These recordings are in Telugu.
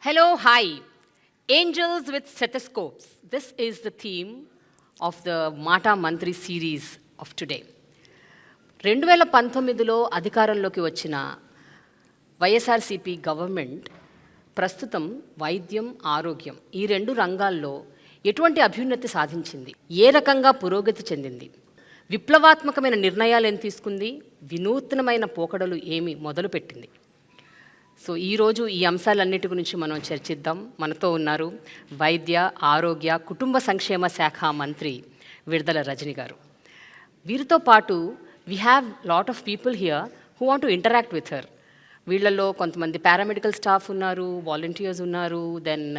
Hello, hi. Angels with stethoscopes. This is the theme of the Mata Mantri series of today. 2019లో అధికారంలోకి వచ్చిన వైఎస్ఆర్సీపీ గవర్నమెంట్ ప్రస్తుతం వైద్యం, ఆరోగ్యం ఈ రెండు రంగాల్లో ఎటువంటి అభ్యున్నతి సాధించింది, ఏ రకంగా పురోగతి చెందింది, విప్లవాత్మకమైన నిర్ణయాలు ఏం తీసుకుంది, వినూత్నమైన పోకడలు ఏమి మొదలుపెట్టింది. సో ఈరోజు ఈ అంశాలన్నిటి గురించి మనం చర్చిద్దాం. మనతో ఉన్నారు వైద్య, ఆరోగ్య, కుటుంబ సంక్షేమ శాఖ మంత్రి విడుదల రజని గారు. వీరితో పాటు we have lot of people here who want to interact with her. వీళ్ళల్లో కొంతమంది పారామెడికల్ స్టాఫ్ ఉన్నారు, వాలంటీర్స్ ఉన్నారు, దెన్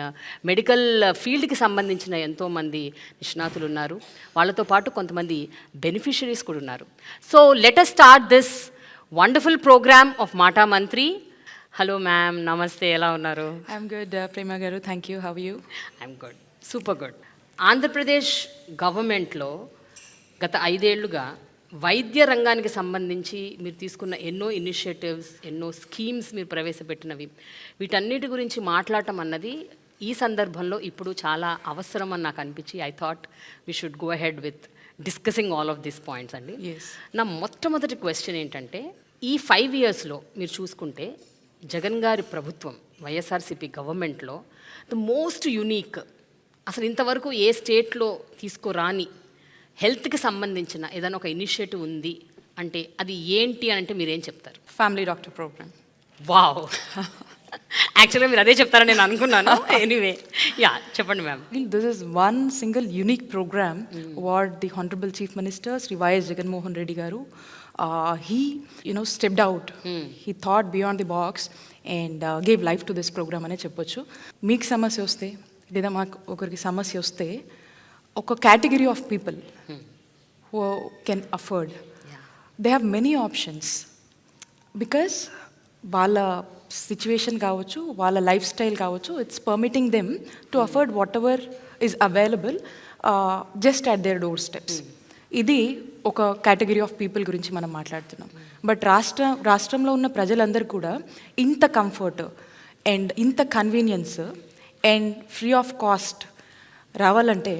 మెడికల్ ఫీల్డ్కి సంబంధించిన ఎంతోమంది నిష్ణాతులు ఉన్నారు. వాళ్ళతో పాటు కొంతమంది బెనిఫిషరీస్ కూడా ఉన్నారు. So let us start this wonderful programme of Mata Mantri. Hello ma'am, నమస్తే, ఎలా ఉన్నారు? ఐఎమ్ గుడ్ ప్రేమ గారు, thank you. How you? I'm good, super good. Andhra Pradesh గవర్నమెంట్లో గత 5 ఏళ్లుగా వైద్య రంగానికి సంబంధించి మీరు తీసుకున్న ఎన్నో ఇనిషియేటివ్స్, ఎన్నో స్కీమ్స్ మీరు ప్రవేశపెట్టినవి, వీటన్నిటి గురించి మాట్లాడటం అన్నది ఈ సందర్భంలో ఇప్పుడు చాలా అవసరం అని నాకు అనిపించి I thought we should go ahead with discussing all of these points అండి. నా మొట్టమొదటి క్వశ్చన్ ఏంటంటే, ఈ 5 ఇయర్స్లో మీరు చూసుకుంటే జగన్ గారి ప్రభుత్వం, వైఎస్ఆర్సీపీ గవర్నమెంట్లో ద మోస్ట్ యునీక్, అసలు ఇంతవరకు ఏ స్టేట్లో తీసుకోరాని హెల్త్కి సంబంధించిన ఏదైనా ఒక ఇనిషియేటివ్ ఉంది అంటే అది ఏంటి అని అంటే మీరేం చెప్తారు? Family doctor programme. వావ్, యాక్చువల్గా మీరు అదే చెప్తారని నేను అనుకున్నాను. ఎనీవే, యా, చెప్పండి ma'am. This is one single unique programme what the honourable chief minister Shri YS Jaganmohan Reddy garu he stepped out. He thought beyond the box and gave life to this program అనే చెప్పొచ్చు. మీకు సమస్య వస్తే లేదా మాకు ఒకరికి సమస్య వస్తే ఒక category of people who can afford, they have many options because వాళ్ళ సిచ్యువేషన్ కావచ్చు, వాళ్ళ లైఫ్ స్టైల్ కావచ్చు, it's permitting them to afford whatever is available just at their doorsteps. ఇది ఒక కేటగిరీ ఆఫ్ పీపుల్ గురించి మనం మాట్లాడుతున్నాం. బట్ రాష్ట్రంలో ఉన్న ప్రజలందరూ కూడా ఇంత కంఫర్ట్ అండ్ ఇంత convenience and free of cost రావాలంటే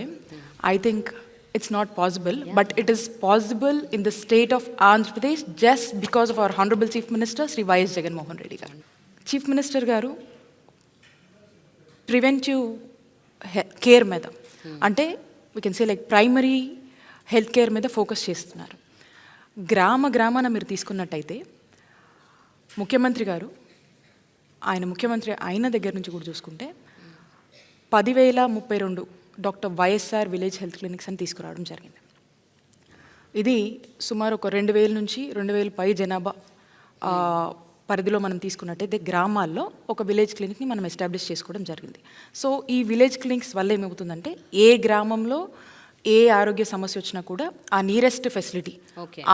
I think it's not possible. But it is possible in the state of Andhra Pradesh just because of our honourable chief minister Shri YS Jaganmohan Reddy గారు. చీఫ్ మినిస్టర్ గారు ప్రివెంటివ్ కేర్ మీద, అంటే we can say like primary health care మీద ఫోకస్ చేస్తున్నారు. గ్రామాన మీరు తీసుకున్నట్టయితే ముఖ్యమంత్రి గారు, ఆయన ముఖ్యమంత్రి అయిన దగ్గర నుంచి కూడా చూసుకుంటే 10,032 doctor YSR village health clinics అని తీసుకురావడం జరిగింది. ఇది సుమారు ఒక 2,000 నుంచి 2,000 పై జనాభా పరిధిలో మనం తీసుకున్నట్టయితే గ్రామాల్లో ఒక విలేజ్ క్లినిక్ని మనం ఎస్టాబ్లిష్ చేసుకోవడం జరిగింది. సో ఈ విలేజ్ క్లినిక్స్ వల్ల ఏమవుతుందంటే ఏ గ్రామంలో ఏ ఆరోగ్య సమస్య వచ్చినా కూడా ఆ నియరెస్ట్ ఫెసిలిటీ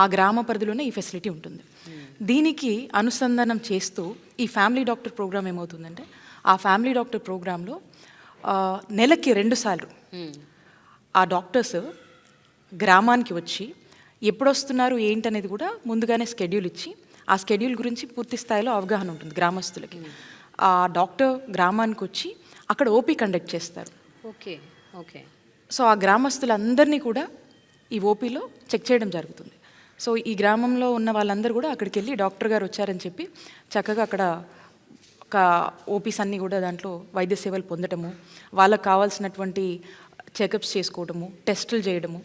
ఆ గ్రామ పరిధిలోనే ఈ ఫెసిలిటీ ఉంటుంది. దీనికి అనుసంధానం చేస్తూ ఈ ఫ్యామిలీ డాక్టర్ ప్రోగ్రామ్ ఏమవుతుందంటే, ఆ ఫ్యామిలీ డాక్టర్ ప్రోగ్రాంలో నెలకి 2 సార్లు ఆ డాక్టర్స్ గ్రామానికి వచ్చి ఎప్పుడు వస్తున్నారు ఏంటనేది కూడా ముందుగానే స్కెడ్యూల్ ఇచ్చి, ఆ స్కెడ్యూల్ గురించి పూర్తి స్థాయిలో అవగాహన ఉంటుంది గ్రామస్తులకి. ఆ డాక్టర్ గ్రామానికి వచ్చి అక్కడ ఓపీ కండక్ట్ చేస్తారు. Okay okay. సో ఆ గ్రామస్తులందరినీ కూడా ఈ ఓపీలో చెక్ చేయడం జరుగుతుంది. సో ఈ గ్రామంలో ఉన్న వాళ్ళందరూ కూడా అక్కడికి వెళ్ళి డాక్టర్ గారు వచ్చారని చెప్పి చక్కగా అక్కడ ఒక ఓపీస్ అన్నీ కూడా దాంట్లో వైద్య సేవలు పొందటము, వాళ్ళకు కావాల్సినటువంటి చెకప్స్ చేసుకోవటము, టెస్టులు చేయడము,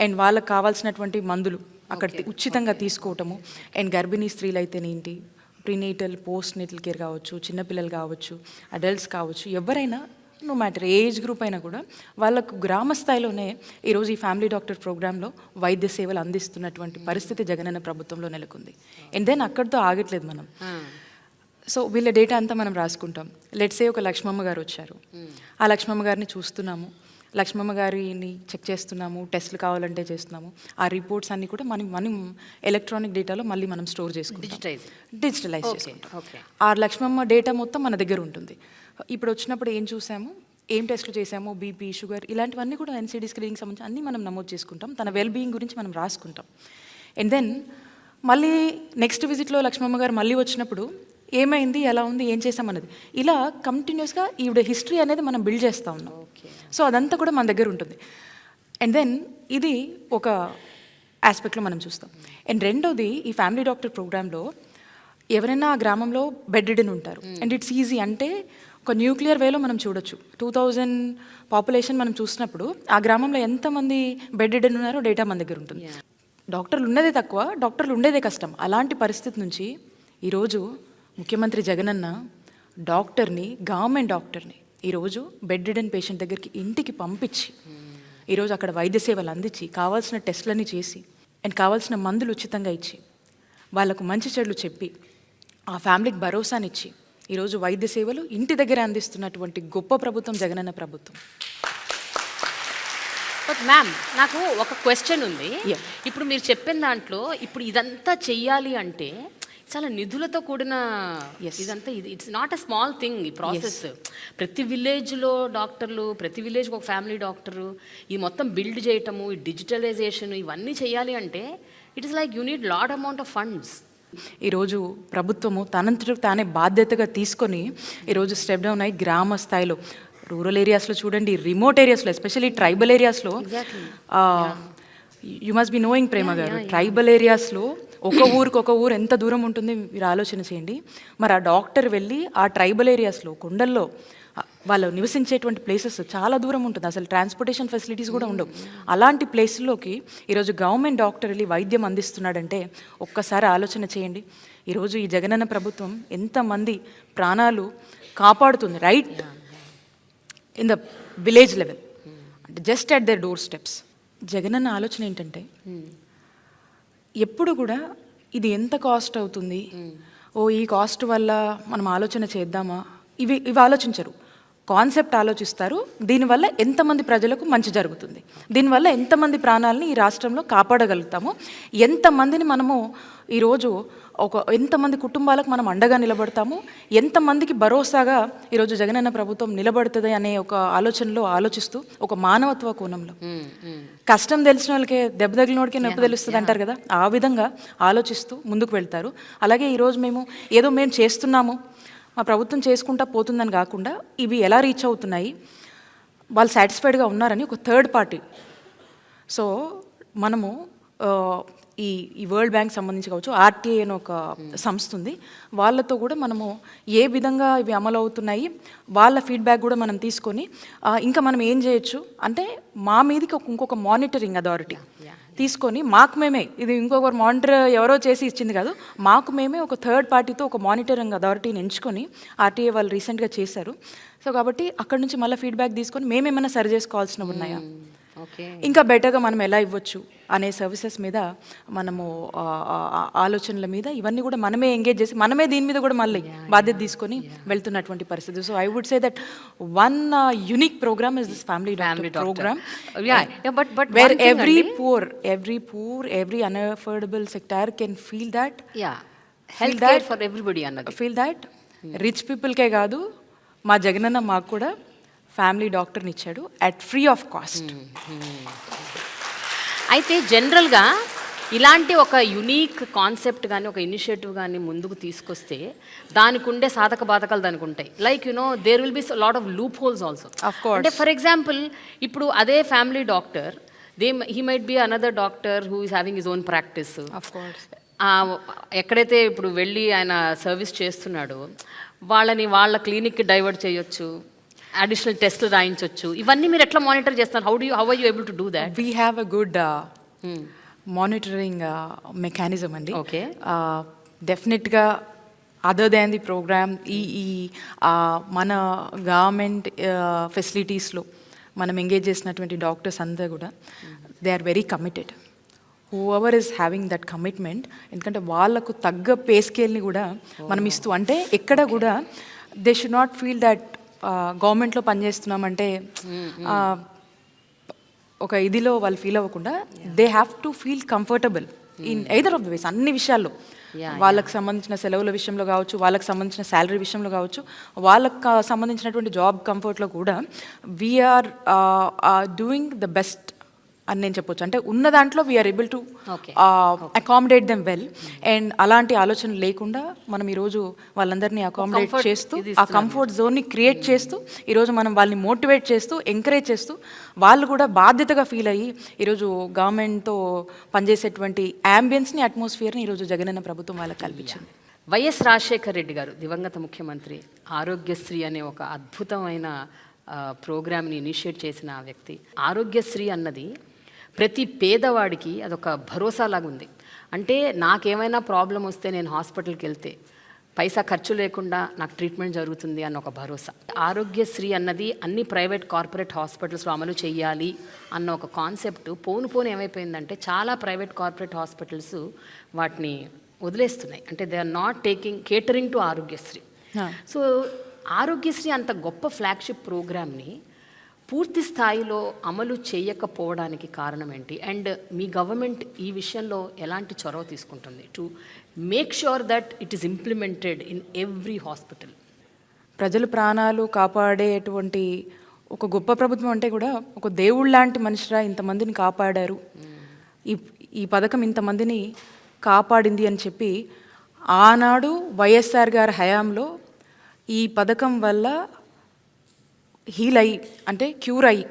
అండ్ వాళ్ళకు కావాల్సినటువంటి మందులు అక్కడ ఉచితంగా తీసుకోవటము, అండ్ గర్భిణీ స్త్రీలు అయితేనేంటి, ప్రీనేటల్, పోస్ట్ నేటల్ కేర్ కావచ్చు, చిన్నపిల్లలు కావచ్చు, అడల్ట్స్ కావచ్చు, ఎవరైనా నో మ్యాటర్ ఏజ్ గ్రూప్ అయినా కూడా వాళ్ళకు గ్రామ స్థాయిలోనే ఈరోజు ఈ ఫ్యామిలీ డాక్టర్ ప్రోగ్రాంలో వైద్య సేవలు అందిస్తున్నటువంటి పరిస్థితి జగనన్న ప్రభుత్వంలో నెలకొంది. అండ్ దెన్ అక్కడితో ఆగట్లేదు మనం. సో వీళ్ళ డేటా అంతా మనం రాసుకుంటాం. లెట్సే ఒక లక్ష్మమ్మ గారు వచ్చారు, ఆ లక్ష్మమ్మ గారిని చూస్తున్నాము, లక్ష్మమ్మ గారిని చెక్ చేస్తున్నాము, టెస్టులు కావాలంటే చేస్తున్నాము. ఆ రిపోర్ట్స్ అన్నీ కూడా మనం ఎలక్ట్రానిక్ డేటాలో మళ్ళీ మనం స్టోర్ చేసుకుంటాం, డిజిటలైజ్ చేసుకుంటాం. ఆ లక్ష్మమ్మ డేటా మొత్తం మన దగ్గర ఉంటుంది. ఇప్పుడు వచ్చినప్పుడు ఏం చూసాము, ఏం టెస్టులు చేసాము, బీపీ, షుగర్, ఇలాంటివన్నీ కూడా ఎన్సీడీ స్క్రీనింగ్ సంబంధించి అన్నీ మనం నమోదు చేసుకుంటాం. తన వెల్బీయింగ్ గురించి మనం రాసుకుంటాం. అండ్ దెన్ మళ్ళీ నెక్స్ట్ విజిట్లో లక్ష్మమ్మ గారు మళ్ళీ వచ్చినప్పుడు ఏమైంది, ఎలా ఉంది, ఏం చేసామన్నది. ఇలా కంటిన్యూస్గా ఈవిడ హిస్టరీ అనేది మనం బిల్డ్ చేస్తూ ఉన్నాం. సో అదంతా కూడా మన దగ్గర ఉంటుంది. అండ్ దెన్ ఇది ఒక ఆస్పెక్ట్లో మనం చూస్తాం. అండ్ రెండోది, ఈ ఫ్యామిలీ డాక్టర్ ప్రోగ్రాంలో ఎవరైనా ఆ గ్రామంలో బెడ్ రిడెన్ ఉంటారు. అండ్ ఇట్స్ ఈజీ, అంటే ఒక న్యూక్లియర్ వేలో మనం చూడొచ్చు. 2000 పాపులేషన్ మనం చూసినప్పుడు ఆ గ్రామంలో ఎంతమంది బెడ్ రిడెన్ ఉన్నారో డేటా మన దగ్గర ఉంటుంది. డాక్టర్లు ఉన్నదే తక్కువ, డాక్టర్లు ఉండేదే కష్టం. అలాంటి పరిస్థితి నుంచి ఈరోజు ముఖ్యమంత్రి జగనన్న డాక్టర్ని, గవర్నమెంట్ డాక్టర్ని ఈరోజు బెడ్ రిడెన్ పేషెంట్ దగ్గరికి ఇంటికి పంపించి ఈరోజు అక్కడ వైద్య సేవలు అందించి కావాల్సిన టెస్టులన్నీ చేసి అండ్ కావాల్సిన మందులు ఉచితంగా ఇచ్చి వాళ్ళకు మంచి చెడులు చెప్పి ఆ ఫ్యామిలీకి భరోసానిచ్చి ఈరోజు వైద్య సేవలు ఇంటి దగ్గర అందిస్తున్నటువంటి గొప్ప ప్రభుత్వం జగనన్న ప్రభుత్వం. బట్ మ్యామ్, నాకు ఒక క్వశ్చన్ ఉంది. ఇప్పుడు మీరు చెప్పిన దాంట్లో ఇప్పుడు ఇదంతా చెయ్యాలి అంటే చాలా నిధులతో కూడిన ఇదంతా, it's not a small thing ఈ ప్రాసెస్. ప్రతి విలేజ్లో డాక్టర్లు, ప్రతి విలేజ్కి ఒక ఫ్యామిలీ డాక్టరు, ఈ మొత్తం బిల్డ్ చేయటము, ఈ డిజిటలైజేషన్, ఇవన్నీ చేయాలి అంటే it is like you need lot amount of funds. ఈరోజు ప్రభుత్వము తనంతకు తానే బాధ్యతగా తీసుకొని ఈరోజు స్టెప్ డౌన్ అయ్యి గ్రామ స్థాయిలో, రూరల్ ఏరియాస్లో చూడండి, రిమోట్ ఏరియాస్లో, ఎస్పెషల్లీ ట్రైబల్ ఏరియాస్లో, యు మస్ట్ బి నోయింగ్ ప్రేమ గారు, ట్రైబల్ ఏరియాస్లో ఒక ఊరు ఎంత దూరం ఉంటుంది మీరు ఆలోచన చేయండి. మరి ఆ డాక్టర్ వెళ్ళి ఆ ట్రైబల్ ఏరియాస్లో, కొండల్లో వాళ్ళు నివసించేటువంటి ప్లేసెస్ చాలా దూరం ఉంటుంది, అసలు ట్రాన్స్పోర్టేషన్ ఫెసిలిటీస్ కూడా ఉండవు. అలాంటి ప్లేస్లోకి ఈరోజు గవర్నమెంట్ డాక్టర్ వెళ్ళి వైద్యం అందిస్తున్నాడంటే ఒక్కసారి ఆలోచన చేయండి. ఈరోజు ఈ జగనన్న ప్రభుత్వం ఎంతమంది ప్రాణాలు కాపాడుతుంది, right in the village level, అంటే just at their door steps. Jagananna ఆలోచన ఏంటంటే ఎప్పుడు కూడా ఇది ఎంత కాస్ట్ అవుతుంది, ఈ కాస్ట్ వల్ల మనం ఆలోచన చేద్దామా, ఇవి ఆలోచించరు. కాన్సెప్ట్ ఆలోచిస్తారు, దీనివల్ల ఎంతమంది ప్రజలకు మంచి జరుగుతుంది, దీనివల్ల ఎంతమంది ప్రాణాలని ఈ రాష్ట్రంలో కాపాడగలుగుతాము, ఎంతమందిని మనము ఈరోజు ఎంతమంది కుటుంబాలకు మనం అండగా నిలబడతాము, ఎంతమందికి భరోసాగా ఈరోజు జగనన్న ప్రభుత్వం నిలబడుతుంది అనే ఒక ఆలోచనలో ఆలోచిస్తూ, ఒక మానవత్వ కోణంలో, కష్టం తెలిసిన వాళ్ళకే దెబ్బ తగిలినోడికే నొప్పి తెలుస్తుంది అంటారు కదా, ఆ విధంగా ఆలోచిస్తూ ముందుకు వెళ్తారు. అలాగే ఈరోజు మేము చేస్తున్నాము, మా ప్రభుత్వం చేసుకుంటా పోతుందని కాకుండా ఇవి ఎలా రీచ్ అవుతున్నాయి, వాళ్ళు సాటిస్ఫైడ్గా ఉన్నారని ఒక థర్డ్ పార్టీ. సో మనము ఈ వరల్డ్ బ్యాంక్ సంబంధించి కావచ్చు, ఆర్టీఐ అని ఒక సంస్థ ఉంది, వాళ్ళతో కూడా మనము ఏ విధంగా ఇవి అమలు అవుతున్నాయి వాళ్ళ ఫీడ్బ్యాక్ కూడా మనం తీసుకొని ఇంకా మనం ఏం చేయొచ్చు అంటే మా మీదకి ఇంకొక మానిటరింగ్ అథారిటీ తీసుకొని మాకు మేమే, ఇది ఇంకొకరు మానిటర్ ఎవరో చేసి ఇచ్చింది కాదు, మాకు మేమే ఒక థర్డ్ పార్టీతో ఒక మానిటరింగ్ అథారిటీని ఎంచుకొని ఆర్టీఐ వాళ్ళు రీసెంట్గా చేశారు. సో కాబట్టి అక్కడ నుంచి మళ్ళీ ఫీడ్బ్యాక్ తీసుకొని మేమేమైనా సరి చేసుకోవాల్సినవి ఉన్నాయా, ఇంకా బెటర్గా మనం ఎలా ఇవ్వచ్చు అనే సర్వీసెస్ మీద మనము ఆలోచనల మీద ఇవన్నీ కూడా మనమే ఎంగేజ్ చేసి మనమే దీని మీద కూడా మళ్ళీ బాధ్యత తీసుకొని వెళ్తున్నటువంటి పరిస్థితి. So I would say that one unique programme is this family programme, where every poor, every unaffordable sector can feel that, health care for everybody అన్నది, feel that రిచ్ పీపుల్కే కాదు, మా జగనన్న మాకు కూడా ఫ్యామిలీ డాక్టర్ని ఇచ్చాడు అట్ ఫ్రీ ఆఫ్ కాస్ట్. అయితే జనరల్గా ఇలాంటి ఒక యునీక్ కాన్సెప్ట్ కానీ ఒక ఇనిషియేటివ్ కానీ ముందుకు తీసుకొస్తే దానికి ఉండే సాధక బాధకాలు దానికి ఉంటాయి. Like there will be lot of loopholes also. అంటే ఫర్ ఎగ్జాంపుల్ ఇప్పుడు అదే family doctor, he might be another doctor who is having his own practice. ఎక్కడైతే ఇప్పుడు వెళ్ళి ఆయన సర్వీస్ చేస్తున్నాడో వాళ్ళ క్లినిక్కి డైవర్ట్ చేయొచ్చు, అడిషనల్ టెస్ట్లు రాయించవచ్చు. ఇవన్నీ మీరు ఎట్లా మానిటర్ చేస్తారు? How are you able to do that? We have a good monitoring mechanism అండి. ఓకే, డెఫినెట్గా అదర్ దాన్ ది ప్రోగ్రామ్ ఈ మన గవర్నమెంట్ ఫెసిలిటీస్లో మనం ఎంగేజ్ చేసినటువంటి డాక్టర్స్ అందరూ కూడా they are very committed. Whoever is having that commitment, ఎందుకంటే వాళ్ళకు తగ్గ పే స్కేల్ని కూడా మనం ఇస్తూ, అంటే ఎక్కడ కూడా they should not feel that గవర్నమెంట్లో పనిచేస్తున్నామంటే ఒక ఇదిలో వాళ్ళు ఫీల్ అవ్వకుండా they have to feel comfortable in either of the ways, అన్ని విషయాల్లో, వాళ్ళకి సంబంధించిన సెలవుల విషయంలో కావచ్చు, వాళ్ళకి సంబంధించిన శాలరీ విషయంలో కావచ్చు, వాళ్ళకి సంబంధించినటువంటి జాబ్ కంఫర్ట్లో కూడా వీఆర్ డూయింగ్ ద బెస్ట్ అని నేను చెప్పొచ్చు. అంటే ఉన్న దాంట్లో we're able to Okay. Accommodate them well. And అలాంటి ఆలోచన లేకుండా మనం ఈరోజు వాళ్ళందరినీ అకామిడేట్ comfort చేస్తూ ఇది ఆ కంఫర్ట్ జోన్ని క్రియేట్ చేస్తూ ఈరోజు మనం వాళ్ళని మోటివేట్ చేస్తూ ఎంకరేజ్ చేస్తూ వాళ్ళు కూడా బాధ్యతగా ఫీల్ అయ్యి ఈరోజు గవర్నమెంట్తో పనిచేసేటువంటి యాంబియన్స్ని అట్మాస్ఫియర్ని ఈరోజు జగనన్న ప్రభుత్వం వాళ్ళకి కల్పించింది. వైఎస్ రాజశేఖర్ రెడ్డి గారు దివంగత ముఖ్యమంత్రి ఆరోగ్యశ్రీ అనే ఒక అద్భుతమైన ప్రోగ్రామ్ని ఇనిషియేట్ చేసిన ఆ వ్యక్తి. ఆరోగ్యశ్రీ అన్నది ప్రతి పేదవాడికి అదొక భరోసా లాగా ఉంది. అంటే నాకేమైనా ప్రాబ్లం వస్తే నేను హాస్పిటల్కి వెళ్తే పైసా ఖర్చు లేకుండా నాకు ట్రీట్మెంట్ జరుగుతుంది అన్న ఒక భరోసా. ఆరోగ్యశ్రీ అన్నది అన్ని ప్రైవేట్ కార్పొరేట్ హాస్పిటల్స్లో అమలు చేయాలి అన్న ఒక కాన్సెప్ట్ పోను ఏమైపోయిందంటే చాలా ప్రైవేట్ కార్పొరేట్ హాస్పిటల్స్ వాటిని వదిలేస్తున్నాయి. అంటే they are not catering to Aarogyasri. So Aarogyasri అంత గొప్ప ఫ్లాగ్షిప్ ప్రోగ్రామ్ని పూర్తి స్థాయిలో అమలు చేయకపోవడానికి కారణం ఏంటి? అండ్ మీ గవర్నమెంట్ ఈ విషయంలో ఎలాంటి చొరవ తీసుకుంటుంది to make sure that it is implemented in every hospital? ప్రజల ప్రాణాలు కాపాడేటువంటి ఒక గొప్ప ప్రభుత్వం అంటే కూడా ఒక దేవుళ్ళ లాంటి మనిషిరా ఇంతమందిని కాపాడారు, ఈ పథకం ఇంతమందిని కాపాడింది అని చెప్పి ఆనాడు వైఎస్ఆర్ గారి హయాంలో ఈ పథకం వల్ల హీల్ అయ్యి అంటే క్యూర్ అయ్యి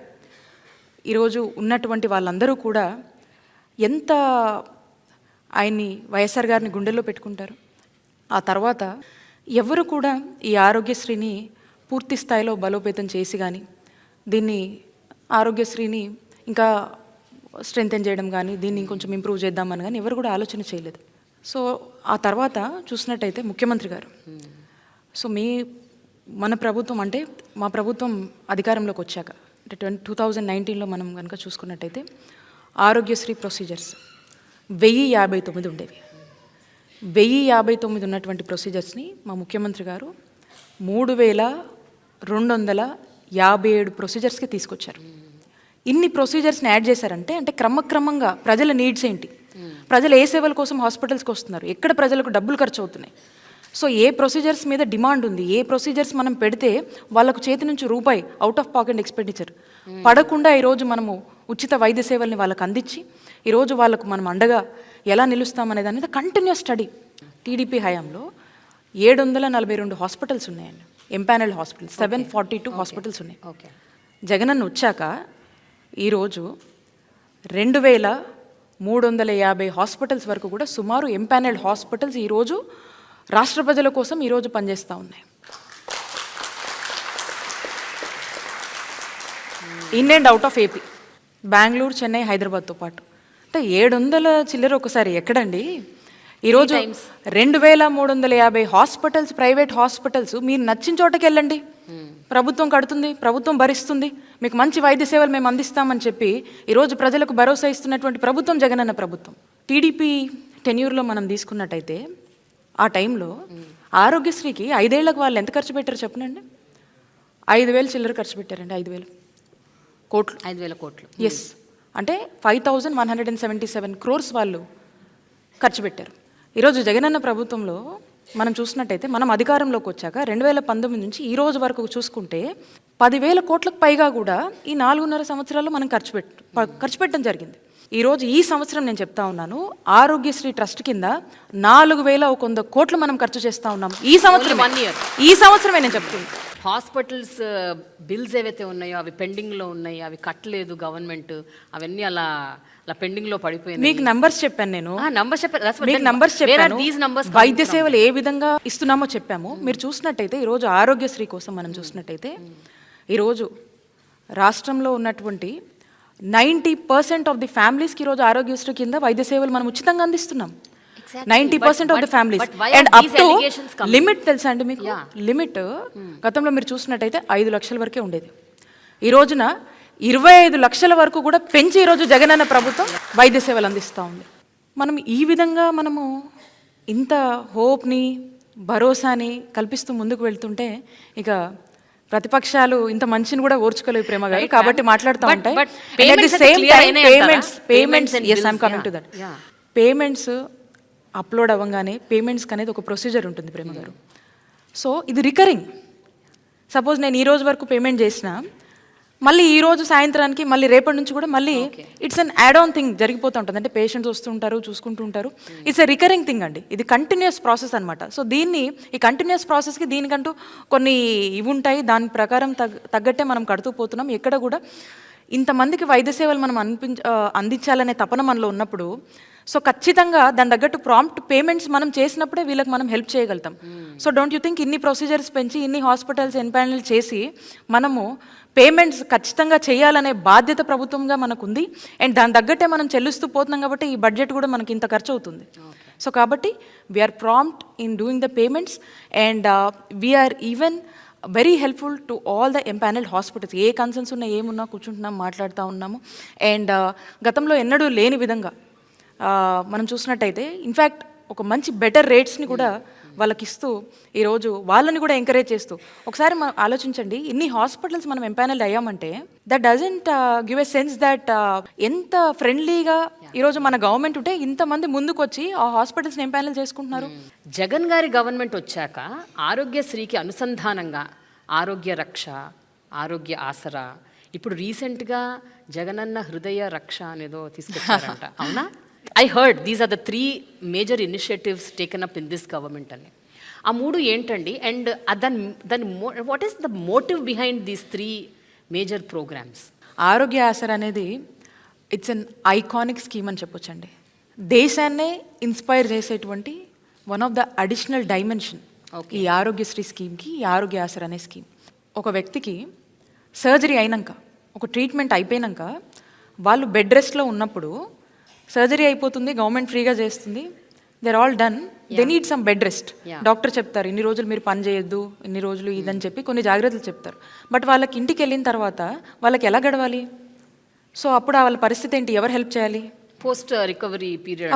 ఈరోజు ఉన్నటువంటి వాళ్ళందరూ కూడా ఎంత ఆయన్ని వైఎస్ఆర్ గారిని గుండెల్లో పెట్టుకుంటారు. ఆ తర్వాత ఎవరు కూడా ఈ ఆరోగ్యశ్రీని పూర్తి స్థాయిలో బలోపేతం చేసి కానీ దీన్ని ఆరోగ్యశ్రీని ఇంకా స్ట్రెంథెన్ చేయడం కానీ దీన్ని ఇంకొంచెం ఇంప్రూవ్ చేద్దామని కానీ ఎవరు కూడా ఆలోచన చేయలేదు. సో ఆ తర్వాత చూసినట్టయితే ముఖ్యమంత్రి గారు సో మన ప్రభుత్వం అంటే మా ప్రభుత్వం అధికారంలోకి వచ్చాక అంటే 2019లో మనం కనుక చూసుకున్నట్టయితే ఆరోగ్యశ్రీ ప్రొసీజర్స్ 1059 ఉండేవి. 1059 ఉన్నటువంటి ప్రొసీజర్స్ని మా ముఖ్యమంత్రి గారు 3257 ప్రొసీజర్స్కి తీసుకొచ్చారు. ఇన్ని ప్రొసీజర్స్ని యాడ్ చేశారంటే అంటే క్రమక్రమంగా ప్రజల నీడ్స్ ఏంటి, ప్రజలు ఏ సేవల కోసం హాస్పిటల్స్కి వస్తున్నారు, ఎక్కడ ప్రజలకు డబ్బులు ఖర్చు అవుతున్నాయి, సో ఏ ప్రొసీజర్స్ మీద డిమాండ్ ఉంది, ఏ ప్రొసీజర్స్ మనం పెడితే వాళ్ళకు చేతి నుంచి రూపాయి అవుట్ ఆఫ్ పాకెట్ ఎక్స్పెండిచర్ పడకుండా ఈరోజు మనము ఉచిత వైద్య సేవల్ని వాళ్ళకి అందించి ఈరోజు వాళ్ళకు మనం అండగా ఎలా నిలుస్తామనేది అనేది కంటిన్యూస్ స్టడీ. టీడీపీ హయాంలో 742 హాస్పిటల్స్ ఉన్నాయండి, ఎంపానల్డ్ హాస్పిటల్స్ 742 హాస్పిటల్స్ ఉన్నాయి. జగనన్న వచ్చాక ఈరోజు 2350 హాస్పిటల్స్ వరకు కూడా సుమారు ఎంపానల్డ్ హాస్పిటల్స్ ఈరోజు రాష్ట్ర ప్రజల కోసం ఈరోజు పనిచేస్తూ ఉన్నాయి. In and out of AP, Bengaluru, Chennai, హైదరాబాద్తో పాటు అంటే 700 చిల్లర ఒకసారి ఎక్కడండి? ఈరోజు 2350 హాస్పిటల్స్, ప్రైవేట్ హాస్పిటల్స్ మీరు నచ్చిన చోటకి వెళ్ళండి, ప్రభుత్వం కడుతుంది, ప్రభుత్వం భరిస్తుంది, మీకు మంచి వైద్య సేవలు మేము అందిస్తామని చెప్పి ఈరోజు ప్రజలకు భరోసా ఇస్తున్నటువంటి ప్రభుత్వం జగనన్న ప్రభుత్వం. టీడీపీ టెన్యూర్లో మనం తీసుకున్నట్టయితే ఆ టైంలో ఆరోగ్యశ్రీకి 5 ఏళ్లకు వాళ్ళు ఎంత ఖర్చు పెట్టారు చెప్పనండి? 5,000 చిల్లర ఖర్చు పెట్టారండి. 5,000 కోట్లు. ఎస్, అంటే 5177 crores వాళ్ళు ఖర్చు పెట్టారు. ఈరోజు జగనన్న ప్రభుత్వంలో మనం చూసినట్టయితే మనం అధికారంలోకి వచ్చాక 2019 నుంచి ఈ రోజు వరకు చూసుకుంటే 10,000 కోట్లకు పైగా కూడా ఈ 4.5 సంవత్సరాల్లో మనం ఖర్చు పెట్టడం జరిగింది. ఈరోజు ఈ సంవత్సరం నేను చెప్తా ఉన్నాను, ఆరోగ్యశ్రీ ట్రస్ట్ కింద 4,100 కోట్లు మనం ఖర్చు చేస్తూ ఉన్నాం ఈ సంవత్సరం. 1 year. ఈ సంవత్సరమే నేను చెప్తుంది. హాస్పిటల్స్ బిల్స్ ఏవైతే ఉన్నాయో అవి పెండింగ్లో ఉన్నాయి, అవి కట్టలేదు గవర్నమెంట్, అవన్నీ అలా పెండింగ్లో పడిపోయింది. మీకు నంబర్స్ చెప్పాను నేను, మీకు మీకు నంబర్స్ చెప్పాను, వైద్య సేవలు ఏ విధంగా ఇస్తున్నామో చెప్పాము. మీరు చూసినట్టయితే ఈరోజు ఆరోగ్యశ్రీ కోసం మనం చూసినట్టయితే ఈరోజు రాష్ట్రంలో ఉన్నటువంటి 90% ఆఫ్ ది ఫ్యామిలీస్కి ఈరోజు ఆరోగ్యశ్రీ కింద వైద్య సేవలు మనం ఉచితంగా అందిస్తున్నాం. 90% of the families. And up to limit తెలుసా అండి మీకు? లిమిట్ గతంలో మీరు చూసినట్టయితే 5 లక్షల వరకే ఉండేది. ఈ రోజున 25 లక్షల వరకు కూడా పెంచి ఈరోజు జగనన్న ప్రభుత్వం వైద్య సేవలు అందిస్తూ ఉంది. మనం ఈ విధంగా మనము ఇంత హోప్ని, భరోసాని కల్పిస్తూ ముందుకు వెళ్తుంటే ఇక ప్రతిపక్షాలు ఇంత మంచిని కూడా ఓర్చుకోలేవు ప్రేమ గారు, కాబట్టి మాట్లాడుతూ ఉంటాయి. పేమెంట్స్ అప్లోడ్ అవ్వగానే పేమెంట్స్కి అనేది ఒక ప్రొసీజర్ ఉంటుంది ప్రేమ గారు. సో ఇది రికరింగ్. సపోజ్ నేను ఈ రోజు వరకు పేమెంట్ చేసిన మళ్ళీ ఈ రోజు సాయంత్రానికి మళ్ళీ రేపటి నుంచి కూడా మళ్ళీ it's an add on thing జరిగిపోతూ ఉంటుంది. అంటే పేషెంట్స్ వస్తుంటారు, చూసుకుంటూ ఉంటారు. ఇట్స్ ఎ రికరింగ్ థింగ్ అండి, ఇది కంటిన్యూస్ ప్రాసెస్ అనమాట. సో దీన్ని, ఈ కంటిన్యూస్ ప్రాసెస్కి దీనికంటూ కొన్ని ఇవి ఉంటాయి, దాని ప్రకారం తగ్గట్టే మనం కడుతూ పోతున్నాం. ఎక్కడ కూడా ఇంతమందికి వైద్య సేవలు మనం అందించాలనే తపన మనలో ఉన్నప్పుడు, సో ఖచ్చితంగా దాని తగ్గట్టు ప్రాంప్ట్ పేమెంట్స్ మనం చేసినప్పుడే వీళ్ళకి మనం హెల్ప్ చేయగలుగుతాం. సో డోంట్ యూ థింక్ ఇన్ని ప్రొసీజర్స్ పెంచి ఇన్ని హాస్పిటల్స్ ఎన్పానల్ చేసి మనము పేమెంట్స్ ఖచ్చితంగా చేయాలనే బాధ్యత ప్రభుత్వంగా మనకు ఉంది. అండ్ దాని తగ్గట్టే మనం చెల్లిస్తూ పోతున్నాం కాబట్టి ఈ బడ్జెట్ కూడా మనకి ఇంత ఖర్చు అవుతుంది. సో కాబట్టి we're prompt in doing the payments and we're even very helpful to all the empanelled hospitals. ఏ కన్సర్న్స్ ఉన్నా ఏమున్నా కూర్చుంటున్నాం, మాట్లాడుతూ ఉన్నాము. అండ్ గతంలో ఎన్నడూ లేని విధంగా మనం చూసినట్టయితే ఇన్ఫ్యాక్ట్ ఒక మంచి బెటర్ రేట్స్ని కూడా వాళ్ళకి ఇస్తూ ఈరోజు వాళ్ళని కూడా ఎంకరేజ్ చేస్తూ, ఒకసారి మనం ఆలోచించండి, ఇన్ని హాస్పిటల్స్ మనం ఎంపానల్డ్ అయ్యామంటే that doesn't give a sense that ఎంత ఫ్రెండ్లీగా ఈరోజు మన గవర్నమెంట్ ఉంటే ఇంతమంది ముందుకు వచ్చి ఆ హాస్పిటల్స్ని ఎంపానల్ చేసుకుంటున్నారు. జగన్ గారి గవర్నమెంట్ వచ్చాక ఆరోగ్యశ్రీకి అనుసంధానంగా ఆరోగ్య రక్ష, ఆరోగ్య ఆసరా, ఇప్పుడు రీసెంట్గా జగనన్న హృదయ రక్ష అనేదో తీసుకొచ్చారంట, అవునా? I heard these are the 3 major initiatives taken up in this government అని. ఆ 3 ఏంటండి? అండ్ దాని what is the motive behind these 3 major programmes? Aarogya Asara అనేది ఇట్స్ అన్ ఐకానిక్ స్కీమ్ అని చెప్పొచ్చండి. దేశాన్నే ఇన్స్పైర్ చేసేటువంటి one of the additional dimension ఈ ఆరోగ్యశ్రీ స్కీమ్కి, ఈ ఆరోగ్య ఆసరా అనే స్కీమ్. ఒక వ్యక్తికి సర్జరీ అయినాక, ఒక ట్రీట్మెంట్ అయిపోయినాక వాళ్ళు బెడ్ రెస్ట్లో ఉన్నప్పుడు, సర్జరీ అయిపోతుంది, గవర్నమెంట్ ఫ్రీగా చేస్తుంది, they're all done, they need some bed rest. Doctor చెప్తారు ఇన్ని రోజులు మీరు పని చేయొద్దు, ఇన్ని రోజులు ఇదని చెప్పి కొన్ని జాగ్రత్తలు చెప్తారు. బట్ వాళ్ళకి ఇంటికి వెళ్ళిన తర్వాత వాళ్ళకి ఎలా గడవాలి? సో అప్పుడు వాళ్ళ పరిస్థితి ఏంటి? ఎవరు హెల్ప్ చేయాలి? Post recovery period.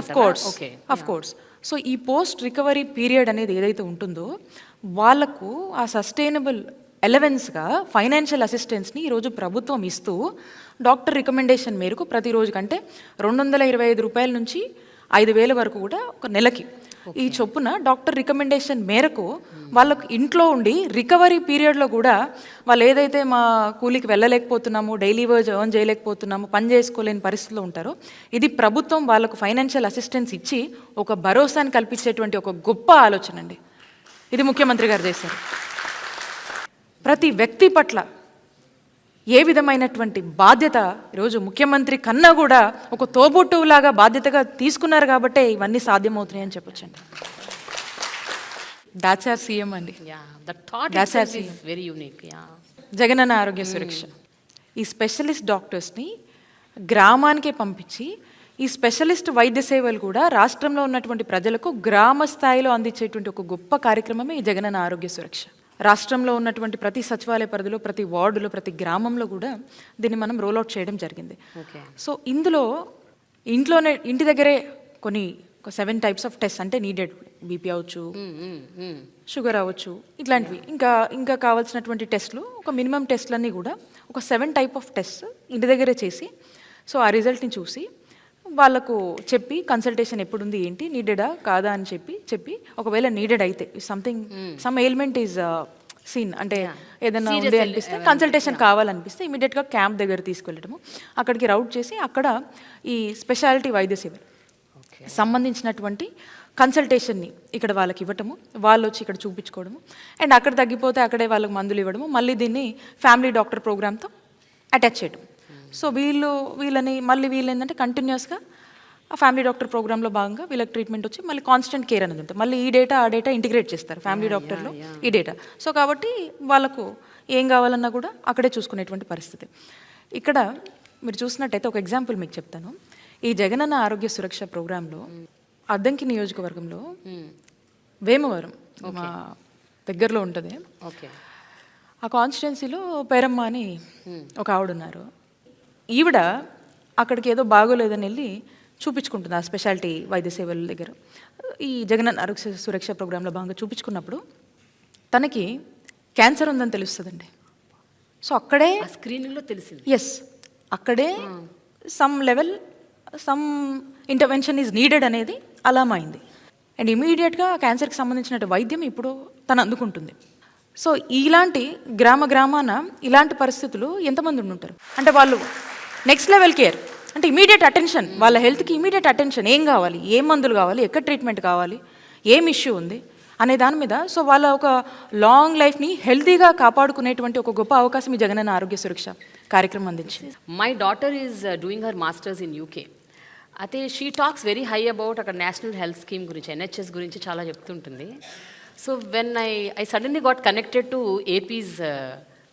Of course. So ఈ పోస్ట్ రికవరీ పీరియడ్ అనేది ఏదైతే ఉంటుందో వాళ్ళకు ఆ సస్టైనబుల్ ఎలవెన్స్గా ఫైనాన్షియల్ అసిస్టెన్స్ని ఈరోజు ప్రభుత్వం ఇస్తూ డాక్టర్ రికమెండేషన్ మేరకు ప్రతిరోజు కంటే 225 రూపాయల నుంచి 5,000 వరకు కూడా ఒక నెలకి ఈ చొప్పున డాక్టర్ రికమెండేషన్ మేరకు వాళ్ళకు ఇంట్లో ఉండి రికవరీ పీరియడ్లో కూడా వాళ్ళు ఏదైతే మా కూలికి వెళ్ళలేకపోతున్నాము, డైలీ వేజ్ ఎర్న్ చేయలేకపోతున్నాము, పని చేసుకోలేని పరిస్థితిలో ఉంటారో, ఇది ప్రభుత్వం వాళ్ళకు ఫైనాన్షియల్ అసిస్టెన్స్ ఇచ్చి ఒక భరోసాని కల్పించేటువంటి ఒక గొప్ప ఆలోచన అండి. ఇది ముఖ్యమంత్రి గారు చేశారు. ప్రతి వ్యక్తి పట్ల ఏ విధమైనటువంటి బాధ్యత ఈరోజు ముఖ్యమంత్రి కన్నా కూడా ఒక తోబుట్టువులాగా బాధ్యతగా తీసుకున్నారు కాబట్టే ఇవన్నీ సాధ్యమవుతున్నాయని చెప్పొచ్చండి. దాట్స్ ఆర్ సీఎం అండి. Very unique. జగనన్న ఆరోగ్య సురక్ష. ఈ స్పెషలిస్ట్ డాక్టర్స్ని గ్రామానికే పంపించి ఈ స్పెషలిస్ట్ వైద్య సేవలు కూడా రాష్ట్రంలో ఉన్నటువంటి ప్రజలకు గ్రామ స్థాయిలో అందించేటువంటి ఒక గొప్ప కార్యక్రమమే ఈ జగనన్న ఆరోగ్య సురక్ష. రాష్ట్రంలో ఉన్నటువంటి ప్రతి సచివాలయ పరిధిలో, ప్రతి వార్డులో, ప్రతి గ్రామంలో కూడా దీన్ని మనం రోల్అవుట్ చేయడం జరిగింది. సో ఇందులో ఇంటి దగ్గరే కొన్ని 7 టైప్స్ ఆఫ్ టెస్ట్ అంటే నీడెడ్, బీపీ అవ్వచ్చు, షుగర్ అవ్వచ్చు, ఇట్లాంటివి ఇంకా కావాల్సినటువంటి టెస్ట్లు, ఒక మినిమం టెస్ట్లన్నీ కూడా ఒక 7 టైప్ ఆఫ్ టెస్ట్ ఇంటి దగ్గరే చేసి, సో ఆ రిజల్ట్ని చూసి వాళ్ళకు చెప్పి కన్సల్టేషన్ ఎప్పుడుంది, ఏంటి, నీడెడా కాదా అని చెప్పి ఒకవేళ నీడెడ్ అయితే సమ్ ఎయిల్మెంట్ ఈజ్ సీన్, అంటే ఏదైనా ఉంది అనిపిస్తే, కన్సల్టేషన్ కావాలనిపిస్తే ఇమీడియట్గా క్యాంప్ దగ్గర తీసుకెళ్ళటము, అక్కడికి రౌట్ చేసి అక్కడ ఈ స్పెషాలిటీ వైద్య సేవలు సంబంధించినటువంటి కన్సల్టేషన్ని ఇక్కడ వాళ్ళకి ఇవ్వటము, వాళ్ళు వచ్చి ఇక్కడ చూపించుకోవడము, అండ్ అక్కడ తగ్గిపోతే అక్కడే వాళ్ళకి మందులు ఇవ్వడము, మళ్ళీ దీన్ని ఫ్యామిలీ డాక్టర్ ప్రోగ్రామ్తో అటాచ్ చేయడం. సో వీళ్ళు ఏంటంటే కంటిన్యూస్గా ఆ ఫ్యామిలీ డాక్టర్ ప్రోగ్రాంలో భాగంగా వీళ్ళకి ట్రీట్మెంట్ వచ్చి మళ్ళీ కాన్స్టెంట్ కేర్ అనేది ఉంటుంది. మళ్ళీ ఈ డేటా ఆ డేటా ఇంటిగ్రేట్ చేస్తారు ఫ్యామిలీ డాక్టర్లో ఈ డేటా. సో కాబట్టి వాళ్ళకు ఏం కావాలన్నా కూడా అక్కడే చూసుకునేటువంటి పరిస్థితి. ఇక్కడ మీరు చూసినట్టయితే ఒక ఎగ్జాంపుల్ మీకు చెప్తాను. ఈ జగనన్న ఆరోగ్య సురక్ష ప్రోగ్రాంలో అద్దంకి నియోజకవర్గంలో వేమవరం మా దగ్గరలో ఉంటుంది. ఆ కాన్స్టిట్యున్సీలో పేరమ్మ అని ఒక ఆవిడ ఉన్నారు. ఈవిడ అక్కడికి ఏదో బాగోలేదని వెళ్ళి చూపించుకుంటుంది ఆ స్పెషాలిటీ వైద్య సేవల దగ్గర. ఈ జగనన్న ఆరోగ్య సురక్ష ప్రోగ్రాంలో భాగంగా చూపించుకున్నప్పుడు తనకి క్యాన్సర్ ఉందని తెలుస్తుందండి. సో అక్కడే స్క్రీనింగ్లో తెలిసింది. ఎస్, అక్కడే సమ్ ఇంటర్వెన్షన్ ఈజ్ నీడెడ్ అనేది అలామైంది. అండ్ ఇమీడియట్గా క్యాన్సర్కి సంబంధించిన వైద్యం ఇప్పుడు తను అందుకుంటుంది. సో ఇలాంటి గ్రామాన ఇలాంటి పరిస్థితులు ఎంతమంది ఉండుంటారు? అంటే వాళ్ళు నెక్స్ట్ లెవెల్ కేర్ అంటే ఇమీడియట్ అటెన్షన్, వాళ్ళ హెల్త్కి ఇమీడియట్ అటెన్షన్, ఏం కావాలి, ఏం మందులు కావాలి, ఎక్కడ ట్రీట్మెంట్ కావాలి, ఏం ఇష్యూ ఉంది అనే దాని మీద. సో వాళ్ళ ఒక లాంగ్ లైఫ్ని హెల్తీగా కాపాడుకునేటువంటి ఒక గొప్ప అవకాశం ఈ జగనన్న ఆరోగ్య సురక్ష కార్యక్రమం అందించింది. My daughter is doing her masters in UK. అయితే she talks very high about అక్కడ నేషనల్ హెల్త్ స్కీమ్ గురించి, NHS గురించి చాలా చెప్తుంటుంది. So when I suddenly got connected to AP's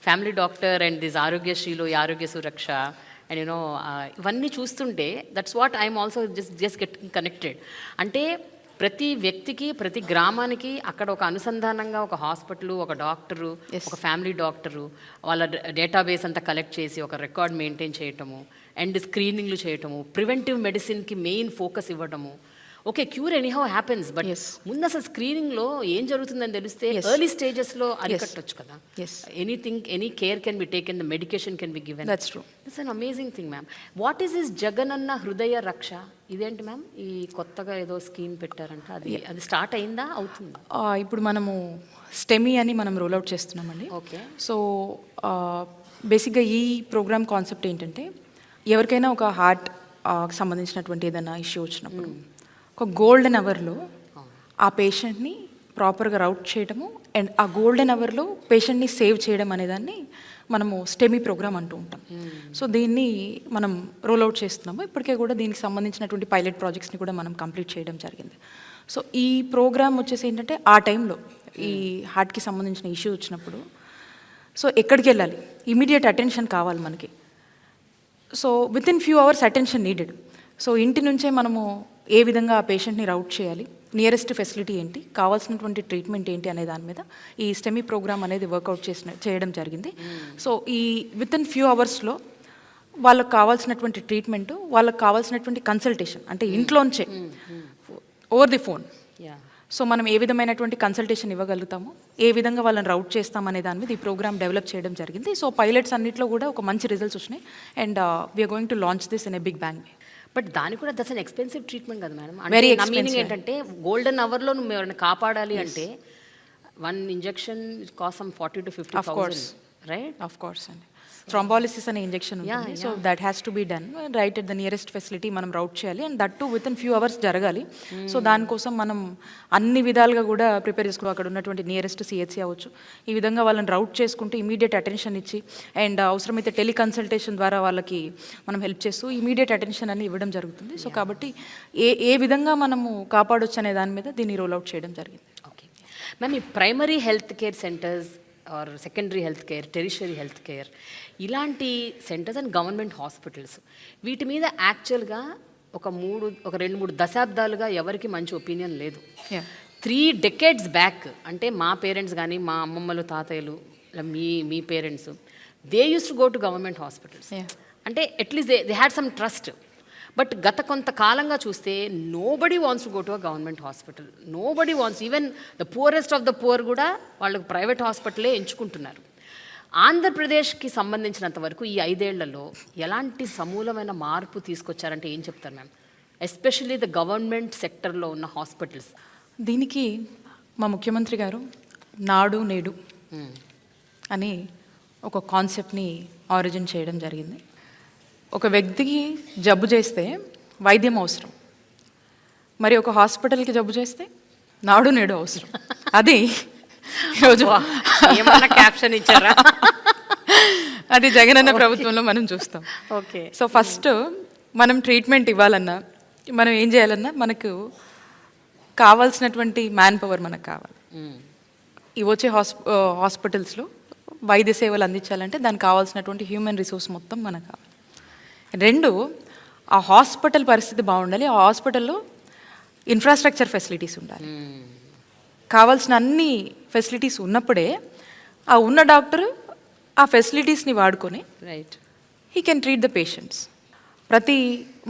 family doctor and this ఆరోగ్యశ్రీలో ఈ ఆరోగ్య సురక్ష అండ్ యూనో ఇవన్నీ చూస్తుంటే that's what I'm also just getting connected. అంటే ప్రతి వ్యక్తికి, ప్రతి గ్రామానికి అక్కడ ఒక అనుసంధానంగా ఒక హాస్పిటల్, ఒక డాక్టరు, ఒక ఫ్యామిలీ డాక్టరు, వాళ్ళ డేటాబేస్ అంతా కలెక్ట్ చేసి ఒక రికార్డ్ మెయింటైన్ చేయటము అండ్ స్క్రీనింగ్లు చేయటము, ప్రివెంటివ్ మెడిసిన్కి మెయిన్ ఫోకస్ ఇవ్వటము. Okay, cure anyhow happens, but ముందు అసలు స్క్రీనింగ్లో ఏం జరుగుతుందని తెలిస్తే ఎర్లీ స్టేజెస్లో అరికట్టొచ్చు కదా. Any care can be taken, the medication can be given. That's true. It's an amazing thing ma'am. What is this Jagananna హృదయ రక్ష? ఇదేంటి మ్యామ్? ఈ కొత్తగా ఏదో స్కీమ్ పెట్టారంట, అది స్టార్ట్ అయిందా, అవుతుందా? ఇప్పుడు మనము స్టెమీ అని మనం రోల్ అవుట్ చేస్తున్నామండి. ఓకే. సో బేసిక్గా ఈ ప్రోగ్రామ్ కాన్సెప్ట్ ఏంటంటే, ఎవరికైనా ఒక హార్ట్ సంబంధించినటువంటి ఏదైనా ఇష్యూ వచ్చినప్పుడు ఒక గోల్డెన్ అవర్లో ఆ పేషెంట్ని ప్రాపర్గా రౌట్ చేయడము అండ్ ఆ గోల్డెన్ అవర్లో పేషెంట్ని సేవ్ చేయడం అనేదాన్ని మనము స్టెమీ ప్రోగ్రామ్ అంటూ ఉంటాం. సో దీన్ని మనం రోల్ అవుట్ చేస్తున్నాము. ఇప్పటికే కూడా దీనికి సంబంధించినటువంటి పైలట్ ప్రాజెక్ట్స్ని కూడా మనం కంప్లీట్ చేయడం జరిగింది. సో ఈ ప్రోగ్రామ్ వచ్చేసి ఏంటంటే, ఆ టైంలో ఈ హార్ట్కి సంబంధించిన ఇష్యూ వచ్చినప్పుడు సో ఎక్కడికి వెళ్ళాలి, ఇమీడియట్ అటెన్షన్ కావాలి మనకి. So with in few hours attention needed. So ఇంటి నుంచే మనము ఏ విధంగా ఆ పేషెంట్ని రౌట్ చేయాలి, నియరెస్ట్ ఫెసిలిటీ ఏంటి, కావాల్సినటువంటి ట్రీట్మెంట్ ఏంటి అనే దాని మీద ఈ స్టెమీ ప్రోగ్రామ్ అనేది వర్కౌట్ చేయడం జరిగింది. సో ఈ విత్ ఇన్ ఫ్యూ అవర్స్లో వాళ్ళకి కావాల్సినటువంటి ట్రీట్మెంట్, వాళ్ళకి కావాల్సినటువంటి కన్సల్టేషన్, అంటే ఇంట్లోంచే ఓవర్ ది ఫోన్. సో మనం ఏ విధమైనటువంటి కన్సల్టేషన్ ఇవ్వగలుగుతాము, ఏ విధంగా వాళ్ళని రౌట్ చేస్తామనే దాని మీద ఈ ప్రోగ్రామ్ డెవలప్ చేయడం జరిగింది. సో పైలట్స్ అన్నింటిలో కూడా ఒక మంచి రిజల్ట్స్ వచ్చినాయి and we're going to launch this in a big bang. But దానికి కూడా దట్స్ అన్ ఎక్స్పెన్సివ్ ట్రీట్మెంట్ కదా మేడం. వెరీ నా మీనింగ్ ఏంటంటే, గోల్డెన్ అవర్లో నువ్వు ఎవరైనా కాపాడాలి అంటే 1 ఇంజెక్షన్ కోసం 40,000 to 50,000, రైట్? ఆఫ్ కోర్స్ అండి. థ్రాంబాలిసిస్ అనే ఇంజెక్షన్ ఉంటుంది. So that has to be done right at the nearest facility మనం రౌట్ చేయాలి and that too within few hours జరగాలి. సో దానికోసం మనం అన్ని విధాలుగా కూడా ప్రిపేర్ చేసుకోవాలి. అక్కడ ఉన్నటువంటి నియరెస్ట్ CHC అవ్వచ్చు, ఈ విధంగా వాళ్ళని రౌట్ చేసుకుంటూ ఇమీడియట్ అటెన్షన్ ఇచ్చి అండ్ అవసరమైతే టెలికన్సల్టేషన్ ద్వారా వాళ్ళకి మనం హెల్ప్ చేస్తూ ఇమీడియట్ అటెన్షన్ అని ఇవ్వడం జరుగుతుంది. సో కాబట్టి ఏ విధంగా మనము కాపాడొచ్చు అనే దాని మీద దీన్ని రోల్ అవుట్ చేయడం జరిగింది. ఓకే మ్యామ్, ఈ primary health care centres or secondary health care, tertiary health care, ఇలాంటి సెంటర్స్ అండ్ గవర్నమెంట్ హాస్పిటల్స్, వీటి మీద యాక్చువల్గా ఒక 2-3 దశాబ్దాలుగా ఎవరికి మంచి ఒపీనియన్ లేదు. 3 decades బ్యాక్ అంటే మా పేరెంట్స్ కానీ, మా అమ్మమ్మలు, తాతయ్యలు, మీ parents, they used to go to government hospitals. అంటే at least they had some trust. But గత కొంతకాలంగా చూస్తే nobody wants to go to a government hospital. Nobody wants, even the poorest of the poor కూడా వాళ్ళకు ప్రైవేట్ హాస్పిటలే ఎంచుకుంటున్నారు. ఆంధ్రప్రదేశ్కి సంబంధించినంత వరకు ఈ 5 ఏళ్లలో ఎలాంటి సమూలమైన మార్పు తీసుకొచ్చారంటే ఏం చెప్తారు మ్యామ్, ఎస్పెషల్లీ ద గవర్నమెంట్ సెక్టర్లో ఉన్న హాస్పిటల్స్? దీనికి మా ముఖ్యమంత్రి గారు నాడు నేడు అని ఒక కాన్సెప్ట్ని ఆరిజిన్ చేయడం జరిగింది. ఒక వ్యక్తికి జబ్బు చేస్తే వైద్యం అవసరం, మరి ఒక హాస్పిటల్కి జబ్బు చేస్తే నాడు నేడు అవసరం. అది ఈరోజు ఏమన్నా క్యాప్షన్ ఇచ్చారా? అది జగనన్న ప్రభుత్వంలో మనం చూస్తాం. ఓకే. సో ఫస్ట్ మనం ట్రీట్మెంట్ ఇవ్వాలన్నా, మనం ఏం చేయాలన్నా, మనకు కావాల్సినటువంటి మ్యాన్ పవర్ మనకు కావాలి. ఈ వచ్చే హాస్పిటల్స్లో వైద్య సేవలు అందించాలంటే దానికి కావాల్సినటువంటి హ్యూమన్ రిసోర్స్ మొత్తం మనకు కావాలి. 2, ఆ హాస్పిటల్ పరిస్థితి బాగుండాలి. ఆ హాస్పిటల్లో ఇన్ఫ్రాస్ట్రక్చర్ ఫెసిలిటీస్ ఉండాలి. కావాల్సిన అన్ని ఫెసిలిటీస్ ఉన్నప్పుడే ఆ ఉన్న డాక్టరు ఆ ఫెసిలిటీస్ని వాడుకొని right he can treat the patients. ప్రతి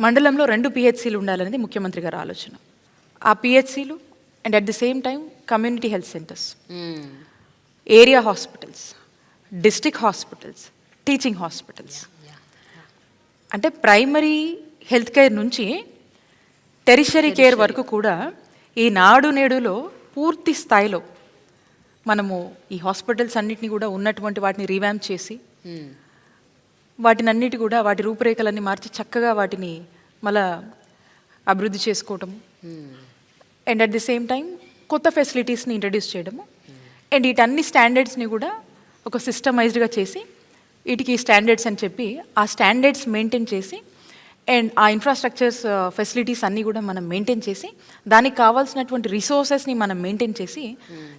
మండలంలో 2 PHCలు ఉండాలనేది ముఖ్యమంత్రి గారి ఆలోచన. ఆ PHCలు and at the same time community health centres, area hospitals, district hospitals, teaching hospitals, అంటే ప్రైమరీ హెల్త్ కేర్ నుంచి టెరిషరీ కేర్ వరకు కూడా ఈ నాడు నేడులో పూర్తి స్థాయిలో మనము ఈ హాస్పిటల్స్ అన్నిటిని కూడా ఉన్నటువంటి వాటిని రీవ్యాంప్ చేసి వాటిని అన్నిటి కూడా వాటి రూపురేఖలన్నీ మార్చి చక్కగా వాటిని మళ్ళా అభివృద్ధి చేసుకోవటము and at the same time కొత్త ఫెసిలిటీస్ని ఇంట్రడ్యూస్ చేయడము అండ్ వీటన్ని స్టాండర్డ్స్ని కూడా ఒక సిస్టమైజ్డ్గా చేసి వీటికి స్టాండర్డ్స్ అని చెప్పి ఆ స్టాండర్డ్స్ మెయింటైన్ చేసి అండ్ ఆ ఇన్ఫ్రాస్ట్రక్చర్స్ ఫెసిలిటీస్ అన్నీ కూడా మనం మెయింటైన్ చేసి దానికి కావాల్సినటువంటి రిసోర్సెస్ని మనం మెయింటైన్ చేసి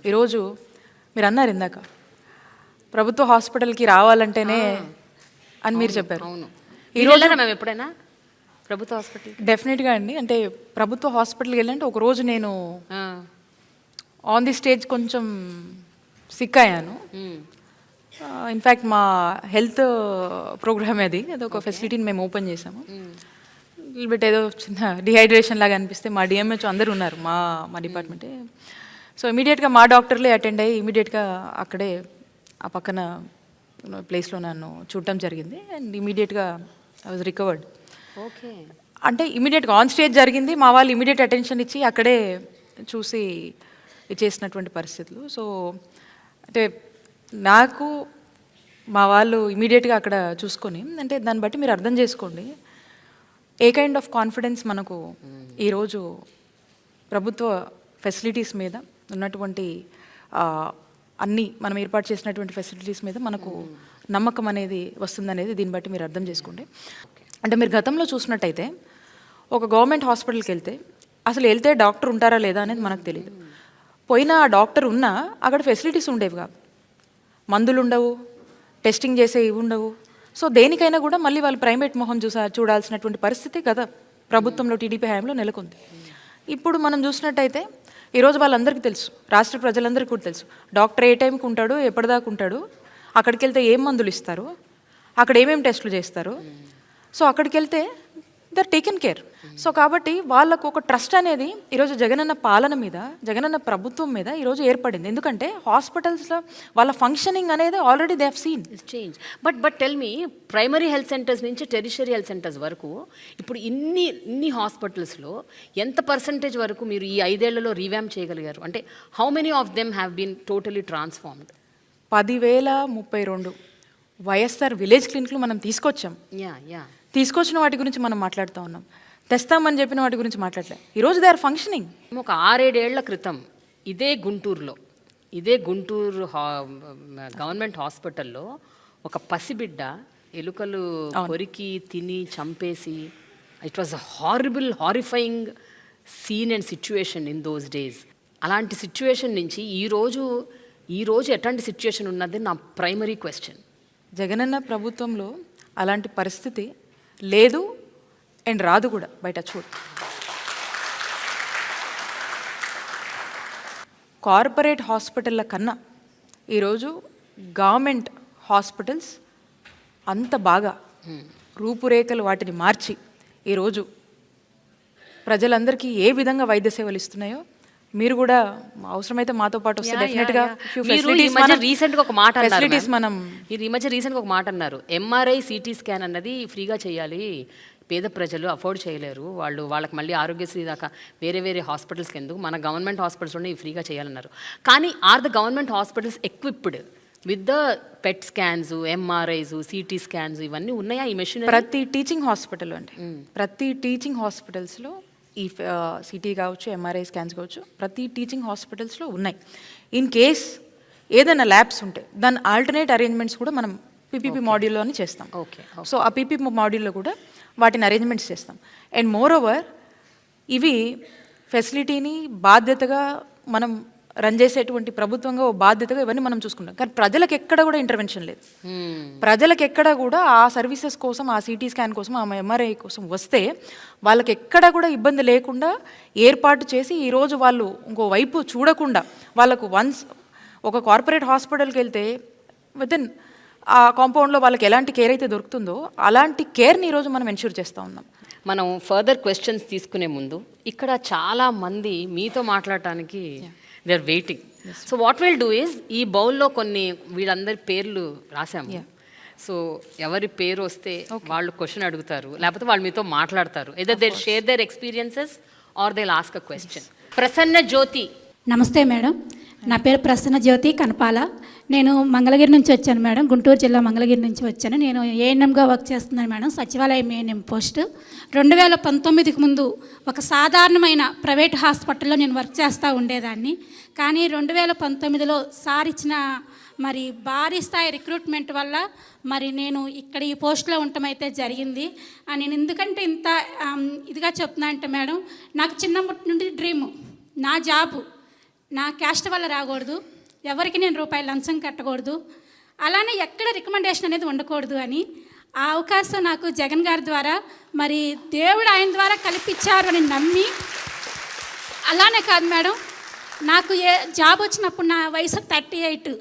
ఈరోజు మీరు అన్నారు ఇందాక ప్రభుత్వ హాస్పిటల్కి రావాలంటేనే అని మీరు చెప్పారు. ఈరోజు మేము ఎప్పుడైనా ప్రభుత్వ హాస్పిటల్ డెఫినెట్గా అండి. అంటే ప్రభుత్వ హాస్పిటల్కి వెళ్ళాలంటే ఒక రోజు నేను ఆన్ ది స్టేజ్ కొంచెం సిక్ అయ్యాను. ఇన్ఫ్యాక్ట్ మా హెల్త్ ప్రోగ్రామ్ అది ఒక ఫెసిలిటీని మేము ఓపెన్ చేసాము. బట్ ఏదో చిన్న డిహైడ్రేషన్ లాగా అనిపిస్తే మా డిఎంహెచ్ అందరూ ఉన్నారు మా డిపార్ట్మెంటే. సో ఇమీడియట్గా మా డాక్టర్లే అటెండ్ అయ్యి ఇమీడియట్గా అక్కడే ఆ పక్కన ప్లేస్లో నన్ను చూడటం జరిగింది అండ్ ఇమీడియట్గా ఐ వాజ్ రికవర్డ్. ఓకే, అంటే ఇమీడియట్గా ఆన్ స్టేజ్ జరిగింది, మా వాళ్ళు ఇమీడియట్ అటెన్షన్ ఇచ్చి అక్కడే చూసి చేసినటువంటి పరిస్థితులు. సో అంటే నాకు మా వాళ్ళు ఇమీడియట్గా అక్కడ చూసుకొని అంటే దాన్ని బట్టి మీరు అర్థం చేసుకోండి ఏ కైండ్ ఆఫ్ కాన్ఫిడెన్స్ మనకు ఈరోజు ప్రభుత్వ ఫెసిలిటీస్ మీద ఉన్నటువంటి అన్నీ మనం ఏర్పాటు చేసినటువంటి ఫెసిలిటీస్ మీద మనకు నమ్మకం అనేది వస్తుందనేది దీన్ని బట్టి మీరు అర్థం చేసుకోండి. అంటే మీరు గతంలో చూసినట్టయితే ఒక గవర్నమెంట్ హాస్పిటల్కి వెళ్తే అసలు వెళ్తే డాక్టర్ ఉంటారా లేదా అనేది మనకు తెలియదు. పోయినా ఆ డాక్టర్ ఉన్నా అక్కడ ఫెసిలిటీస్ ఉండేవి కాదు, మందులు ఉండవు, టెస్టింగ్ చేసే ఇవి ఉండవు. సో దేనికైనా కూడా మళ్ళీ వాళ్ళు ప్రైవేట్ మొహం చూడాల్సినటువంటి పరిస్థితి గత ప్రభుత్వంలో టీడీపీ హయాంలో నెలకొంది. ఇప్పుడు మనం చూసినట్టయితే ఈరోజు వాళ్ళందరికీ తెలుసు, రాష్ట్ర ప్రజలందరికీ కూడా తెలుసు డాక్టర్ ఏ టైంకి ఉంటాడు, ఎప్పటిదాకా ఉంటాడు, అక్కడికి వెళ్తే ఏం మందులు ఇస్తారు, అక్కడ ఏమేమి టెస్టులు చేస్తారు. సో అక్కడికి వెళ్తే దర్ టేకెన్ కేర్. సో కాబట్టి వాళ్ళకు ఒక ట్రస్ట్ అనేది ఈరోజు జగనన్న పాలన మీద, జగనన్న ప్రభుత్వం మీద ఈరోజు ఏర్పడింది. ఎందుకంటే హాస్పిటల్స్లో వాళ్ళ ఫంక్షనింగ్ అనేది already they have seen change. But tell me, primary health centres నుంచి టెరిషరీ హెల్త్ సెంటర్స్ వరకు ఇప్పుడు ఇన్ని హాస్పిటల్స్లో ఎంత పర్సంటేజ్ వరకు మీరు ఈ 5 ఏళ్లలో రీవ్యామ్ చేయగలిగారు? అంటే how many of them have been totally transformed? 10,032 YSR village క్లినిక్లు మనం తీసుకొచ్చాం. తీసుకొచ్చిన వాటి గురించి మనం మాట్లాడుతూ ఉన్నాం, తెస్తామని చెప్పిన వాటి గురించి మాట్లాడలే. ఈరోజు దే ఆర్ ఫంక్షనింగ్. ఒక 6-7 ఏళ్ల క్రితం ఇదే గుంటూరు గవర్నమెంట్ హాస్పిటల్లో ఒక పసిబిడ్డ ఎలుకలు కొరికి తిని చంపేసి, it was a horrifying scene and situation in those days. అలాంటి సిచ్యువేషన్ నుంచి ఈరోజు ఎట్లాంటి సిచ్యువేషన్ ఉన్నది నా ప్రైమరీ క్వశ్చన్. జగనన్న ప్రభుత్వంలో అలాంటి పరిస్థితి లేదు అండ్ రాదు కూడా. బయట చూడు, కార్పొరేట్ హాస్పిటళ్ళ కన్నా ఈరోజు గవర్నమెంట్ హాస్పిటల్స్ అంత బాగా రూపురేఖలు వాటిని మార్చి ఈరోజు ప్రజలందరికీ ఏ విధంగా వైద్య సేవలు ఇస్తున్నాయో మీరు కూడా అవసరమైతే మాతో పాటు వస్తే డెఫినెట్గా రీసెంట్గా ఒక మాట అన్నారు, ఎంఆర్ఐ సిటీ స్కాన్ అన్నది ఫ్రీగా చేయాలి, పేద ప్రజలు అఫోర్డ్ చేయలేరు, వాళ్ళకి మళ్ళీ ఆరోగ్యశ్రీ దాకా వేరే హాస్పిటల్స్కి ఎందుకు, మన గవర్నమెంట్ హాస్పిటల్స్లోనే ఫ్రీగా చేయాలన్నారు. కానీ or the government hospitals equipped with the PET scans, MRIs, CT scans ఇవన్నీ ఉన్నాయా ఈ మెషిన్? ప్రతి టీచింగ్ హాస్పిటల్ అంటే ప్రతి టీచింగ్ హాస్పిటల్స్లో ఈ సిటీ కావచ్చు, ఎంఆర్ఐ స్కాన్స్ కావచ్చు, ప్రతి టీచింగ్ హాస్పిటల్స్లో ఉన్నాయి. ఇన్ కేస్ ఏదైనా ల్యాబ్స్ ఉంటే దాని ఆల్టర్నేట్ అరేంజ్మెంట్స్ కూడా మనం పీపీపీ మాడ్యూల్లోనే చేస్తాం. సో ఆ పీపీపీ మాడ్యూల్లో కూడా వాటిని అరేంజ్మెంట్స్ చేస్తాం. అండ్ మోర్ ఓవర్ ఇవి ఫెసిలిటీని బాధ్యతగా మనం రన్ చేసేటువంటి ప్రభుత్వంగా ఓ బాధ్యతగా ఇవన్నీ మనం చూసుకుంటాం. కానీ ప్రజలకు ఎక్కడ కూడా ఇంటర్వెన్షన్ లేదు. ప్రజలకు ఎక్కడ కూడా ఆ సర్వీసెస్ కోసం, ఆ సిటీ స్కాన్ కోసం, ఆ ఎంఆర్ఐ కోసం వస్తే వాళ్ళకి ఎక్కడ కూడా ఇబ్బంది లేకుండా ఏర్పాటు చేసి ఈరోజు వాళ్ళు ఇంకో వైపు చూడకుండా వాళ్ళకు వన్స్ ఒక కార్పొరేట్ హాస్పిటల్కి వెళ్తే వితిన్ ఆ కాంపౌండ్లో వాళ్ళకి ఎలాంటి కేర్ అయితే దొరుకుతుందో అలాంటి కేర్ని ఈరోజు మనం ఎన్ష్యూర్ చేస్తూ ఉన్నాం. మనం ఫర్దర్ క్వశ్చన్స్ తీసుకునే ముందు ఇక్కడ చాలా మంది మీతో మాట్లాడటానికి they are waiting. So what will do is, ఈ బౌల్లో కొన్ని వీళ్ళందరి పేర్లు రాసాము. సో ఎవరి పేరు వస్తే వాళ్ళు క్వశ్చన్ అడుగుతారు, లేకపోతే వాళ్ళు మీతో మాట్లాడతారు. Either they share their experiences or they ask a question. Prasanna Jyothi. నమస్తే మేడం, నా పేరు ప్రసన్న జ్యోతి కనపాల. నేను మంగళగిరి నుంచి వచ్చాను మేడం, గుంటూరు జిల్లా మంగళగిరి నుంచి వచ్చాను. నేను ఏఎన్ఎంగా వర్క్ చేస్తున్నాను మేడం, సచివాలయం ఏఎన్ఎం పోస్ట్. 2019కి ముందు ఒక సాధారణమైన ప్రైవేట్ హాస్పిటల్లో నేను వర్క్ చేస్తూ ఉండేదాన్ని. కానీ 2019లో సార్ ఇచ్చిన మరి భారీ స్థాయి రిక్రూట్మెంట్ వల్ల మరి నేను ఇక్కడ ఈ పోస్ట్లో ఉండటం అయితే జరిగింది. నేను ఎందుకంటే ఇంత ఇదిగా చెప్తున్నా అంటే మేడం, నాకు చిన్నప్పటి నుండి డ్రీము, నా జాబు నా క్యాస్ట్ వల్ల రాకూడదు, ఎవరికి నేను రూపాయలు లంచం కట్టకూడదు, అలానే ఎక్కడ రికమెండేషన్ అనేది ఉండకూడదు అని ఆ అవకాశం నాకు జగన్ గారి ద్వారా మరి దేవుడు ఆయన ద్వారా కల్పించారు అని నమ్మి, అలానే కాదు మేడం, నాకు జాబ్ వచ్చినప్పుడు నా వయసు 38,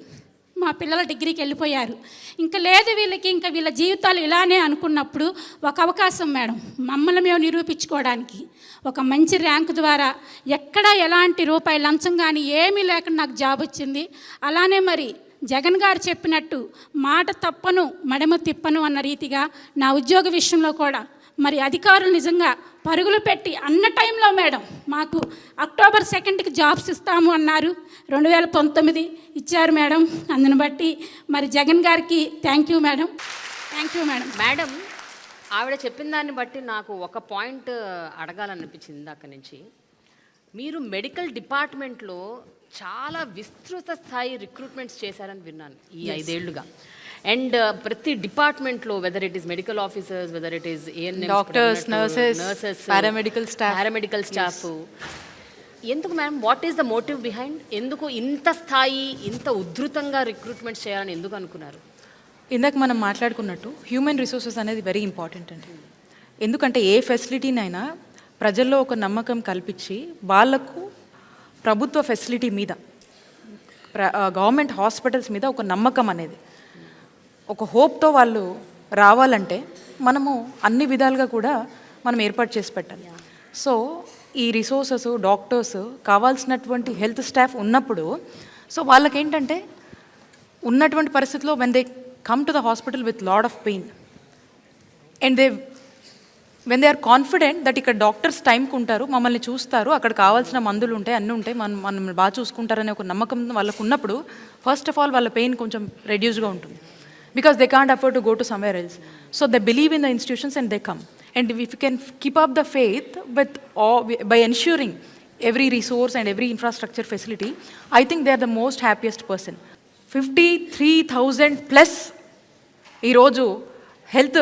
మా పిల్లలు డిగ్రీకి వెళ్ళిపోయారు. ఇంకా లేదు వీళ్ళకి, ఇంకా వీళ్ళ జీవితాలు ఇలానే అనుకున్నప్పుడు ఒక అవకాశం మేడం, మమ్మల్ని మేము నిరూపించుకోవడానికి ఒక మంచి ర్యాంకు ద్వారా ఎక్కడ ఎలాంటి రూపాయి లంచం కానీ ఏమీ లేకుండా నాకు జాబ్ వచ్చింది. అలానే మరి జగన్ గారు చెప్పినట్టు మాట తప్పను మడమ తిప్పను అన్న రీతిగా నా ఉద్యోగ విషయంలో కూడా మరి అధికారులు నిజంగా పరుగులు పెట్టి అన్న టైంలో మేడం మాకు అక్టోబర్ 2కి జాబ్స్ ఇస్తాము అన్నారు. 2019 ఇచ్చారు మేడం. అందుని బట్టి మరి జగన్ గారికి థ్యాంక్ యూ మేడం. మేడం, ఆవిడ చెప్పిన దాన్ని బట్టి నాకు ఒక పాయింట్ అడగాలనిపించింది ఇందాక నుంచి. మీరు మెడికల్ డిపార్ట్మెంట్లో చాలా విస్తృత స్థాయి రిక్రూట్మెంట్స్ చేశారని విన్నాను ఈ 5 ఏళ్లుగా. అండ్ ప్రతి డిపార్ట్మెంట్లో, whether it is medical officers, whether it is doctors, nurses, paramedical staff. ఎందుకు ma'am, what is the motive behind? ఎందుకు ఇంత స్థాయి, ఇంత ఉధృతంగా రిక్రూట్మెంట్స్ చేయాలని ఎందుకు అనుకున్నారు? ఇందాక మనం మాట్లాడుకున్నట్టు హ్యూమన్ రిసోర్సెస్ అనేది వెరీ ఇంపార్టెంట్ అండి. ఎందుకంటే ఏ ఫెసిలిటీనైనా ప్రజల్లో ఒక నమ్మకం కల్పించి వాళ్ళకు ప్రభుత్వ ఫెసిలిటీ మీద, గవర్నమెంట్ హాస్పిటల్స్ మీద ఒక నమ్మకం అనేది, ఒక హోప్తో వాళ్ళు రావాలంటే మనము అన్ని విధాలుగా కూడా మనం ఏర్పాటు చేసి పెట్టాలి. సో ఈ రిసోర్సెస్, డాక్టర్స్, కావాల్సినటువంటి హెల్త్ స్టాఫ్ ఉన్నప్పుడు సో వాళ్ళకేంటంటే ఉన్నటువంటి పరిస్థితిలో when they come to the hospital with lot of pain and when they are confident that ఇక్కడ డాక్టర్స్ టైంకి ఉంటారు, మమ్మల్ని చూస్తారు, అక్కడ కావాల్సిన మందులు ఉంటాయి, అన్నీ ఉంటాయి, మనం బాగా చూసుకుంటారనే ఒక నమ్మకం వాళ్ళకు ఉన్నప్పుడు ఫస్ట్ ఆఫ్ ఆల్ వాళ్ళ పెయిన్ కొంచెం రెడ్యూస్గా ఉంటుంది. Because they can't afford to go to somewhere else. So they believe in the institutions and they come. And if you can keep up the faith with by ensuring every resource and every infrastructure facility, I think they are the most happiest person. 53,000 plus ఈరోజు హెల్త్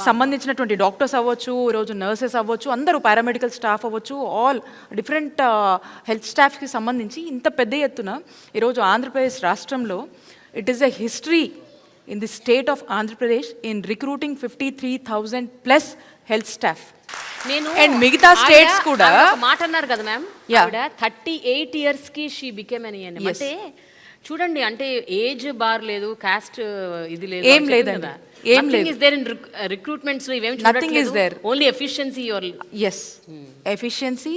సంబంధించినటువంటి డాక్టర్స్ అవ్వచ్చు, ఈరోజు నర్సెస్ అవ్వచ్చు, అందరూ పారామెడికల్ స్టాఫ్ అవ్వచ్చు, ఆల్ డిఫరెంట్ హెల్త్ స్టాఫ్కి సంబంధించి ఇంత పెద్ద ఎత్తున ఈరోజు ఆంధ్రప్రదేశ్ రాష్ట్రంలో it is a history in the state of Andhra Pradesh in recruiting 53,000 plus health staff. And మిగతా స్టేట్స్ కూడా మాట అన్నారు కదా మ్యామ్, 38 yearsకి షీ బికేమ్ అని. అంటే చూడండి, అంటే ఏజ్ బార్ లేదు, కాస్ట్ ఇది లేదు, ఏం లేదండి, ఏం లేదు. ఇస్ దేర్ ఇన్ రిక్రూట్మెంట్స్ లో ఇవేం nothing is there, only efficiency. Yes, efficiency,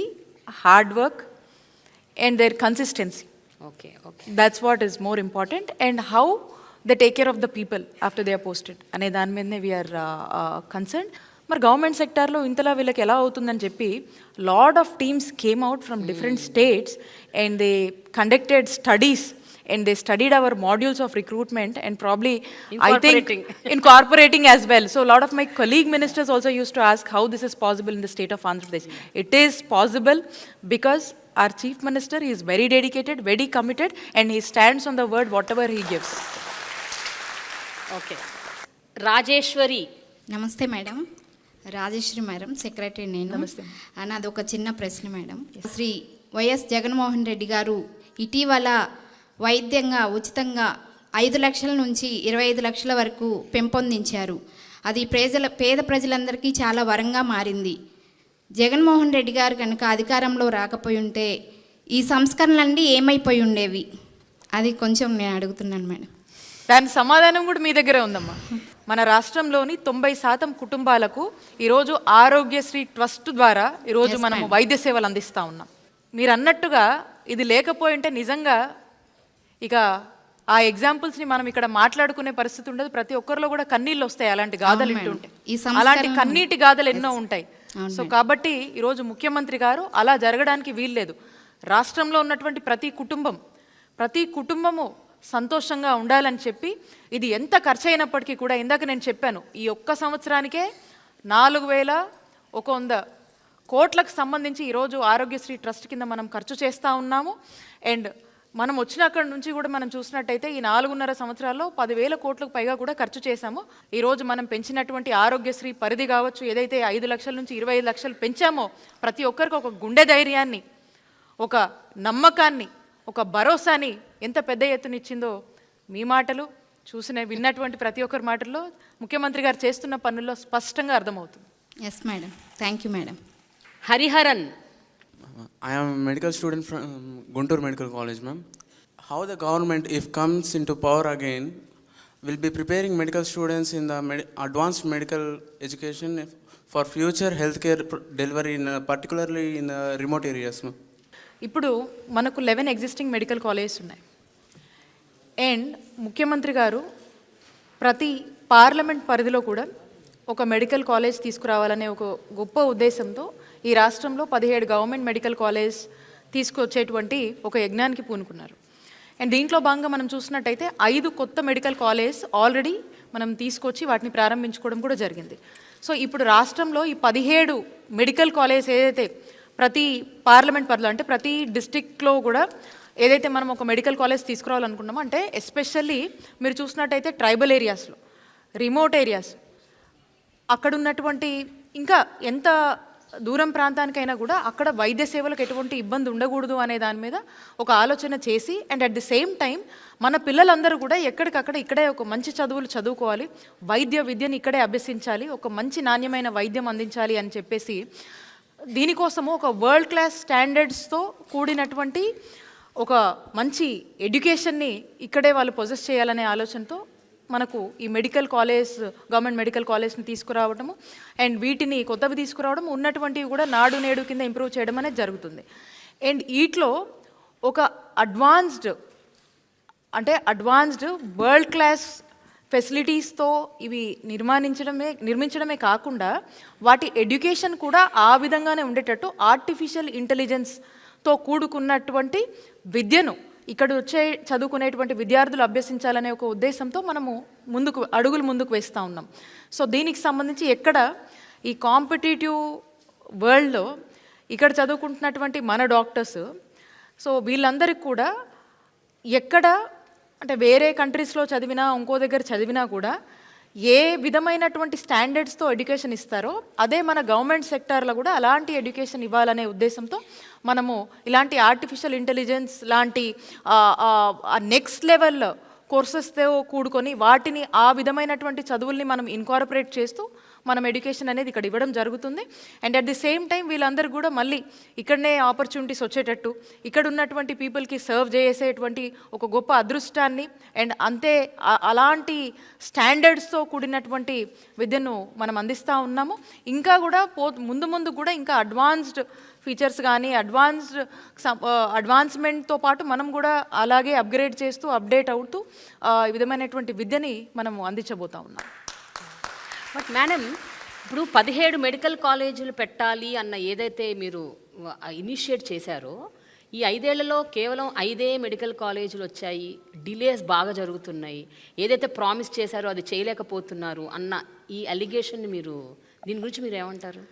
hard work and their consistency. Okay, that's what is more important. And how they take care of the people after they are posted అనే దాని మీదనే వీఆర్ కన్సర్న్. మరి గవర్నమెంట్ సెక్టార్లో ఇంతలా వీళ్ళకి ఎలా అవుతుందని చెప్పి lot of teams came out from different states and they conducted studies and they studied our modules of recruitment and probably I think incorporating as well. So a lot of my colleague ministers also used to ask how this is possible in the state of Andhra Pradesh. It is possible because our chief minister is very dedicated, very committed, and he stands on the word whatever he gives. Okay, Rajeshwari. నమస్తే మేడం. రాజేశ్వరి మేడం, సెక్రటరీ నేను. నమస్తే. నాది ఒక చిన్న ప్రశ్న మేడం. శ్రీ వైఎస్ జగన్మోహన్ రెడ్డి గారు ఇటీవల వైద్యంగా ఉచితంగా 5 లక్షల నుంచి 25 లక్షల వరకు పెంపొందించారు. అది పేద ప్రజలందరికీ చాలా వరంగా మారింది. జగన్మోహన్ రెడ్డి గారు కనుక అధికారంలో రాకపోయి ఉంటే ఈ సంస్కరణలన్నీ ఏమైపోయి ఉండేవి? అది కొంచెం నేను అడుగుతున్నాను మేడం. దాని సమాధానం కూడా మీ దగ్గరే ఉందమ్మా. మన రాష్ట్రంలోని 90% కుటుంబాలకు ఈరోజు ఆరోగ్యశ్రీ ట్రస్ట్ ద్వారా ఈరోజు మనము వైద్య సేవలు అందిస్తూ ఉన్నాం. మీరు అన్నట్టుగా ఇది లేకపోయింటే నిజంగా ఇక ఆ ఎగ్జాంపుల్స్ని మనం ఇక్కడ మాట్లాడుకునే పరిస్థితి ఉండదు. ప్రతి ఒక్కరిలో కూడా కన్నీళ్ళు వస్తాయి అలాంటి గాథలు వింటుంటే. అలాంటి కన్నీటి గాథలు ఎన్నో ఉంటాయి. సో కాబట్టి ఈరోజు ముఖ్యమంత్రి గారు అలా జరగడానికి వీల్లేదు. రాష్ట్రంలో ఉన్నటువంటి ప్రతి కుటుంబం ప్రతి కుటుంబము సంతోషంగా ఉండాలని చెప్పి ఇది ఎంత ఖర్చు అయినప్పటికీ కూడా ఇందాక నేను చెప్పాను, ఈ ఒక్క సంవత్సరానికే 4,100 కోట్లకు సంబంధించి ఈరోజు ఆరోగ్యశ్రీ ట్రస్ట్ కింద మనం ఖర్చు చేస్తూ ఉన్నాము. అండ్ మనం వచ్చినక్కడి నుంచి కూడా మనం చూసినట్టయితే ఈ 4.5 సంవత్సరాల్లో 10,000 కోట్లకు పైగా కూడా ఖర్చు చేశాము. ఈరోజు మనం పెంచినటువంటి ఆరోగ్యశ్రీ పరిధి కావచ్చు, ఏదైతే 5 లక్షల నుంచి 25 లక్షలు పెంచామో ప్రతి ఒక్కరికి ఒక గుండె ధైర్యాన్ని, ఒక నమ్మకాన్ని, ఒక భరోసాని ఎంత పెద్ద ఎత్తునిచ్చిందో మీ మాటలు విన్నటువంటి ప్రతి ఒక్కరి మాటల్లో ముఖ్యమంత్రి గారు చేస్తున్న పనుల్లో స్పష్టంగా అర్థమవుతుంది. Yes madam, thank you madam. Hariharan. I am a medical student from Guntur Medical College, ma'am. How the government, if comes into power again, will be preparing medical students in the advanced medical education for future healthcare delivery, particularly in the remote areas, ma'am? ఇప్పుడు మనకు 11 ఎగ్జిస్టింగ్ మెడికల్ కాలేజెస్ ఉన్నాయి. అండ్ ముఖ్యమంత్రి గారు ప్రతి పార్లమెంట్ పరిధిలో కూడా ఒక మెడికల్ కాలేజ్ తీసుకురావాలనే ఒక గొప్ప ఉద్దేశంతో ఈ రాష్ట్రంలో 17 గవర్నమెంట్ మెడికల్ కాలేజ్ తీసుకొచ్చేటువంటి ఒక యజ్ఞానికి పూనుకున్నారు. అండ్ దీంట్లో భాగంగా మనం చూసినట్టయితే 5 కొత్త మెడికల్ కాలేజ్ ఆల్రెడీ మనం తీసుకొచ్చి వాటిని ప్రారంభించుకోవడం కూడా జరిగింది. సో ఇప్పుడు రాష్ట్రంలో ఈ 17 మెడికల్ కాలేజ్ ఏదైతే ప్రతి పార్లమెంట్ పరిధిలో అంటే ప్రతి డిస్టిక్లో కూడా ఏదైతే మనం ఒక మెడికల్ కాలేజ్ తీసుకురావాలనుకున్నామో, అంటే ఎస్పెషల్లీ మీరు చూసినట్టయితే ట్రైబల్ ఏరియాస్లో, రిమోట్ ఏరియాస్, అక్కడ ఉన్నటువంటి ఇంకా ఎంత దూరం ప్రాంతానికైనా కూడా అక్కడ వైద్య సేవలకు ఎటువంటి ఇబ్బంది ఉండకూడదు అనే దాని మీద ఒక ఆలోచన చేసి, and at the same time మన పిల్లలందరూ కూడా ఎక్కడికక్కడ ఇక్కడే ఒక మంచి చదువులు చదువుకోవాలి, వైద్య విద్యను ఇక్కడే అభ్యసించాలి, ఒక మంచి నాణ్యమైన వైద్యం అందించాలి అని చెప్పేసి దీనికోసము ఒక వరల్డ్ క్లాస్ స్టాండర్డ్స్తో కూడినటువంటి ఒక మంచి ఎడ్యుకేషన్ని ఇక్కడే వాళ్ళు పొజెస్ చేయాలనే ఆలోచనతో మనకు ఈ మెడికల్ కాలేజ్, గవర్నమెంట్ మెడికల్ కాలేజ్ని తీసుకురావడము అండ్ వీటిని కొత్తవి తీసుకురావడం, ఉన్నటువంటివి కూడా నాడు నేడు కింద ఇంప్రూవ్ చేయడం అనేది జరుగుతుంది. అండ్ వీటిలో ఒక అడ్వాన్స్డ్ వరల్డ్ క్లాస్ ఫెసిలిటీస్తో ఇవి నిర్మించడమే కాకుండా వాటి ఎడ్యుకేషన్ కూడా ఆ విధంగానే ఉండేటట్టు ఆర్టిఫిషియల్ ఇంటెలిజెన్స్తో కూడుకున్నటువంటి విద్యను ఇక్కడ చదువుకునేటువంటి విద్యార్థులు అభ్యసించాలనే ఒక ఉద్దేశంతో మనము అడుగులు ముందుకు వేస్తూ ఉన్నాం. సో దీనికి సంబంధించి ఎక్కడ ఈ కాంపిటేటివ్ వరల్డ్లో ఇక్కడ చదువుకుంటున్నటువంటి మన డాక్టర్స్, సో వీళ్ళందరికీ కూడా ఎక్కడ అంటే వేరే కంట్రీస్లో చదివినా ఇంకో దగ్గర చదివినా కూడా ఏ విధమైనటువంటి స్టాండర్డ్స్తో ఎడ్యుకేషన్ ఇస్తారో అదే మన గవర్నమెంట్ సెక్టార్లో కూడా అలాంటి ఎడ్యుకేషన్ ఇవ్వాలనే ఉద్దేశంతో మనము ఇలాంటి ఆర్టిఫిషియల్ ఇంటెలిజెన్స్ లాంటి నెక్స్ట్ లెవెల్ కోర్సెస్తో కూడుకొని వాటిని ఆ విధమైనటువంటి చదువుల్ని మనం ఇన్కార్పొరేట్ చేస్తూ మనం ఎడ్యుకేషన్ అనేది ఇక్కడ ఇవ్వడం జరుగుతుంది. And at the same time వీళ్ళందరూ కూడా మళ్ళీ ఇక్కడనే ఆపర్చునిటీస్ వచ్చేటట్టు ఇక్కడ ఉన్నటువంటి పీపుల్కి సర్వ్ చేసేటువంటి ఒక గొప్ప అదృష్టాన్ని అండ్ అంతే అలాంటి స్టాండర్డ్స్తో కూడినటువంటి విద్యను మనం అందిస్తూ ఉన్నాము. ఇంకా కూడా ముందు కూడా ఇంకా అడ్వాన్స్డ్ ఫీచర్స్ కానీ అడ్వాన్స్మెంట్తో పాటు మనం కూడా అలాగే అప్గ్రేడ్ చేస్తూ అప్డేట్ అవుతూ ఈ విధమైనటువంటి విద్యని మనము అందించబోతా ఉన్నాం. బట్ మేడం, ఇప్పుడు 17 మెడికల్ కాలేజీలు పెట్టాలి అన్న ఏదైతే మీరు ఇనిషియేట్ చేశారో, ఈ 5 ఏళ్లలో కేవలం 5 మెడికల్ కాలేజీలు వచ్చాయి, డిలేస్ బాగా జరుగుతున్నాయి, ఏదైతే ప్రామిస్ చేశారో అది చేయలేకపోతున్నారు అన్న ఈ అలిగేషన్ మీరు దీని గురించి మీరు ఏమంటారు?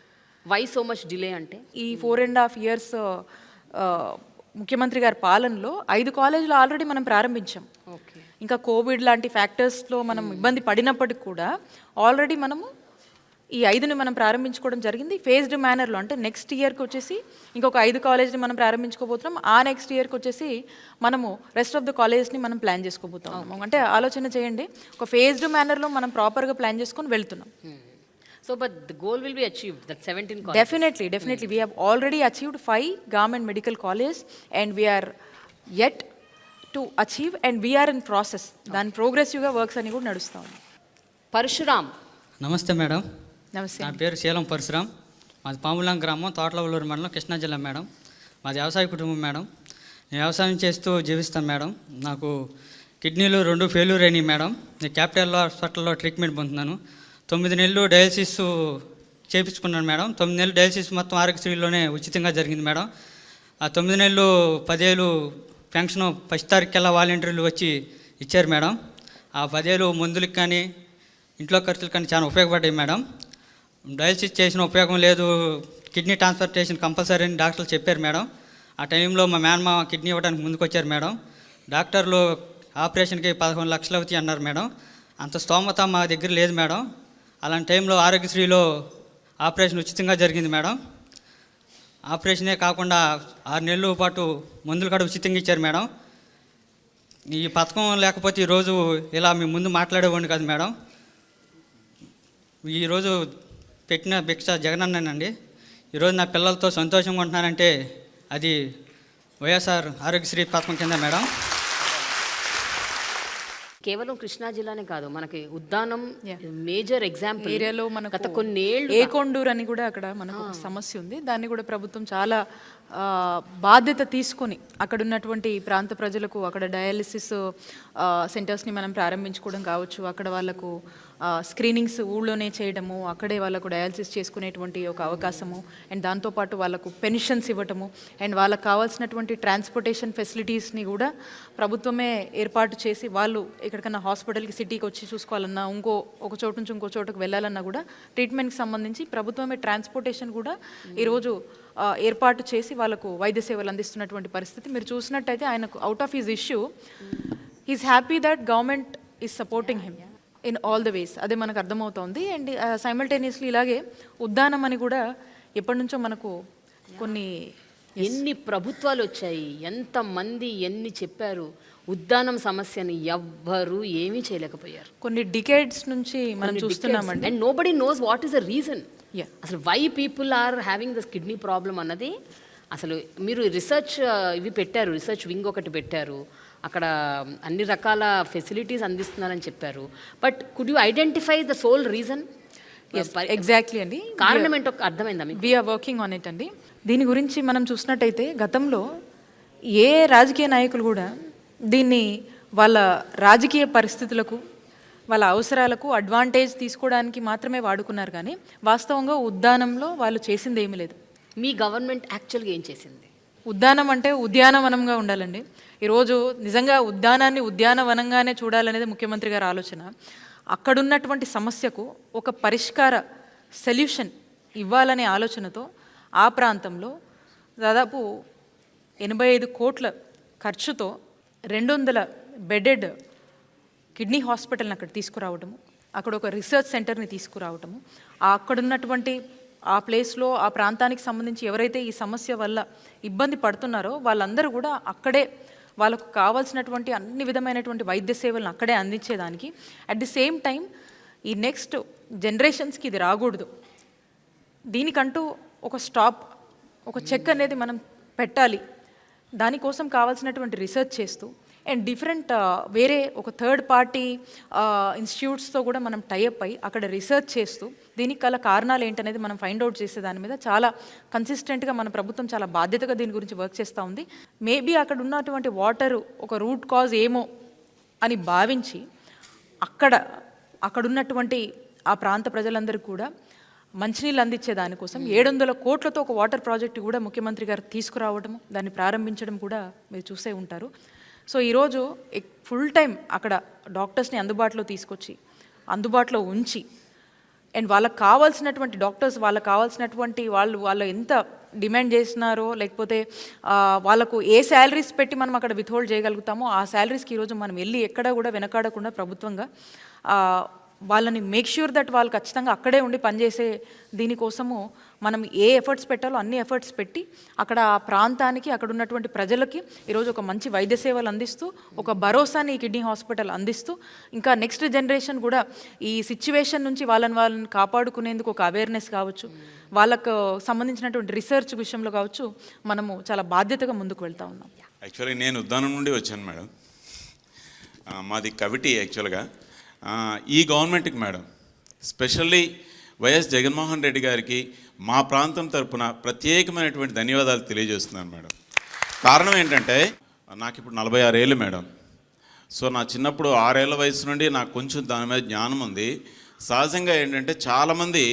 వై సో మచ్ డిలే అంటే? ఈ 4.5 years ముఖ్యమంత్రి గారి పాలనలో 5 కాలేజీలు ఆల్రెడీ మనం ప్రారంభించాం. ఓకే, ఇంకా కోవిడ్ లాంటి ఫ్యాక్టర్స్లో మనం ఇబ్బంది పడినప్పటికి కూడా ఆల్రెడీ మనము ఈ 5ని మనం ప్రారంభించుకోవడం జరిగింది ఫేజ్డ్ మేనర్లో. అంటే నెక్స్ట్ ఇయర్కి వచ్చేసి ఇంకొక 5 కాలేజ్ని మనం ప్రారంభించుకోబోతున్నాం. ఆ నెక్స్ట్ ఇయర్కి వచ్చేసి మనము రెస్ట్ ఆఫ్ ద కాలేజ్ని మనం ప్లాన్ చేసుకోబోతున్నాం. అంటే ఆలోచన చేయండి, ఒక ఫేజ్డ్ మేనర్లో మనం ప్రాపర్గా ప్లాన్ చేసుకొని వెళ్తున్నాం. So, but the goal will be achieved, that 17 colleges. Definitely. We have already achieved 5 government medical colleges and we are yet to achieve and we are in process. Then progressive works అని కూడా నడుస్తాం. పరశురామ్. నమస్తే మేడం. నమస్తే. నా పేరు శీలం పరశురామ్. మాది పాములాం గ్రామం, తోటలవల్లూరు మండలం, కృష్ణా జిల్లా మేడం. మాది వ్యవసాయ కుటుంబం మేడం. నేను వ్యవసాయం చేస్తూ జీవిస్తాను మేడం. నాకు కిడ్నీలు 2 ఫెయిల్యూర్ అయినాయి మేడం. నేను క్యాపిటల్ హాస్పిటల్లో ట్రీట్మెంట్ పొందుతున్నాను. 9 నెలలు డయాలసిస్ చేయించుకున్నాను మేడం. 9 నెలలు డయాలసిస్ మొత్తం ఆరోగ్యశ్రీలోనే ఉచితంగా జరిగింది మేడం. ఆ 9 నెలలు 10,000 పెన్షన్ ఫస్ట్ తారీఖుకెల్లా వాలంటీర్లు వచ్చి ఇచ్చారు మేడం. ఆ 10,000 మందులకు కానీ ఇంట్లో ఖర్చులకు కానీ చాలా ఉపయోగపడ్డాయి మేడం. డయాలసిస్ చేసిన ఉపయోగం లేదు, కిడ్నీ ట్రాన్స్ప్లాంటేషన్ కంపల్సరీ అని డాక్టర్లు చెప్పారు మేడం. ఆ టైంలో మా మేనమామ కిడ్నీ ఇవ్వడానికి ముందుకు వచ్చారు మేడం. డాక్టర్లు ఆపరేషన్కి 11 లక్షలు అవుతాయి అన్నారు మేడం. అంత స్తోమత మా దగ్గర లేదు మేడం. అలాంటి టైంలో ఆరోగ్యశ్రీలో ఆపరేషన్ ఉచితంగా జరిగింది మేడం. ఆపరేషనే కాకుండా 6 నెలల పాటు మందులు కూడా ఉచితంగా ఇచ్చారు మేడం. ఈ పథకం లేకపోతే ఈరోజు ఇలా మీ ముందు మాట్లాడేవాడిని కాదు మేడం. ఈరోజు పెట్టిన భిక్ష జగనన్నండి. ఈరోజు నా పిల్లలతో సంతోషంగా ఉంటున్నానంటే అది వైఎస్ఆర్ ఆరోగ్యశ్రీ పథకం కింద మేడం. కేవలం కృష్ణా జిల్లానే కాదు, మనకి ఉద్దానం మేజర్ ఎగ్జాంపుల్. ఏరియాలో మనకు గత కొన్నేళ్ళు ఏకొండూరు అని కూడా అక్కడ మనకు ఒక సమస్య ఉంది. దాన్ని కూడా ప్రభుత్వం చాలా బాధ్యత తీసుకొని అక్కడ ఉన్నటువంటి ప్రాంత ప్రజలకు అక్కడ డయాలిసిస్ సెంటర్స్ని మనం ప్రారంభించుకోవడం కావచ్చు, అక్కడ వాళ్ళకు స్క్రీనింగ్స్ ఊళ్ళోనే చేయడము, అక్కడే వాళ్ళకు డయాలసిస్ చేసుకునేటువంటి ఒక అవకాశము, అండ్ దాంతోపాటు వాళ్ళకు పెన్షన్స్ ఇవ్వటము, అండ్ వాళ్ళకు కావాల్సినటువంటి ట్రాన్స్పోర్టేషన్ ఫెసిలిటీస్ని కూడా ప్రభుత్వమే ఏర్పాటు చేసి వాళ్ళు ఎక్కడికన్నా హాస్పిటల్కి సిటీకి వచ్చి చూసుకోవాలన్నా, ఒక చోటు నుంచి ఇంకో చోటుకు వెళ్ళాలన్నా కూడా ట్రీట్మెంట్కి సంబంధించి ప్రభుత్వమే ట్రాన్స్పోర్టేషన్ కూడా ఈరోజు ఏర్పాటు చేసి వాళ్ళకు వైద్య సేవలు అందిస్తున్నటువంటి పరిస్థితి మీరు చూసినట్టయితే ఆయనకు out of his issue he's happy that government is supporting him in all the ways. అదే మనకు అర్థమవుతోంది. అండ్ సైమల్టేనియస్లీ ఇలాగే ఉద్దానం అని కూడా ఎప్పటి నుంచో మనకు ఎన్ని ప్రభుత్వాలు వచ్చాయి, ఎంతమంది ఎన్ని చెప్పారు, ఉద్దానం సమస్యని ఎవ్వరు ఏమీ చేయలేకపోయారు. కొన్ని డికేడ్స్ నుంచి మనం చూస్తున్నామండి. And nobody knows what is the reason. అసలు why people are having this kidney problem అన్నది అసలు మీరు రీసెర్చ్ ఇవి పెట్టారు, రీసెర్చ్ వింగ్ ఒకటి పెట్టారు, అక్కడ అన్ని రకాల ఫెసిలిటీస్ అందిస్తున్నారని చెప్పారు. But could you identify the sole reason? Exactly అండి, కారణం ఏంటో అర్థమైందా మీకు? వీఆర్ వర్కింగ్ ఆన్ ఇట్ అండి. దీని గురించి మనం చూసినట్టయితే గతంలో ఏ రాజకీయ నాయకులు కూడా దీన్ని వాళ్ళ రాజకీయ పరిస్థితులకు వాళ్ళ అవసరాలకు అడ్వాంటేజ్ తీసుకోవడానికి మాత్రమే వాడుకున్నారు, కానీ వాస్తవంగా ఉద్దానంలో వాళ్ళు చేసింది ఏమీ లేదు. మీ గవర్నమెంట్ యాక్చువల్గా ఏం చేసింది? ఉద్దానం అంటే ఉద్యానవనంగా ఉండాలండి. ఈరోజు నిజంగా ఉద్యానాన్ని ఉద్యానవనంగానే చూడాలనేది ముఖ్యమంత్రి గారి ఆలోచన. అక్కడున్నటువంటి సమస్యకు ఒక పరిష్కార సొల్యూషన్ ఇవ్వాలనే ఆలోచనతో ఆ ప్రాంతంలో దాదాపు 85 కోట్ల ఖర్చుతో 200 బెడెడ్ కిడ్నీ హాస్పిటల్ని అక్కడ తీసుకురావటము, అక్కడ ఒక రీసెర్చ్ సెంటర్ని తీసుకురావటము, అక్కడున్నటువంటి ఆ ప్లేస్లో ఆ ప్రాంతానికి సంబంధించి ఎవరైతే ఈ సమస్య వల్ల ఇబ్బంది పడుతున్నారో వాళ్ళందరూ కూడా అక్కడే వాళ్ళకు కావాల్సినటువంటి అన్ని విధమైనటువంటి వైద్య సేవలను అక్కడే అందించేదానికి, అట్ ది సేమ్ టైం ఈ నెక్స్ట్ జనరేషన్స్కి ఇది రాకూడదు, దీనికంటూ ఒక స్టాప్, ఒక చెక్ అనేది మనం పెట్టాలి, దానికోసం కావాల్సినటువంటి రీసెర్చ్ చేస్తూ అండ్ డిఫరెంట్ వేరే ఒక థర్డ్ పార్టీ ఇన్స్టిట్యూట్స్తో కూడా మనం టైఅప్ అయ్యి అక్కడ రీసెర్చ్ చేస్తూ దీనికి గల కారణాలు ఏంటనేది మనం ఫైండ్ అవుట్ చేసే దాని మీద చాలా కన్సిస్టెంట్గా మన ప్రభుత్వం చాలా బాధ్యతగా దీని గురించి వర్క్ చేస్తూ ఉంది. మేబీ అక్కడ ఉన్నటువంటి వాటర్ ఒక రూట్ కాజ్ ఏమో అని భావించి అక్కడున్నటువంటి ఆ ప్రాంత ప్రజలందరికీ కూడా మంచినీళ్ళు అందించే దానికోసం 700 కోట్లతో ఒక వాటర్ ప్రాజెక్ట్ కూడా ముఖ్యమంత్రి గారు తీసుకురావడం, దాన్ని ప్రారంభించడం కూడా మీరు చూసే ఉంటారు. సో ఈరోజు ఫుల్ టైం అక్కడ డాక్టర్స్ని అందుబాటులో తీసుకొచ్చి అందుబాటులో ఉంచి అండ్ వాళ్ళకి కావాల్సినటువంటి డాక్టర్స్ వాళ్ళకి కావాల్సినటువంటి వాళ్ళు ఎంత డిమాండ్ చేస్తున్నారో లేకపోతే వాళ్ళకు ఏ శాలరీస్ పెట్టి మనం అక్కడ విత్హోల్డ్ చేయగలుగుతామో ఆ శాలరీస్కి ఈరోజు మనం వెళ్ళి ఎక్కడ కూడా వెనకాడకుండా ప్రభుత్వంగా వాళ్ళని మేక్ ష్యూర్ దట్ వాళ్ళు ఖచ్చితంగా అక్కడే ఉండి పనిచేసే దీనికోసము మనం ఏ ఎఫర్ట్స్ పెట్టాలో అన్ని ఎఫర్ట్స్ పెట్టి అక్కడ ఆ ప్రాంతానికి అక్కడ ఉన్నటువంటి ప్రజలకి ఈరోజు ఒక మంచి వైద్య సేవలు అందిస్తూ ఒక భరోసాని ఈ కిడ్నీ హాస్పిటల్ అందిస్తూ ఇంకా నెక్స్ట్ జనరేషన్ కూడా ఈ సిచ్యువేషన్ నుంచి వాళ్ళని కాపాడుకునేందుకు ఒక అవేర్నెస్ కావచ్చు, వాళ్ళకు సంబంధించినటువంటి రీసెర్చ్ విషయంలో కావచ్చు, మనము చాలా బాధ్యతగా ముందుకు వెళ్తూ ఉన్నాం. యాక్చువల్గా నేను ఉద్దానం నుండి వచ్చాను మేడం, మాది కవిటి. యాక్చువల్గా ఈ గవర్నమెంట్కి madam, specially YS Jaganmohan Reddy గారికి మా ప్రాంతం తరపున ప్రత్యేకమైనటువంటి ధన్యవాదాలు తెలియజేస్తున్నాను మేడం. కారణం ఏంటంటే నాకు ఇప్పుడు 46 ఏళ్ళు మేడం. సో నా చిన్నప్పుడు 6 ఏళ్ల వయసు నుండి నాకు కొంచెం దాని మీద జ్ఞానం ఉంది. సహజంగా ఏంటంటే చాలామంది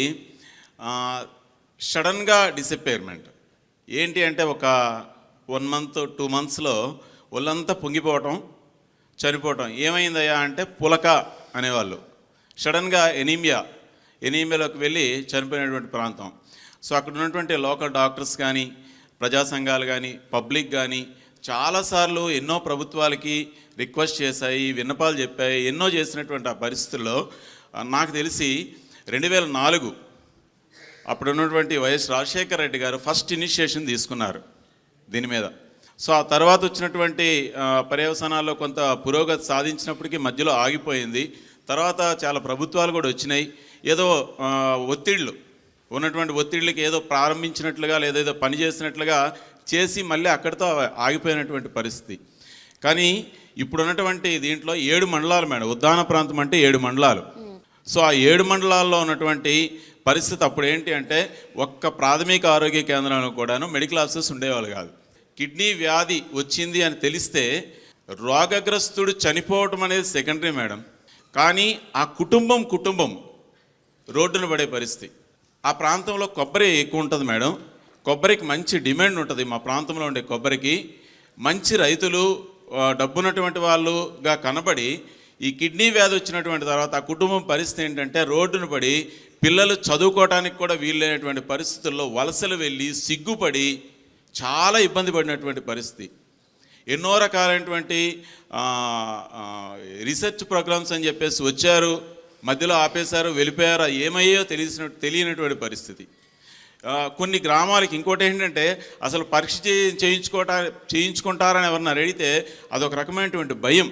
సడన్గా డిసప్పేర్మెంట్ ఏంటి అంటే ఒక 1 మంత్ 2 మంత్స్లో ఒళ్ళంతా పొంగిపోవటం, చనిపోవటం. ఏమైందయ్యా అంటే పులక అనేవాళ్ళు. సడన్గా ఎనీమియాలోకి వెళ్ళి చనిపోయినటువంటి ప్రాంతం. సో అక్కడ ఉన్నటువంటి లోకల్ డాక్టర్స్ కానీ, ప్రజా సంఘాలు కానీ, పబ్లిక్ కానీ చాలాసార్లు ఎన్నో ప్రభుత్వాలకి రిక్వెస్ట్ చేశాయి, విన్నపాలు చెప్పాయి, ఎన్నో చేసినటువంటి ఆ పరిస్థితుల్లో నాకు తెలిసి 2004 అప్పుడు ఉన్నటువంటి వైఎస్ రాజశేఖర రెడ్డి గారు ఫస్ట్ ఇనిషియేషన్ తీసుకున్నారు దీని మీద. సో ఆ తర్వాత వచ్చినటువంటి పర్యవసానాల్లో కొంత పురోగతి సాధించినప్పటికీ మధ్యలో ఆగిపోయింది. తర్వాత చాలా ప్రభుత్వాలు కూడా వచ్చినాయి. ఏదో ఉన్నటువంటి ఒత్తిళ్ళకి ఏదో ప్రారంభించినట్లుగా లేదా ఏదో పని చేసినట్లుగా చేసి మళ్ళీ అక్కడితో ఆగిపోయినటువంటి పరిస్థితి. కానీ ఇప్పుడు ఉన్నటువంటి దీంట్లో 7 మండలాలు మేడం. ఉద్దాన ప్రాంతం అంటే 7 మండలాలు. సో ఆ 7 మండలాల్లో ఉన్నటువంటి పరిస్థితి అప్పుడు ఏంటి అంటే ఒక్క ప్రాథమిక ఆరోగ్య కేంద్రంలో కూడాను మెడికల్ ఆఫీసర్స్ ఉండేవాళ్ళు కాదు. కిడ్నీ వ్యాధి వచ్చింది అని తెలిస్తే రోగగ్రస్తుడు చనిపోవటం అనేది సెకండరీ మేడం. కానీ ఆ కుటుంబం రోడ్డున పడే పరిస్థితి. ఆ ప్రాంతంలో కొబ్బరి ఎక్కువ ఉంటుంది మేడం. కొబ్బరికి మంచి డిమాండ్ ఉంటుంది. మా ప్రాంతంలో ఉండే కొబ్బరికి మంచి రైతులు, డబ్బున్నటువంటి వాళ్ళుగా కనబడి ఈ కిడ్నీ వ్యాధి వచ్చినటువంటి తర్వాత ఆ కుటుంబం పరిస్థితి ఏంటంటే రోడ్డును పడి పిల్లలు చదువుకోవడానికి కూడా వీలైనటువంటి పరిస్థితుల్లో వలసలు వెళ్ళి సిగ్గుపడి చాలా ఇబ్బంది పడినటువంటి పరిస్థితి. ఎన్నో రకాలైనటువంటి రీసెర్చ్ ప్రోగ్రామ్స్ అని చెప్పేసి వచ్చారు, మధ్యలో ఆపేశారు, వెళ్ళిపోయారు. ఏమయ్యో తెలియనటువంటి పరిస్థితి. కొన్ని గ్రామాలకి ఇంకోటి ఏంటంటే అసలు పరీక్ష చేయించుకుంటారని ఎవరన్నా అడిగితే అదొక రకమైనటువంటి భయం.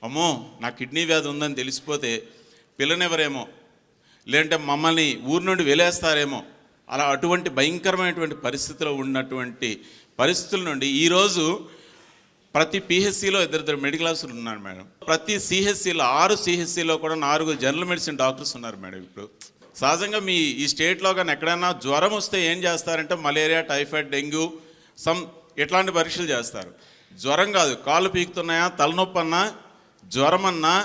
అమ్మో నా కిడ్నీ వ్యాధి ఉందని తెలిసిపోతే పిల్లనెవరేమో, లేదంటే మమ్మల్ని ఊరి నుండి వెలేస్తారేమో, అలా అటువంటి భయంకరమైనటువంటి పరిస్థితిలో ఉన్నటువంటి పరిస్థితుల నుండి ఈరోజు ప్రతి పిహెచ్సిలో 2 మెడికల్ ఆఫీసర్లు ఉన్నారు మేడం. ప్రతి సిహెచ్సిలో 6 సిహెచ్సిలో కూడా 4 జనరల్ మెడిసిన్ డాక్టర్స్ ఉన్నారు మేడం. ఇప్పుడు సహజంగా మీ ఈ స్టేట్లో కానీ ఎక్కడైనా జ్వరం వస్తే ఏం చేస్తారంటే మలేరియా, టైఫాయిడ్, డెంగ్యూ ఇట్లాంటి పరీక్షలు చేస్తారు. జ్వరం కాదు, కాళ్ళు పీకుతున్నాయా, తలనొప్పి అన్నా, జ్వరం అన్నా,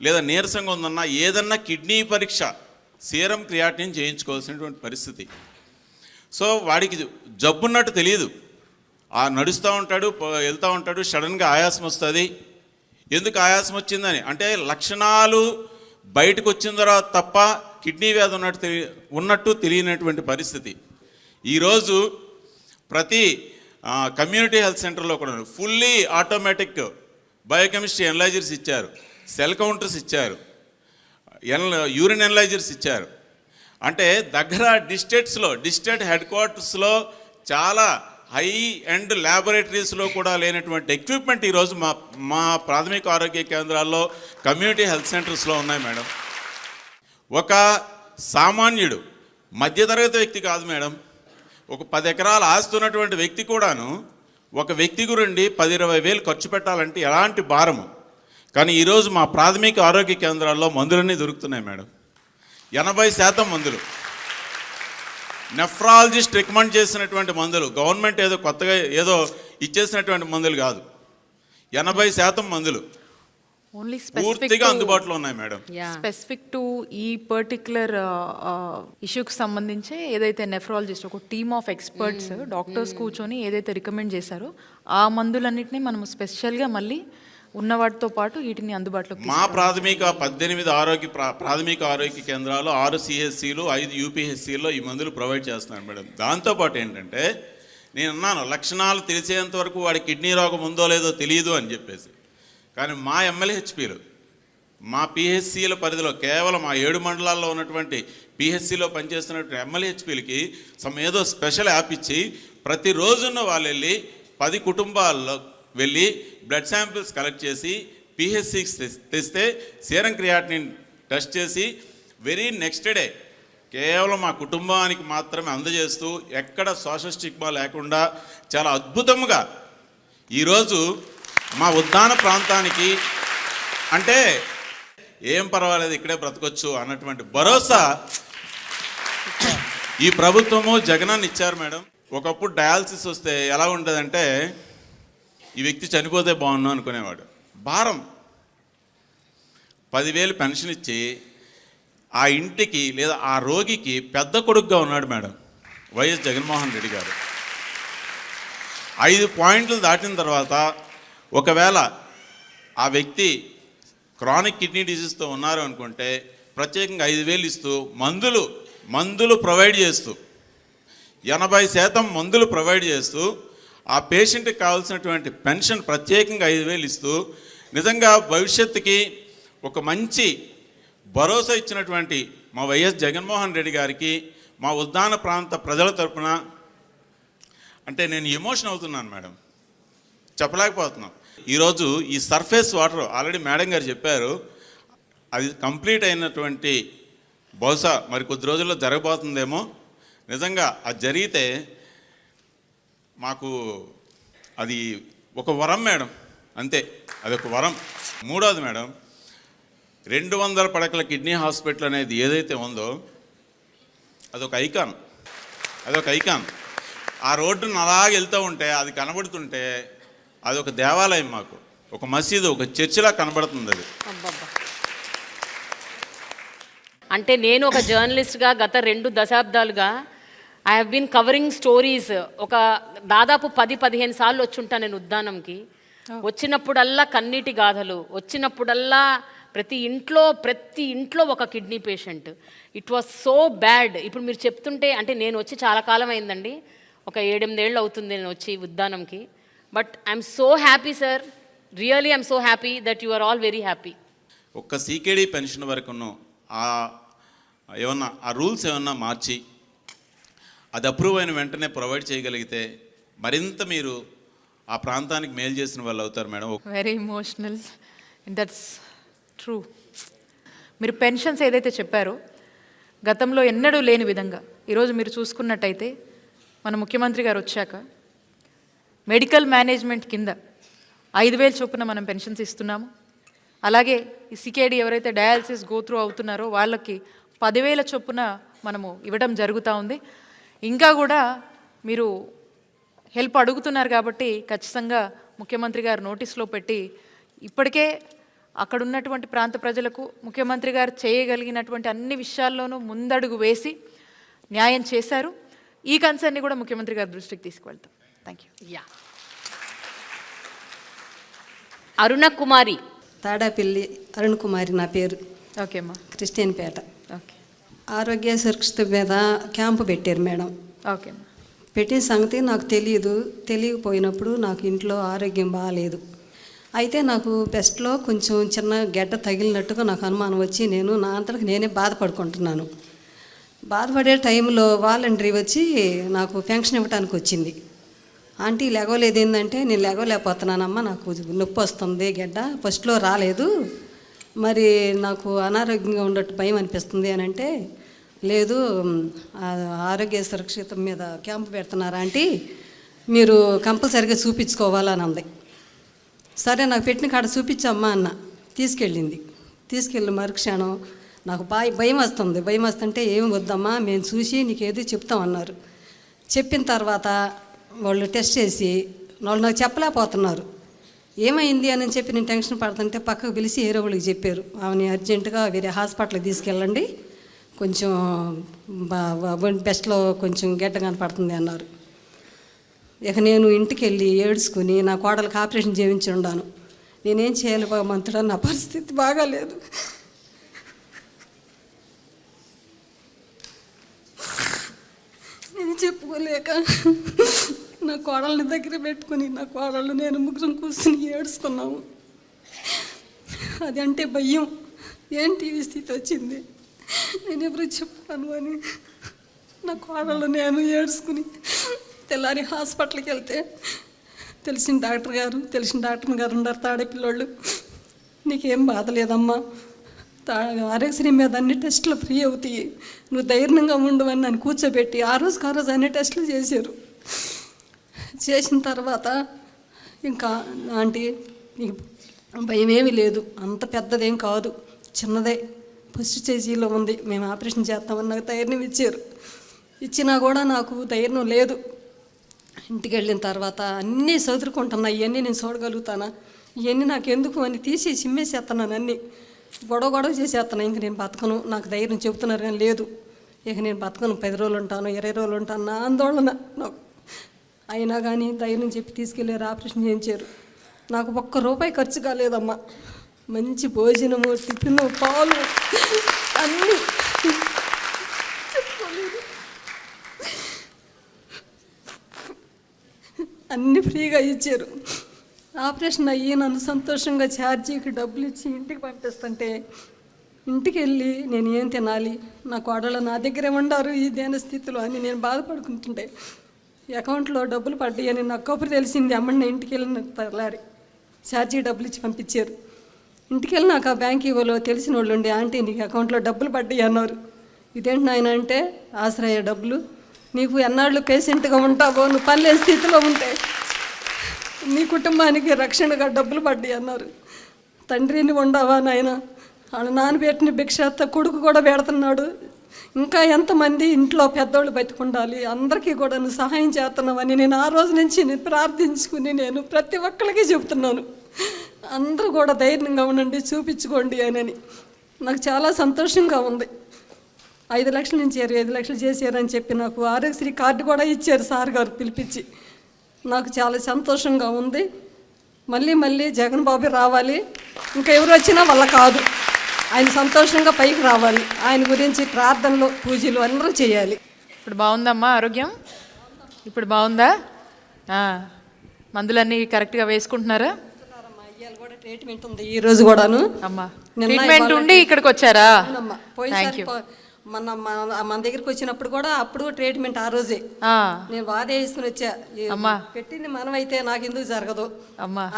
లేదా నీరసంగా ఉందన్నా ఏదన్నా కిడ్నీ పరీక్ష, సీరం క్రియాటినిన్ చేయించుకోవాల్సినటువంటి పరిస్థితి. సో వాడికి జబ్బున్నట్టు తెలియదు. నడుస్తూ ఉంటాడు, వెళ్తూ ఉంటాడు, సడన్గా ఆయాసం వస్తుంది. ఎందుకు ఆయాసం వచ్చిందని అంటే లక్షణాలు బయటకు వచ్చిన తర్వాత తప్ప కిడ్నీ వ్యాధి ఉన్నట్టు తెలియనటువంటి పరిస్థితి. ఈరోజు ప్రతి కమ్యూనిటీ హెల్త్ సెంటర్లో కూడా ఫుల్లీ ఆటోమేటిక్ బయోకెమిస్ట్రీ ఎనలైజర్స్ ఇచ్చారు, సెల్ కౌంటర్స్ ఇచ్చారు, యూరిన్ ఎనలైజర్స్ ఇచ్చారు. అంటే దగ్గర డిస్ట్రిక్ట్ హెడ్ క్వార్టర్స్లో చాలా హై అండ్ ల్యాబొరేటరీస్లో కూడా లేనటువంటి ఎక్విప్మెంట్ ఈరోజు మా ప్రాథమిక ఆరోగ్య కేంద్రాల్లో, కమ్యూనిటీ హెల్త్ సెంటర్స్లో ఉన్నాయి మేడం. ఒక సామాన్యుడు, మధ్యతరగతి వ్యక్తి కాదు మేడం, ఒక 10 ఎకరాల ఆస్తి ఉన్నటువంటి వ్యక్తి కూడాను ఒక వ్యక్తి గురించి 10-20 వేలు ఖర్చు పెట్టాలంటే ఎలాంటి భారము. కానీ ఈరోజు మా ప్రాథమిక ఆరోగ్య కేంద్రాల్లో మందులన్నీ దొరుకుతున్నాయి మేడం. 80% మందులు నెఫ్రాలజిస్ట్ రికమెండ్ చేసినటువంటి మందులు, గవర్నమెంట్ ఏదో కొత్తగా ఏదో ఇచ్చేసినటువంటి మందులు కాదు. 80% మందులు ఓన్లీ పూర్తిగా అందుబాటులో ఉన్నాయి మేడం. స్పెసిఫిక్ టు ఈ పర్టిక్యులర్ ఇష్యూకి సంబంధించి ఏదైతే నెఫ్రాలజిస్ట్ ఒక టీమ్ ఆఫ్ ఎక్స్పర్ట్స్ డాక్టర్స్ కూర్చొని ఏదైతే రికమెండ్ చేశారో ఆ మందులన్నింటినీ మనం స్పెషల్గా మళ్ళీ ఉన్న వాటితో పాటు వీటిని అందుబాటులో మా ప్రాథమిక 18 ప్రాథమిక ఆరోగ్య కేంద్రాలు, 6 సిహెచ్సిలు, 5 యూపీహెచ్సిలో ఈ మందులు ప్రొవైడ్ చేస్తున్నారు మేడం. దాంతోపాటు ఏంటంటే నేను అన్నాను లక్షణాలు తెలిసేంత వరకు వాడి కిడ్నీ రోగం ఉందో లేదో తెలియదు అని చెప్పేసి. కానీ మా ఎమ్మెల్యేహెచ్పీలు, మా పిహెచ్సిల పరిధిలో కేవలం ఆ 7 మండలాల్లో ఉన్నటువంటి పిహెచ్సిలో పనిచేస్తున్నటువంటి ఎమ్మెల్యేహెచ్పీలకి ఏదో స్పెషల్ యాప్ ఇచ్చి ప్రతిరోజున్న వాళ్ళు వెళ్ళి 10 కుటుంబాల్లో వెళ్ళి బ్లడ్ శాంపిల్స్ కలెక్ట్ చేసి పిహెచ్సికి తెస్తే సీరం క్రియాటినిన్ టెస్ట్ చేసి వెరీ నెక్స్ట్ డే కేవలం మా కుటుంబానికి మాత్రమే అందజేస్తూ ఎక్కడ సోషల్ స్టిగ్మా లేకుండా చాలా అద్భుతంగా ఈరోజు మా ఉద్దాన ప్రాంతానికి అంటే ఏం పర్వాలేదు ఇక్కడే బ్రతకొచ్చు అన్నటువంటి భరోసా ఈ ప్రభుత్వము జగనన్న ఇచ్చారు మేడం. ఒకప్పుడు డయాలసిస్ వస్తే ఎలా ఉండదంటే ఈ వ్యక్తి చనిపోతే బాగున్నాను అనుకునేవాడు. భారం 10,000 పెన్షన్ ఇచ్చి ఆ ఇంటికి లేదా ఆ రోగికి పెద్ద కొడుకుగా ఉన్నాడు మేడం వైఎస్ జగన్మోహన్ రెడ్డి గారు. 5 పాయింట్లు దాటిన తర్వాత ఒకవేళ ఆ వ్యక్తి క్రానిక్ కిడ్నీ డిసీజ్తో ఉన్నారు అనుకుంటే ప్రత్యేకంగా 5,000 ఇస్తూ మందులు ప్రొవైడ్ చేస్తూ 80% మందులు ప్రొవైడ్ చేస్తూ ఆ పేషెంట్కి కావాల్సినటువంటి పెన్షన్ ప్రత్యేకంగా 5,000 ఇస్తూ నిజంగా భవిష్యత్తుకి ఒక మంచి భరోసా ఇచ్చినటువంటి మా వైఎస్ జగన్మోహన్ రెడ్డి గారికి మా ఉద్దాన ప్రాంత ప్రజల తరపున అంటే నేను ఎమోషన్ అవుతున్నాను మేడం, చెప్పలేకపోతున్నాం. ఈరోజు ఈ సర్ఫేస్ వాటర్ ఆల్రెడీ మేడం గారు చెప్పారు, అది కంప్లీట్ అయినటువంటి బహుశా మరి కొద్ది రోజుల్లో జరగబోతుందేమో. నిజంగా అది జరిగితే మాకు అది ఒక వరం మేడం, అంతే, అదొక వరం. మూడోది మేడం, 200 పడకల కిడ్నీ హాస్పిటల్ అనేది ఏదైతే ఉందో అదొక ఐకాన్. ఆ రోడ్డును అలాగే వెళ్తూ ఉంటే అది కనబడుతుంటే అది ఒక దేవాలయం, మాకు ఒక మసీదు, ఒక చర్చిలా కనబడుతుంది అది. అంటే నేను ఒక జర్నలిస్ట్గా గత 2 దశాబ్దాలుగా I have been covering stories. ఒక దాదాపు 10-15 సార్లు వచ్చి ఉంటాను నేను ఉద్దానంకి. వచ్చినప్పుడల్లా కన్నీటి గాథలు, వచ్చినప్పుడల్లా ప్రతి ఇంట్లో ఒక kidney patient. It was so bad. ఇప్పుడు మీరు చెప్తుంటే, అంటే నేను వచ్చి చాలా కాలం అయిందండి, ఒక 7-8 ఏళ్ళు అవుతుంది నేను వచ్చి ఉద్దానంకి. But I'm so happy sir, really I'm so happy that you are all very happy. ఒక్క సీకేడీ పెన్షన్ వరకును ఏమన్నా ఆ రూల్స్ ఏమన్నా మార్చి అది అప్రూవ్ అయిన వెంటనే ప్రొవైడ్ చేయగలిగితే మరింత మీరు ఆ ప్రాంతానికి మేలు చేసిన వాళ్ళు అవుతారు madam. Very emotional, that's true. మీరు పెన్షన్స్ ఏదైతే చెప్పారో గతంలో ఎన్నడూ లేని విధంగా ఈరోజు మీరు చూసుకున్నట్టయితే మన ముఖ్యమంత్రి గారు వచ్చాక మెడికల్ మేనేజ్మెంట్ కింద 5,000 చొప్పున మనం పెన్షన్స్ ఇస్తున్నాము. అలాగే ఈ సికేడి ఎవరైతే డయాలసిస్ గోత్రూ అవుతున్నారో వాళ్ళకి 10,000 చొప్పున మనము ఇవ్వడం జరుగుతూ ఉంది. ఇంకా కూడా మీరు హెల్ప్ అడుగుతున్నారు కాబట్టి ఖచ్చితంగా ముఖ్యమంత్రి గారు నోటీస్లో పెట్టి ఇప్పటికే అక్కడ ఉన్నటువంటి ప్రాంత ప్రజలకు ముఖ్యమంత్రి గారు చేయగలిగినటువంటి అన్ని విషయాల్లోనూ ముందడుగు వేసి న్యాయం చేశారు. ఈ కన్సర్న్ని కూడా ముఖ్యమంత్రి గారి దృష్టికి తీసుకువెళ్తాం. Thank you. Yeah, Aruna Kumari. Tadapalli Arun Kumari నా పేరు. ఓకే అమ్మా. క్రిస్టియన్పేట. ఓకే. ఆరోగ్య సురక్షిత మీద క్యాంపు పెట్టారు మేడం. ఓకే అమ్మా. పెట్టిన సంగతి నాకు తెలియకపోయినప్పుడు నాకు ఇంట్లో ఆరోగ్యం బాగాలేదు. అయితే నాకు బెస్ట్లో కొంచెం చిన్న గడ్డ తగిలినట్టుగా నాకు అనుమానం వచ్చి నేను నా అంతటికి నేనే బాధపడుకుంటున్నాను. బాధపడే టైంలో వాలంటరీ వచ్చి నాకు పెన్షన్ ఇవ్వడానికి వచ్చింది. ఆంటీ లెగవలేదు ఏంటంటే, నేను లెగవలేకపోతున్నానమ్మా, నాకు నొప్పి వస్తుంది, గడ్డ ఫస్ట్లో రాలేదు, మరి నాకు అనారోగ్యంగా ఉండట్టు భయం అనిపిస్తుంది అని అంటే, లేదు ఆరోగ్య సురక్షిత మీద క్యాంపు పెడుతున్నారు ఆంటీ, మీరు కంపల్సరీగా చూపించుకోవాలని అంది. సరే నాకు పెట్టిన కాడ చూపించమ్మా అన్న. తీసుకెళ్ళి మరుక్షణం నాకు భయం వస్తుంటే ఏమి వద్దమ్మా, మేము చూసి నీకేదో చెప్తామన్నారు. చెప్పిన తర్వాత వాళ్ళు టెస్ట్ చేసి వాళ్ళు నాకు చెప్పలేకపోతున్నారు. ఏమైంది అని చెప్పి నేను టెన్షన్ పడుతుంటే పక్కకు పిలిచి వేరే వాళ్ళకి చెప్పారు, ఆమెని అర్జెంటుగా వేరే హాస్పిటల్కి తీసుకెళ్ళండి, కొంచెం బెస్ట్లో కొంచెం గడ్డ కనపడుతుంది అన్నారు. ఇక నేను ఇంటికి వెళ్ళి ఏడ్చుకుని నా కోడలకు ఆపరేషన్ చేయించి ఉన్నాను. నేనేం చేయాలి భగవంతుడా, నా పరిస్థితి బాగాలేదు. నేను చెప్పుకోలేక నా కోడల్ని దగ్గర పెట్టుకుని నా కోడళ్ళు నేను ముగ్గురం కూర్చుని ఏడ్చుకున్నాము. అది అంటే భయం, ఏంటి ఈ స్థితి వచ్చింది, నేను ఎవరు చెప్పుతాను అని నా కోడళ్ళు నేను ఏడ్చుకుని తెల్లారి హాస్పిటల్కి వెళ్తే తెలిసిన డాక్టర్ గారు ఉన్నారు, తాడేపిల్లోళ్ళు, నీకేం బాధ లేదమ్మా, ఆరోగ్యశ్రీ మీద అన్ని టెస్టులు ఫ్రీ అవుతాయి, నువ్వు ధైర్యంగా ఉండవని నన్ను కూర్చోబెట్టి ఆ రోజు అన్ని టెస్టులు చేశారు. చేసిన తర్వాత ఇంకా ఆంటీ నీకు భయం ఏమీ లేదు, అంత పెద్దదేం కాదు, చిన్నదే, ఫస్ట్ స్టేజీలో ఉంది, మేము ఆపరేషన్ చేస్తామని నాకు ధైర్యం ఇచ్చారు. ఇచ్చినా కూడా నాకు ధైర్యం లేదు. ఇంటికి వెళ్ళిన తర్వాత అన్నీ చదువుకుంటున్నా, ఇవన్నీ నేను చూడగలుగుతానా, ఇవన్నీ నాకు ఎందుకు అని తీసి చిమ్మేసేస్తున్నాను, అన్నీ గొడవ చేసేస్తున్నా. ఇంక నేను బతకను, నాకు ధైర్యం చెబుతున్నారు కానీ లేదు, ఇక నేను బతకను, 10 రోజులు ఉంటాను, 20 రోజులు ఉంటాను, నా ఆందోళన నాకు. అయినా కానీ ధైర్యం చెప్పి తీసుకెళ్ళారు, ఆపరేషన్ చేయించారు. నాకు ఒక్క రూపాయి ఖర్చు కాలేదమ్మా. మంచి భోజనము, టిఫిన్, పాలు అన్నీ అన్నీ ఫ్రీగా ఇచ్చారు. ఆపరేషన్ అయ్యి నన్ను సంతోషంగా ఛార్జీకి డబ్బులు ఇచ్చి ఇంటికి పంపిస్తుంటే ఇంటికి వెళ్ళి నేను ఏం తినాలి, నా కోడళ్ళు నా దగ్గరే ఉండారు ఈ దేని స్థితిలో అని నేను బాధపడుకుంటుంటే అకౌంట్లో డబ్బులు పడ్డాయి అని నాకు కబురు తెలిసింది. అమ్మని ఇంటికి వెళ్ళిన తెల్లారి ఛార్జీ డబ్బులు ఇచ్చి పంపించారు. ఇంటికి వెళ్ళి నాకు ఆ బ్యాంక్ ఇవ్వలో తెలిసిన వాళ్ళు ఉండి, ఆంటీ నీకు అకౌంట్లో డబ్బులు పడ్డాయి అన్నారు. ఇదేంటి నాయన అంటే, ఆశ్రయ డబ్బులు, నీకు ఎన్నాళ్ళు పేషెంట్గా ఉంటావో, నువ్వు పనిలేని స్థితిలో ఉంటే నీ కుటుంబానికి రక్షణగా డబ్బులు పడ్డాయి అన్నారు. తండ్రిని ఉండవా నాయన, వాళ్ళ నాన్నబెట్టిన భిక్షాత్త కొడుకు కూడా పెడుతున్నాడు, ఇంకా ఎంతమంది ఇంట్లో పెద్దోళ్ళు బతికుండాలి, అందరికీ కూడా నువ్వు సహాయం చేస్తున్నావని నేను ఆ రోజు నుంచి నేను ప్రార్థించుకుని నేను ప్రతి ఒక్కరికి చెబుతున్నాను. అందరూ కూడా ధైర్యంగా ఉండండి, చూపించుకోండి అని. నాకు చాలా సంతోషంగా ఉంది. 5 లక్షల నుంచి 25 లక్షలు చేశారని చెప్పి నాకు ఆరోగ్యశ్రీ కార్డు కూడా ఇచ్చారు సార్ గారు పిలిపించి. నాకు చాలా సంతోషంగా ఉంది. మళ్ళీ మళ్ళీ జగన్ బాబు రావాలి, ఇంకా ఎవరు వచ్చినా వాళ్ళ కాదు, ఆయన సంతోషంగా పైకి రావాలి. ఆయన గురించి ప్రార్థనలు, పూజలు అందరూ చేయాలి. ఇప్పుడు బాగుందమ్మా ఆరోగ్యం? ఇప్పుడు బాగుందా? మందులన్నీ కరెక్ట్గా వేసుకుంటున్నారా? కూడా ట్రీట్మెంట్ ఉంది ఈ రోజు కూడాను. అమ్మా ట్రీట్మెంట్ ఉండి ఇక్కడికి వచ్చారా? పోయినసారి మన దగ్గరికి వచ్చినప్పుడు కూడా అప్పుడు ట్రీట్మెంట్ ఆ రోజే నేను వాదే వేసుకుని వచ్చా. పెట్టింది మనమైతే నాకు ఎందుకు జరగదు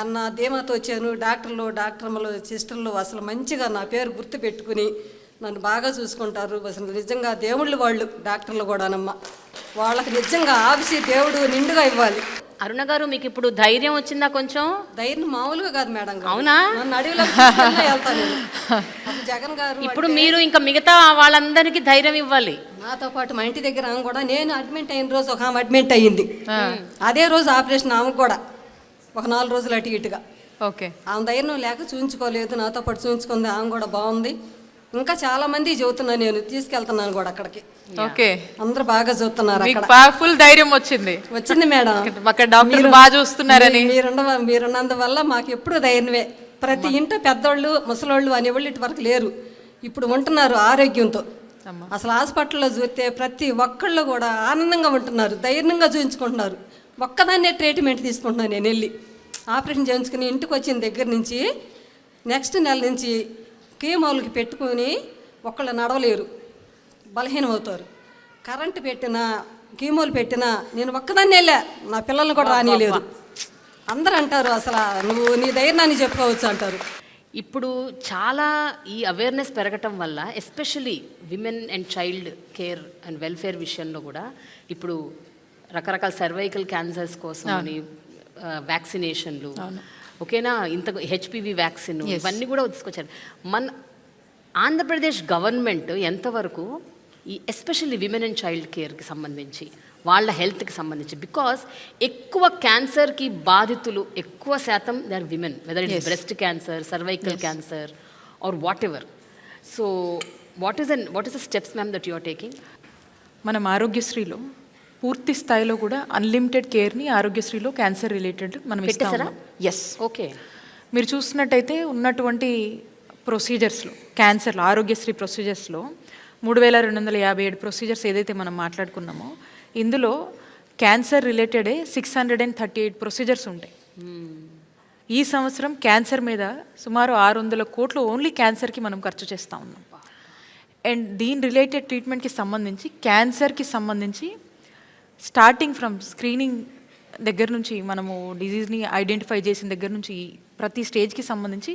అన్న ధీమాతో వచ్చాను. డాక్టర్లు సిస్టర్లు అసలు మంచిగా నా పేరు గుర్తు పెట్టుకుని నన్ను బాగా చూసుకుంటారు. అసలు నిజంగా దేవుళ్ళు వాళ్ళు డాక్టర్లు కూడానమ్మా. వాళ్ళకి నిజంగా ఆఫీసీ దేవుడు నిండుగా ఇవ్వాలి. అరుణ గారు, మీకు ఇప్పుడు ధైర్యం వచ్చిందా? కొంచెం ధైర్యం మామూలుగా కాదు మేడం. అవునా? నన్ను అడవిలో వెళ్తాను జగన్ గారు. ఇప్పుడు మీరు ఇంకా మిగతా వాళ్ళందరికీ ధైర్యం ఇవ్వాలి. నాతో పాటు మా ఇంటి దగ్గర ఆమె కూడా, నేను అడ్మిట్ అయిన రోజు ఒక ఆమె అడ్మిట్ అయ్యింది, అదే రోజు ఆపరేషన్ ఆమెకు కూడా ఒక 4 రోజులు అటు ఇటుగా. ఓకే, ఆమె ధైర్యం లేక చూయించుకోలేదు, నాతో పాటు చూయించుకుంది. ఆమె కూడా బాగుంది. ఇంకా చాలా మంది చెబుతున్నాను, నేను తీసుకెళ్తున్నాను కూడా అక్కడికి. ఓకే, అందరూ బాగా చూస్తున్నారు. ఫుల్ ధైర్యం వచ్చింది మేడం. అక్కడ డాక్టర్లు బాగా చూస్తున్నారని మీరున్నందువల్ల మాకు ఎప్పుడు ధైర్యమే. ప్రతి ఇంట పెద్దోళ్ళు, ముసలోళ్ళు అనేవాళ్ళు ఇటు వరకు లేరు, ఇప్పుడు ఉంటున్నారు ఆరోగ్యంతో. అసలు హాస్పిటల్లో చూస్తే ప్రతి ఒక్కళ్ళు కూడా ఆనందంగా ఉంటున్నారు, ధైర్యంగా చూపించుకుంటున్నారు. ఒక్కదాన్నే ట్రీట్మెంట్ తీసుకుంటున్నాను నేను. వెళ్ళి ఆపరేషన్ చేయించుకుని ఇంటికి వచ్చిన దగ్గర నుంచి నెక్స్ట్ నెల నుంచి కీమోలకి పెట్టుకుని ఒకళ్ళు నడవలేరు, బలహీనం అవుతారు. కరెంటు పెట్టినా, కీమోలు పెట్టినా నేను ఒక్కదాన్ని వెళ్ళా, నా పిల్లల్ని కూడా రానియలేదు. అందరూ అంటారు అసలు నువ్వు నీ ధైర్యాన్ని చెప్పుకోవచ్చు అంటారు. ఇప్పుడు చాలా ఈ అవేర్నెస్ పెరగటం వల్ల especially women and child care and welfare విషయంలో కూడా ఇప్పుడు రకరకాల సర్వైకల్ క్యాన్సర్స్ కోసం అని వ్యాక్సినేషన్లు, ఓకేనా, ఇంత హెచ్పివి వ్యాక్సిన్, ఇవన్నీ కూడా తీసుకొచ్చారు. మన ఆంధ్రప్రదేశ్ గవర్నమెంట్ ఎంతవరకు ఈ ఎస్పెషల్లీ విమెన్ అండ్ చైల్డ్ కేర్కి సంబంధించి, వాళ్ళ హెల్త్కి సంబంధించి, బికాస్ ఎక్కువ క్యాన్సర్కి బాధితులు ఎక్కువ శాతం they are women, whether it is breast cancer, cervical cancer or whatever. So what is the steps ma'am that you are taking? మనం ఆరోగ్యశ్రీలో పూర్తి స్థాయిలో కూడా అన్లిమిటెడ్ కేర్ని ఆరోగ్యశ్రీలో క్యాన్సర్ రిలేటెడ్ మనం ఇస్తాము. Yes, okay. మీరు చూసినట్టయితే ఉన్నటువంటి ప్రొసీజర్స్లో, క్యాన్సర్లో ఆరోగ్యశ్రీ ప్రొసీజర్స్లో 3257 ప్రొసీజర్స్ ఏదైతే మనం మాట్లాడుకున్నామో, ఇందులో క్యాన్సర్ రిలేటెడే 638 ప్రొసీజర్స్ ఉంటాయి. ఈ సంవత్సరం క్యాన్సర్ మీద సుమారు 600 కోట్లు ఓన్లీ క్యాన్సర్కి మనం ఖర్చు చేస్తూ ఉన్నాం. అండ్ దీని రిలేటెడ్ ట్రీట్మెంట్కి సంబంధించి, క్యాన్సర్కి సంబంధించి స్టార్టింగ్ ఫ్రమ్ స్క్రీనింగ్ దగ్గర నుంచి, మనము డిజీజ్ని ఐడెంటిఫై చేసిన దగ్గర నుంచి ప్రతి స్టేజ్కి సంబంధించి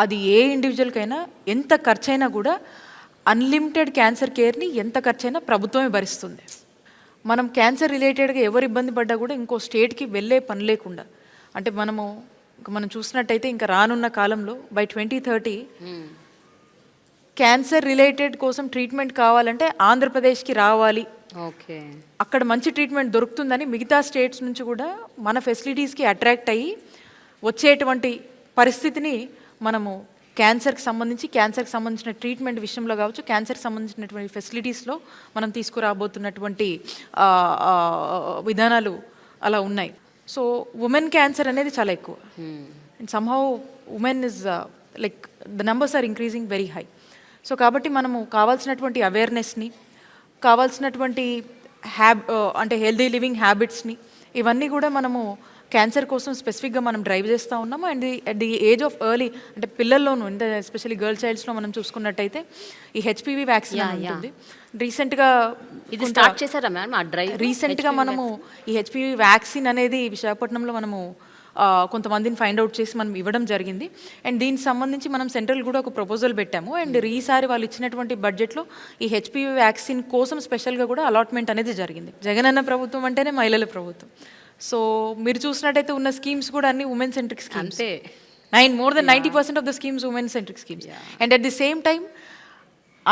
అది ఏ ఇండివిజువల్కైనా ఎంత ఖర్చైనా కూడా అన్లిమిటెడ్ క్యాన్సర్ కేర్ని ఎంత ఖర్చైనా ప్రభుత్వమే భరిస్తుంది. మనం క్యాన్సర్ రిలేటెడ్గా ఎవరు ఇబ్బంది పడ్డా కూడా ఇంకో స్టేట్కి వెళ్ళే పని లేకుండా, అంటే మనం చూసినట్టయితే ఇంకా రానున్న కాలంలో బై 2030 క్యాన్సర్ రిలేటెడ్ కోసం ట్రీట్మెంట్ కావాలంటే ఆంధ్రప్రదేశ్కి రావాలి, ఓకే, అక్కడ మంచి ట్రీట్మెంట్ దొరుకుతుందని మిగతా స్టేట్స్ నుంచి కూడా మన ఫెసిలిటీస్కి అట్రాక్ట్ అయ్యి వచ్చేటువంటి పరిస్థితిని మనము క్యాన్సర్కి సంబంధించిన ట్రీట్మెంట్ విషయంలో కావచ్చు, క్యాన్సర్కి సంబంధించినటువంటి ఫెసిలిటీస్లో మనం తీసుకురాబోతున్నటువంటి విధానాలు అలా ఉన్నాయి. సో ఉమెన్ క్యాన్సర్ అనేది చాలా ఎక్కువ. And somehow women is like the numbers are increasing very high. So కాబట్టి మనము కావాల్సినటువంటి అవేర్నెస్ని, కావాల్సినటువంటి అంటే హెల్దీ లివింగ్ హ్యాబిట్స్ని, ఇవన్నీ కూడా మనము క్యాన్సర్ కోసం స్పెసిఫిక్గా మనం డ్రైవ్ చేస్తూ ఉన్నాము. And at the age of early అంటే పిల్లల్లోనూ, అంటే ఎస్పెషల్లీ గర్ల్ చైల్డ్స్లో మనం చూసుకున్నట్టయితే ఈ హెచ్పివి వ్యాక్సిన్ ఉంటుంది. రీసెంట్గా ఇది స్టార్ట్ చేశారా మ్యామ్ ఆ డ్రైవ్? రీసెంట్గా మనము ఈ హెచ్పివి వ్యాక్సిన్ అనేది విశాఖపట్నంలో మనము కొంతమందిని ఫైండ్ అవుట్ చేసి మనం ఇవ్వడం జరిగింది. అండ్ దీనికి సంబంధించి మనం సెంట్రల్ కూడా ఒక ప్రపోజల్ పెట్టాము. అండ్ ఈసారి వాళ్ళు ఇచ్చినటువంటి బడ్జెట్లో ఈ హెచ్పివి వ్యాక్సిన్ కోసం స్పెషల్గా కూడా అలాట్మెంట్ అనేది జరిగింది. జగనన్న ప్రభుత్వం అంటేనే మహిళల ప్రభుత్వం. సో మీరు చూసినట్టయితే ఉన్న స్కీమ్స్ కూడా అన్ని women centric schemes. more than 90% of the schemes women centric schemes. And at the same time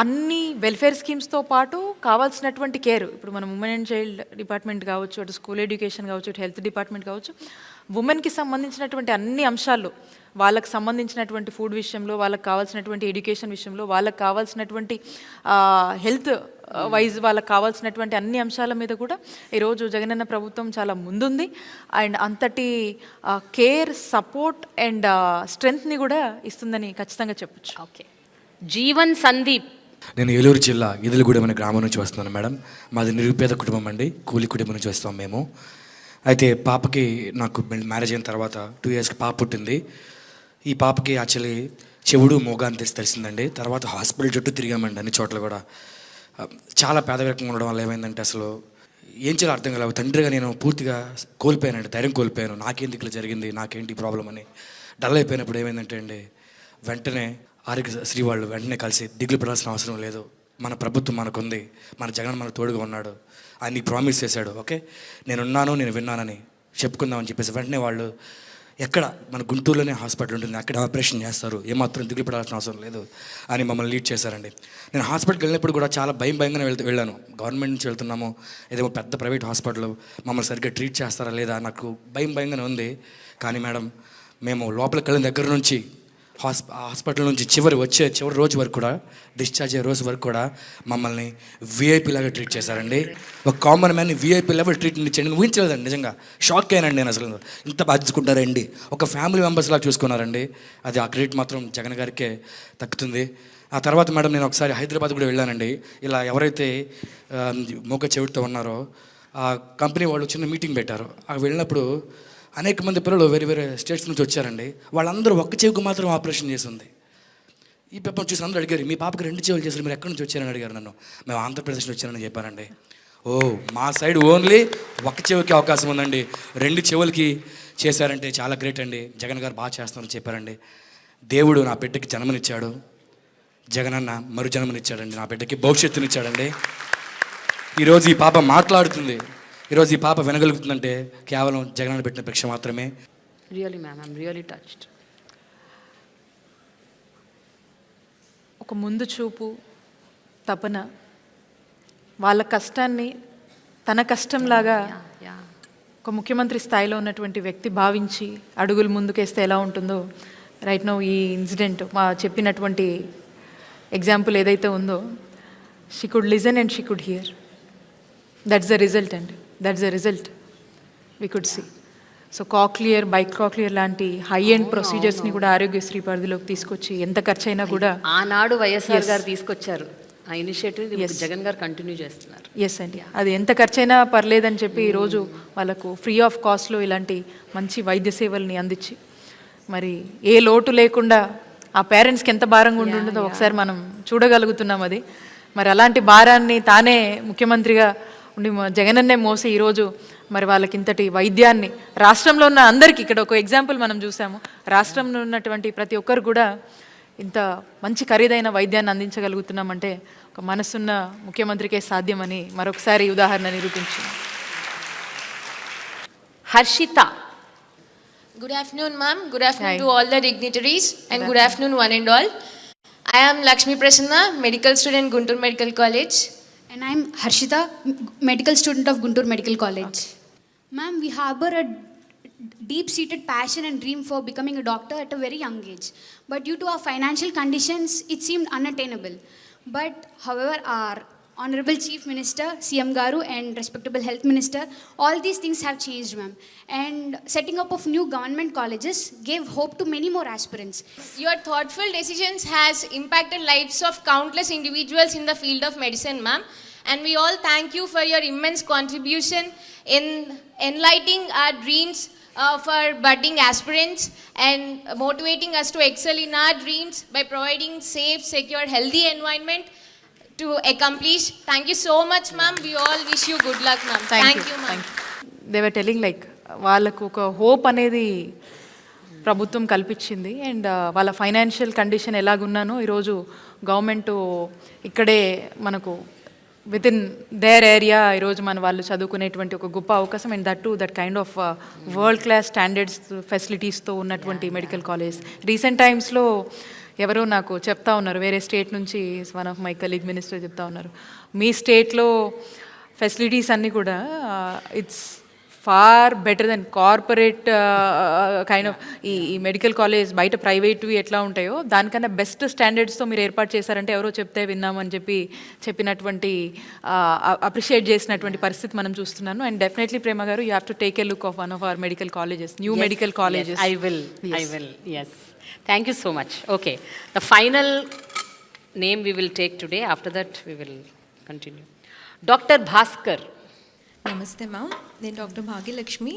అన్ని వెల్ఫేర్ స్కీమ్స్తో పాటు కావాల్సినటువంటి కేర్, ఇప్పుడు మనం ఉమెన్ అండ్ చైల్డ్ డిపార్ట్మెంట్ కావచ్చు, అటు స్కూల్ ఎడ్యుకేషన్ కావచ్చు, అటు హెల్త్ డిపార్ట్మెంట్ కావచ్చు, ఉమెన్కి సంబంధించినటువంటి అన్ని అంశాల్లో, వాళ్ళకి సంబంధించినటువంటి ఫుడ్ విషయంలో, వాళ్ళకి కావాల్సినటువంటి ఎడ్యుకేషన్ విషయంలో, వాళ్ళకి కావాల్సినటువంటి హెల్త్ వైజ్ వాళ్ళకి కావాల్సినటువంటి అన్ని అంశాల మీద కూడా ఈరోజు జగనన్న ప్రభుత్వం చాలా ముందుంది. అండ్ అంతటి కేర్, సపోర్ట్ అండ్ స్ట్రెంగ్త్ని కూడా ఇస్తుందని ఖచ్చితంగా చెప్పొచ్చు. ఓకే. జీవన్ సందీప్. నేను ఏలూరు జిల్లా ఈదులగూడెం అనే గ్రామం నుంచి వస్తున్నాను మేడం. మాది నిరుపేద కుటుంబం అండి, కూలి కుటుంబం నుంచి వస్తాం మేము. అయితే పాపకి నాకు మ్యారేజ్ అయిన తర్వాత 2 yearsకి పాప పుట్టింది. ఈ పాపకి యాక్చువల్లీ చెవుడు మోగ అని తెలిసిందండి. తర్వాత హాస్పిటల్ చుట్టూ తిరిగామండి అన్ని చోట్ల కూడా. చాలా పేదరికంగా ఉండడం వల్ల ఏమైందంటే అసలు ఏం చేయాలో అర్థం కాలేదు. తండ్రిగా నేను పూర్తిగా కోల్పోయానండి, ధైర్యం కోల్పోయాను. నాకేంటి ఇట్లా జరిగింది, నాకేంటి ప్రాబ్లం అని డల్ అయిపోయినప్పుడు ఏమైందంటే అండి, వెంటనే ఆరోగ్యశ్రీ వాళ్ళు వెంటనే కలిసి దిగులు పడాల్సిన అవసరం లేదు, మన ప్రభుత్వం మనకుంది, మన జగన్ మనకు తోడుగా ఉన్నాడు, ఆయన నీకు ప్రామిస్ చేశాడు, ఓకే నేనున్నాను, నేను విన్నానని చెప్పుకుందామని చెప్పేసి వెంటనే వాళ్ళు ఎక్కడ మన గుంటూరులోనే హాస్పిటల్ ఉంటుంది, అక్కడ ఆపరేషన్ చేస్తారు, ఏమాత్రం దిగులు పడాల్సిన అవసరం లేదు అని మమ్మల్ని లీడ్ చేశారండి. నేను హాస్పిటల్కి వెళ్ళినప్పుడు కూడా చాలా భయంగానే వెళ్ళాను. గవర్నమెంట్ నుంచి వెళ్తున్నాము, ఏదేమో పెద్ద ప్రైవేట్ హాస్పిటల్, మమ్మల్ని సరిగ్గా ట్రీట్ చేస్తారా లేదా నాకు భయంగానే ఉంది. కానీ మేడం మేము లోపలికి వెళ్ళిన దగ్గర నుంచి హాస్పిటల్ నుంచి చివరి రోజు వరకు కూడా, డిశ్చార్జ్ అయ్యే రోజు వరకు కూడా మమ్మల్ని వీఐపీ లాగా ట్రీట్ చేశారండి. ఒక కామన్ మ్యాన్ని వీఐపీ లెవెల్ ట్రీట్మెంట్ ఇచ్చాను. నేను ఊహించలేదండి, నిజంగా షాక్ అయ్యానండి నేను. అసలు ఇంత బాధించుకుంటారండి, ఒక ఫ్యామిలీ మెంబర్స్ లాగా చూసుకున్నారండి. అది ఆ క్రెడిట్ మాత్రం జగన్ గారికే దక్కుతుంది. ఆ తర్వాత మేడం నేను ఒకసారి హైదరాబాద్ కూడా వెళ్ళానండి. ఇలా ఎవరైతే మోగ చెవిటితో ఉన్నారో ఆ కంపెనీ వాళ్ళు చిన్న మీటింగ్ పెట్టారు. అక్కడ వెళ్ళినప్పుడు అనేక మంది పిల్లలు వేరే స్టేట్స్ నుంచి వచ్చారండి. వాళ్ళందరూ ఒక్క చెవికి మాత్రం ఆపరేషన్ చేసింది. ఈ పేపర్ చూసి అందరూ అడిగారు, మీ పాపకి 2 చెవులు చేశారు, మీరు ఎక్కడి నుంచి వచ్చారని అడిగారు నన్ను. మేము ఆంధ్రప్రదేశ్ నుంచి వచ్చానని చెప్పానండి. ఓ మా సైడ్ ఓన్లీ ఒక్క చెవికి అవకాశం ఉందండి, 2 చెవులకి చేశారంటే చాలా గ్రేట్ అండి, జగన్ గారు బాగా చేస్తారని చెప్పారండి. దేవుడు నా బిడ్డకి జన్మనిచ్చాడు, జగనన్న మరు జన్మనిచ్చాడండి, నా బిడ్డకి భవిష్యత్తునిచ్చాడండి. ఈరోజు ఈ పాప మాట్లాడుతుంది, ఈరోజు ఈ పాప వినగలుగుతుందంటే కేవలం జగనన్న పెట్టిన భిక్ష మాత్రమే. Really ma'am, I'm really touched. ఒక ముందు చూపు, తపన, వాళ్ళ కష్టాన్ని తన కష్టంలాగా ఒక ముఖ్యమంత్రి స్థాయిలో ఉన్నటువంటి వ్యక్తి భావించి అడుగులు ముందుకేస్తే ఎలా ఉంటుందో రైట్ నౌ ఈ ఇన్సిడెంట్ మా చెప్పినటువంటి ఎగ్జాంపుల్ ఏదైతే ఉందో, she could listen and she could hear. That's the result అండి, that's the result we could see. So cochlear, bicochlear లాంటి హై ఎండ్ ప్రొసీజర్స్ని కూడా ఆరోగ్యశ్రీ పరిధిలోకి తీసుకొచ్చి ఎంత ఖర్చు అయినా కూడా ఆనాడు వైఎస్ఆర్ గారు తీసుకొచ్చారు ఆ ఇనిషియేటివ్, జగన్ గారు కంటిన్యూ చేస్తున్నారు. ఎస్ అండి, అది ఎంత ఖర్చైనా పర్లేదని చెప్పి ఈరోజు వాళ్ళకు ఫ్రీ ఆఫ్ కాస్ట్లో ఇలాంటి మంచి వైద్య సేవల్ని అందించి మరి ఏ లోటు లేకుండా ఆ పేరెంట్స్కి ఎంత భారంగా ఉంటుందో ఒకసారి మనం చూడగలుగుతున్నాం. అది మరి అలాంటి భారాన్ని తానే ముఖ్యమంత్రిగా ఉండి జగనన్నే మోసి ఈరోజు మరి వాళ్ళకి ఇంతటి వైద్యాన్ని రాష్ట్రంలో ఉన్న అందరికీ, ఇక్కడ ఒక ఎగ్జాంపుల్ మనం చూసాము, రాష్ట్రంలో ఉన్నటువంటి ప్రతి ఒక్కరు కూడా ఇంత మంచి ఖరీదైన వైద్యాన్ని అందించగలుగుతున్నామంటే ఒక మనసున్న ముఖ్యమంత్రికే సాధ్యమని మరొకసారి ఉదాహరణ నిరూపించింది. Harshita. Good afternoon, ma'am. Good afternoon to all the dignitaries and good afternoon one and all. I am Lakshmi Prasanna, medical student, Guntur Medical College. And I am Harshita, medical student of Guntur Medical College. Ma'am, we harbor a deep-seated passion and dream for becoming a doctor at a very young age. But due to our financial conditions, it seemed unattainable. But however, our Honorable Chief Minister, CM Garu, and respectable Health Minister, all these things have changed, ma'am. And setting up of new government colleges gave hope to many more aspirants. Your thoughtful decisions has impacted lives of countless individuals in the field of medicine, ma'am. And we all thank you for your immense contribution in enlightening our dreams of our budding aspirants and motivating us to excel in our dreams by providing safe, secure, healthy environment to accomplish. Thank you so much, ma'am. We all wish you good luck, ma'am. Thank you, ma'am. They were telling like వాళ్ళకు ఒక హోప్ అనేది ప్రభుత్వం కల్పించింది. అండ్ వాళ్ళ ఫైనాన్షియల్ కండిషన్ ఎలాగున్నానో ఈరోజు గవర్నమెంట్ ఇక్కడే మనకు విత్ ఇన్ దేర్ ఏరియా ఈరోజు మన వాళ్ళు చదువుకునేటువంటి ఒక గొప్ప అవకాశం. And that kind of world class standards ఫెసిలిటీస్తో ఉన్నటువంటి మెడికల్ కాలేజ్. రీసెంట్ టైమ్స్లో ఎవరో నాకు చెప్తా ఉన్నారు, వేరే స్టేట్ నుంచి one of my colleague minister చెప్తా ఉన్నారు, మీ స్టేట్లో ఫెసిలిటీస్ అన్నీ కూడా it's far better than corporate kind of ఈ మెడికల్ కాలేజ్ బయట ప్రైవేట్వి ఎట్లా ఉంటాయో దానికన్నా బెస్ట్ స్టాండర్డ్స్తో మీరు ఏర్పాటు చేశారంటే ఎవరో చెప్తే విన్నామని చెప్పినటువంటి అప్రిషియేట్ చేసినటువంటి పరిస్థితి మనం చూస్తున్నాను. అండ్ డెఫినెట్లీ ప్రేమ గారు, you have to take a look of one of our medical colleges, new medical colleges. I will, yes. Thank you so much. Okay, the final name we will take today. After that, we will continue. Dr. Bhaskar. నమస్తే మ్యామ్, నేను డాక్టర్ భాగ్యలక్ష్మి.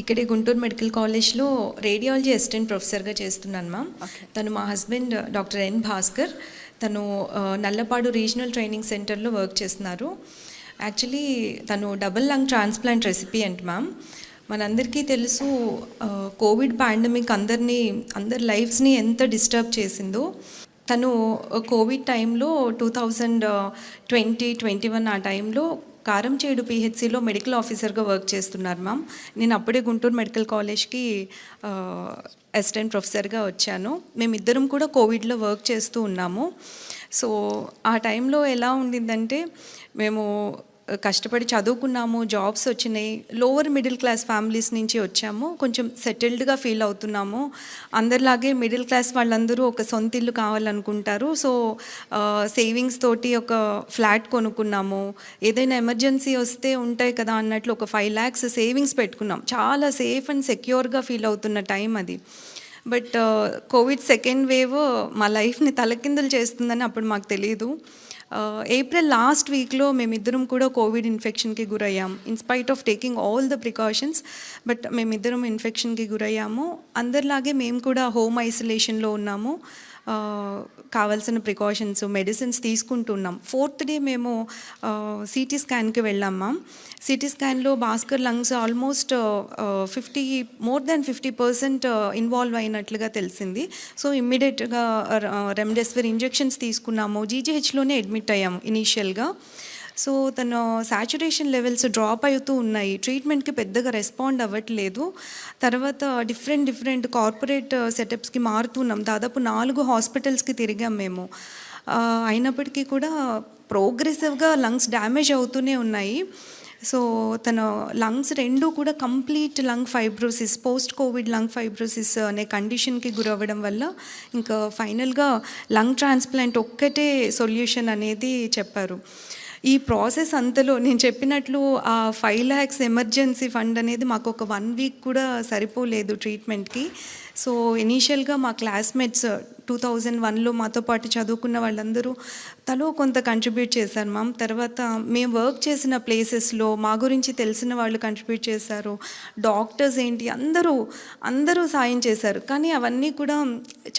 ఇక్కడే గుంటూరు మెడికల్ కాలేజ్లో రేడియాలజీ అసిస్టెంట్ ప్రొఫెసర్గా చేస్తున్నాను మ్యామ్. తను మా హస్బెండ్ డాక్టర్ ఎన్ భాస్కర్. తను నల్లపాడు రీజనల్ ట్రైనింగ్ సెంటర్లో వర్క్ చేస్తున్నారు. యాక్చువల్లీ తను double lung transplant recipient ma'am. మనందరికీ తెలుసు కోవిడ్ పాండమిక్ అందరి లైఫ్స్ని ఎంత డిస్టర్బ్ చేసిందో. తను కోవిడ్ టైంలో 2020-21 ఆ టైంలో కారంచేడు పిహెచ్సిలో మెడికల్ ఆఫీసర్గా వర్క్ చేస్తున్నారు మ్యామ్. నేను అప్పుడే గుంటూరు మెడికల్ కాలేజ్కి అసిస్టెంట్ ప్రొఫెసర్గా వచ్చాను. మేమిద్దరం కూడా కోవిడ్లో వర్క్ చేస్తూ ఉన్నాము. సో ఆ టైంలో ఎలా ఉండిందంటే, మేము కష్టపడి చదువుకున్నాము, జాబ్స్ వచ్చినాయి, లోవర్ మిడిల్ క్లాస్ ఫ్యామిలీస్ నుంచి వచ్చాము, కొంచెం సెటిల్డ్గా ఫీల్ అవుతున్నాము. అందరిలాగే మిడిల్ క్లాస్ వాళ్ళందరూ ఒక సొంత ఇల్లు కావాలనుకుంటారు. సో సేవింగ్స్ తోటి ఒక ఫ్లాట్ కొనుక్కున్నాము. ఏదైనా ఎమర్జెన్సీ వస్తే ఉంటాయి కదా అన్నట్లు ఒక 5 lakhs సేవింగ్స్ పెట్టుకున్నాం. చాలా సేఫ్ అండ్ సెక్యూర్గా ఫీల్ అవుతున్న టైం అది. బట్ కోవిడ్ సెకండ్ వేవ్ మా లైఫ్ని తలకిందులు చేస్తుందని అప్పుడు మాకు తెలియదు. ఏప్రిల్ లాస్ట్ వీక్లో మేమిద్దరం కూడా కోవిడ్ ఇన్ఫెక్షన్కి గురయ్యాము. In spite of taking all the precautions, but మేమిద్దరం ఇన్ఫెక్షన్కి గురయ్యాము. అందరిలాగే మేము కూడా హోమ్ ఐసోలేషన్లో ఉన్నాము. కావాల్సిన ప్రికాషన్స్, మెడిసిన్స్ తీసుకుంటున్నాం. 4th డే మేము సిటీ స్కాన్కి వెళ్ళాం మ్యామ్. సిటీ స్కాన్లో Bhaskar lungs almost more than 50% involve అయినట్లుగా తెలిసింది. సో ఇమ్మీడియట్గా రెమ్డెసివిర్ ఇంజెక్షన్స్ తీసుకున్నాము. జీజీహెచ్లోనే అడ్మిట్ అయ్యాము ఇనీషియల్గా. సో తను సాచురేషన్ లెవెల్స్ డ్రాప్ అవుతూ ఉన్నాయి, ట్రీట్మెంట్కి పెద్దగా రెస్పాండ్ అవ్వట్లేదు. తర్వాత డిఫరెంట్ కార్పొరేట్ సెటప్స్కి మారుతున్నాం. దాదాపు 4 హాస్పిటల్స్కి తిరిగాం మేము. అయినప్పటికీ కూడా ప్రోగ్రెసివ్గా లంగ్స్ డ్యామేజ్ అవుతూనే ఉన్నాయి. సో తన లంగ్స్ 2 కూడా complete lung fibrosis, post Covid lung fibrosis అనే కండిషన్కి గురవ్వడం వల్ల ఇంకా ఫైనల్గా లంగ్ ట్రాన్స్ప్లాంట్ ఒక్కటే సొల్యూషన్ అనేది చెప్పారు. ఈ ప్రాసెస్ అంతలో నేను చెప్పినట్లు ఆ 5 lakhs ఎమర్జెన్సీ ఫండ్ అనేది మాకు ఒక 1 week కూడా సరిపోలేదు ట్రీట్మెంట్కి. సో ఇనీషియల్గా మా క్లాస్మేట్స్ 2001లో మాతో పాటు చదువుకున్న వాళ్ళందరూ తలో కొంత కంట్రిబ్యూట్ చేశారు మ్యామ్. తర్వాత మేము వర్క్ చేసిన ప్లేసెస్లో మా గురించి తెలిసిన వాళ్ళు కంట్రిబ్యూట్ చేశారు. డాక్టర్స్ ఏంటి అందరూ సాయం చేశారు. కానీ అవన్నీ కూడా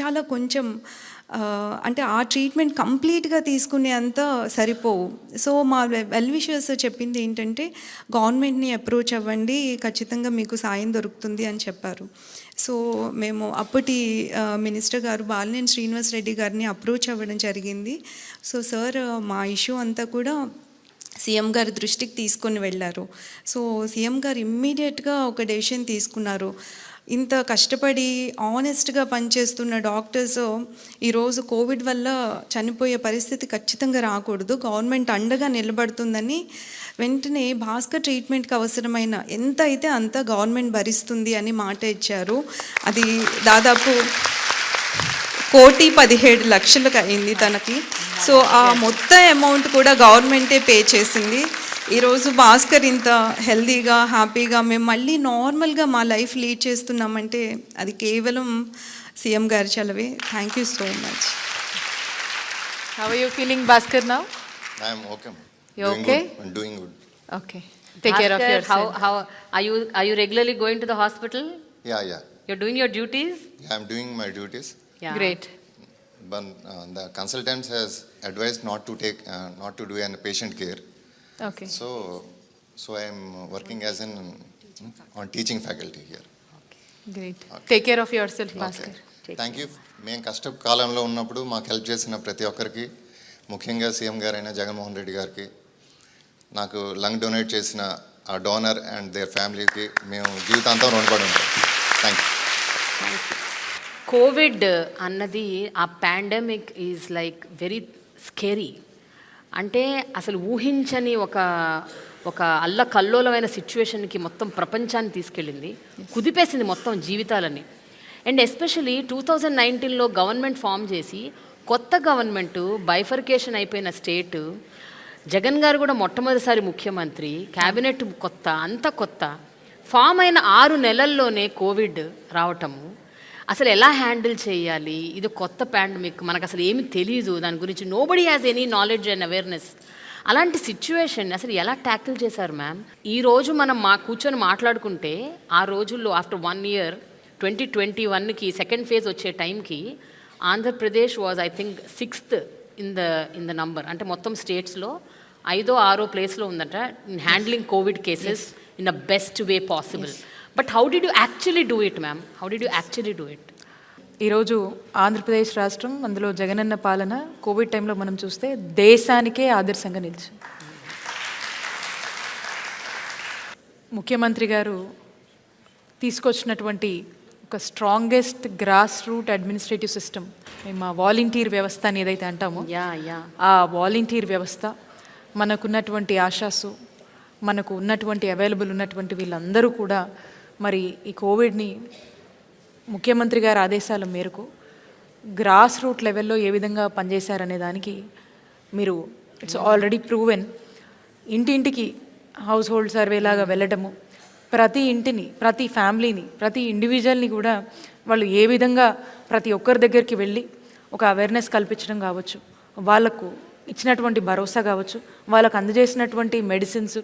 చాలా కొంచెం అంటే ఆ ట్రీట్మెంట్ కంప్లీట్గా తీసుకునే అంత సరిపోవు. సో మా వెల్ విషర్స్ చెప్పింది ఏంటంటే, గవర్నమెంట్ని అప్రోచ్ అవ్వండి, ఖచ్చితంగా మీకు సాయం దొరుకుతుంది అని చెప్పారు. సో మేము అప్పటి మినిస్టర్ గారు బాలినేని శ్రీనివాస్ రెడ్డి గారిని అప్రోచ్ అవ్వడం జరిగింది. సో సార్ మా ఇష్యూ అంతా కూడా సీఎం గారి దృష్టికి తీసుకొని వెళ్ళారు. సో సీఎం గారు ఇమ్మీడియట్గా ఒక డెసిషన్ తీసుకున్నారు. ఇంత కష్టపడి ఆనెస్ట్గా పనిచేస్తున్న డాక్టర్స్ ఈరోజు కోవిడ్ వల్ల చనిపోయే పరిస్థితి ఖచ్చితంగా రాకూడదు, గవర్నమెంట్ అండగా నిలబడుతుందని వెంటనే భాస్కర్ ట్రీట్మెంట్కి అవసరమైన ఎంత అయితే అంత గవర్నమెంట్ భరిస్తుంది అని మాట ఇచ్చారు. అది దాదాపు 1,17,00,000 అయింది తనకి. సో ఆ మొత్తం అమౌంట్ కూడా గవర్నమెంటే పే చేసింది. ఈరోజు భాస్కర్ ఇంత హెల్తీగా హ్యాపీగా మేము మళ్ళీ నార్మల్గా మా లైఫ్ లీడ్ చేస్తున్నామంటే అది కేవలం సీఎం గారి చలవే. Thank you so much. How are you feeling, Bhaskar, now? I am okay. You okay? I'm doing good. Okay. Take care of Bhaskar, yourself. how are you regularly going to the hospital? Yeah. You're doing your duties? Yeah, I'm doing my duties. Yeah. Great. But the consultant has advised not to do any patient care. Okay. So I am working as on teaching faculty here. Great. Take care of yourself, Bhaskar. Thank you. మేము కష్ట కాలంలో ఉన్నప్పుడు మాకు హెల్ప్ చేసిన ప్రతి ఒక్కరికి, ముఖ్యంగా సీఎం గారైన జగన్మోహన్ రెడ్డి గారికి, నాకు లంగ్ డొనేట్ చేసిన ఆ డోనర్ అండ్ దేర్ ఫ్యామిలీకి మేము జీవితాంతం రుణపడి ఉంటాం. Thank you. కోవిడ్ అన్నది ఆ pandemic is like very scary. అంటే అసలు ఊహించని ఒక అల్లకల్లోలమైన సిచ్యువేషన్కి మొత్తం ప్రపంచాన్ని తీసుకెళ్ళింది, కుదిపేసింది మొత్తం జీవితాలని. అండ్ ఎస్పెషలీ 2019లో గవర్నమెంట్ ఫామ్ చేసి కొత్త గవర్నమెంటు బైఫర్కేషన్ అయిపోయిన స్టేటు, జగన్ గారు కూడా మొట్టమొదటిసారి ముఖ్యమంత్రి, క్యాబినెట్ కొత్త, అంతా కొత్త. ఫామ్ అయిన 6 నెలల్లోనే కోవిడ్ రావటము, అసలు ఎలా హ్యాండిల్ చేయాలి, ఇది కొత్త పాండమిక్, మనకు అసలు ఏమి తెలియదు దాని గురించి, nobody has any knowledge and awareness. అలాంటి సిచ్యువేషన్ అసలు ఎలా ట్యాకిల్ చేశారు మ్యామ్? ఈరోజు మనం కూర్చొని మాట్లాడుకుంటే ఆ రోజుల్లో ఆఫ్టర్ 1 year 2021కి సెకండ్ ఫేజ్ వచ్చే టైంకి Andhra Pradesh was I think 6th in the number. అంటే మొత్తం స్టేట్స్లో 5వ 6వ ప్లేస్లో ఉందంట in handling Covid cases in a best way possible. But how did you actually do it ma'am? How did you actually do it? ఈరోజు ఆంధ్రప్రదేశ్ రాష్ట్రం, అందులో జగనన్న పాలన కోవిడ్ టైంలో మనం చూస్తే దేశానికే ఆదర్శంగా నిలిచింది. ముఖ్యమంత్రి గారు తీసుకొచ్చినటువంటి ఒక strongest grass root administrative system, మేము ఆ వాలంటీర్ వ్యవస్థ అని ఏదైతే అంటామో ఆ వాలంటీర్ వ్యవస్థ, మనకున్నటువంటి ఆశాసు, మనకు ఉన్నటువంటి అవైలబుల్ ఉన్నటువంటి వీళ్ళందరూ కూడా మరి ఈ కోవిడ్ని ముఖ్యమంత్రి గారి ఆదేశాల మేరకు గ్రాస్ రూట్ లెవెల్లో ఏ విధంగా పనిచేశారనే దానికి మీరు ఇట్స్ ఆల్రెడీ ప్రూవెన్. ఇంటింటికి హౌస్ హోల్డ్ సర్వే లాగా వెళ్ళటము, ప్రతి ఇంటిని, ప్రతి ఫ్యామిలీని, ప్రతి ఇండివిజువల్ని కూడా వాళ్ళు ఏ విధంగా ప్రతి ఒక్కరి దగ్గరికి వెళ్ళి ఒక అవేర్నెస్ కల్పించడం కావచ్చు, వాళ్ళకు ఇచ్చినటువంటి భరోసా కావచ్చు, వాళ్ళకు అందజేసినటువంటి మెడిసిన్స్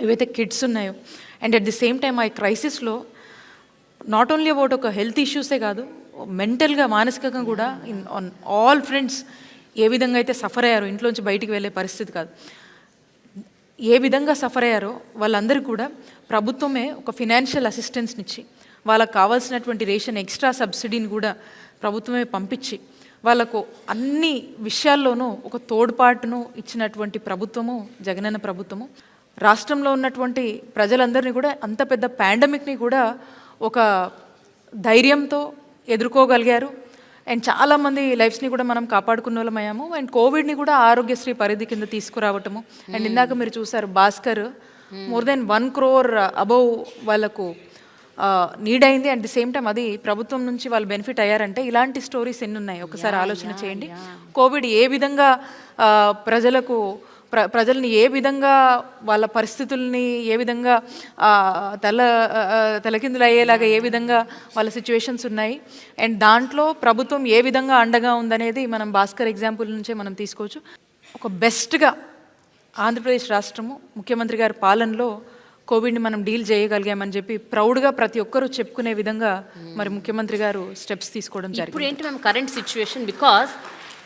ఏవైతే కిట్స్ ఉన్నాయో, and at the same time ఆ క్రైసిస్లో నాట్ ఓన్లీ అబౌట్ ఒక హెల్త్ ఇష్యూసే కాదు, మెంటల్గా మానసికంగా కూడా ఆన్ ఆల్ ఫ్రెండ్స్ ఏ విధంగా అయితే సఫర్ అయ్యారో, ఇంట్లోంచి బయటికి వెళ్ళే పరిస్థితి కాదు, ఏ విధంగా సఫర్ అయ్యారో వాళ్ళందరికీ కూడా ప్రభుత్వమే ఒక ఫినాన్షియల్ అసిస్టెన్స్ని ఇచ్చి, వాళ్ళకు కావాల్సినటువంటి రేషన్ ఎక్స్ట్రా సబ్సిడీని కూడా ప్రభుత్వమే పంపించి వాళ్ళకు అన్ని విషయాల్లోనూ ఒక తోడ్పాటును ఇచ్చినటువంటి ప్రభుత్వము జగనన్న ప్రభుత్వము. రాష్ట్రంలో ఉన్నటువంటి ప్రజలందరినీ కూడా అంత పెద్ద పాండమిక్ని కూడా ఒక ధైర్యంతో ఎదుర్కోగలిగారు. అండ్ చాలామంది లైఫ్స్ని కూడా మనం కాపాడుకున్న వాళ్ళమయ్యాము. అండ్ కోవిడ్ని కూడా ఆరోగ్యశ్రీ పరిధి కింద తీసుకురావటము. అండ్ ఇందాక మీరు చూసారు Bhaskar more than 1 crore above వాళ్ళకు నీడ్ అయింది. అట్ ది సేమ్ టైం అది ప్రభుత్వం నుంచి వాళ్ళు బెనిఫిట్ అయ్యారంటే ఇలాంటి స్టోరీస్ ఎన్ని ఉన్నాయి ఒకసారి ఆలోచన చేయండి. కోవిడ్ ఏ విధంగా ప్రజల్ని ఏ విధంగా వాళ్ళ పరిస్థితుల్ని ఏ విధంగా తలకిందులు అయ్యేలాగా ఏ విధంగా వాళ్ళ సిచ్యువేషన్స్ ఉన్నాయి, అండ్ దాంట్లో ప్రభుత్వం ఏ విధంగా అండగా ఉందనేది మనం భాస్కర్ ఎగ్జాంపుల్ నుంచే మనం తీసుకోవచ్చు. ఒక బెస్ట్గా ఆంధ్రప్రదేశ్ రాష్ట్రము ముఖ్యమంత్రి గారి పాలనలో కోవిడ్ని మనం డీల్ చేయగలిగామని చెప్పి ప్రౌడ్గా ప్రతి ఒక్కరూ చెప్పుకునే విధంగా మరి ముఖ్యమంత్రి గారు స్టెప్స్ తీసుకోవడం జరిగింది. ఇప్పుడు ఏంటి మేము current situation, because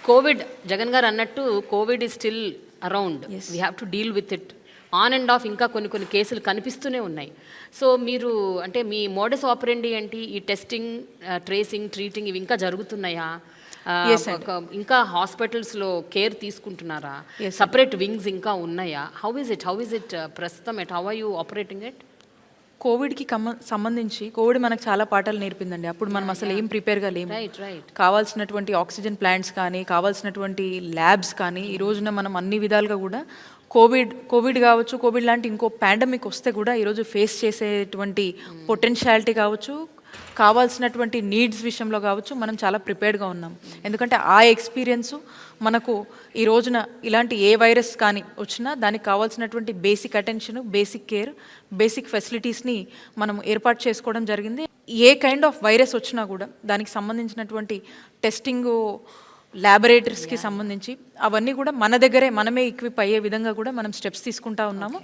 Covid Jagan గారు అన్నట్టు Covid is still around, we have to deal with it on and of. ఇంకా కొన్ని కేసులు కనిపిస్తూనే ఉన్నాయి. సో మీరు అంటే మీ మోడస్ ఆపరెండి ఏంటి? ఈ టెస్టింగ్, ట్రేసింగ్, ట్రీటింగ్ ఇవి ఇంకా జరుగుతున్నాయా? ఇంకా హాస్పిటల్స్లో కేర్ తీసుకుంటున్నారా? సపరేట్ వింగ్స్ ఇంకా ఉన్నాయా? హౌ ఇస్ ఇట్ ప్రస్తుతం? How are you operating it? కోవిడ్కి సంబంధించి కోవిడ్ మనకు చాలా పాఠాలు నేర్పిందండి. అప్పుడు మనం అసలు ఏం ప్రిపేర్గా లేము. కావాల్సినటువంటి ఆక్సిజన్ ప్లాంట్స్ కానీ, కావాల్సినటువంటి ల్యాబ్స్ కానీ, ఈ రోజున మనం అన్ని విధాలుగా కూడా కోవిడ్ కావచ్చు, కోవిడ్ లాంటి ఇంకో పాండమిక్ వస్తే కూడా ఈరోజు ఫేస్ చేసేటువంటి పొటెన్షియాలిటీ కావచ్చు, కావాల్సినటువంటి నీడ్స్ విషయంలో కావచ్చు మనం చాలా ప్రిపేర్డ్గా ఉన్నాం. ఎందుకంటే ఆ ఎక్స్పీరియన్సు మనకు ఈ రోజున ఇలాంటి ఏ వైరస్ కానీ వచ్చినా దానికి కావాల్సినటువంటి basic attention, basic care, basic ఫెసిలిటీస్ని మనం ఏర్పాటు చేసుకోవడం జరిగింది. ఏ కైండ్ ఆఫ్ వైరస్ వచ్చినా కూడా దానికి సంబంధించినటువంటి టెస్టింగు, ల్యాబొరేటరీస్కి సంబంధించి అవన్నీ కూడా మన దగ్గరే మనమే ఎక్విప్ అయ్యే విధంగా కూడా మనం స్టెప్స్ తీసుకుంటా ఉన్నాము.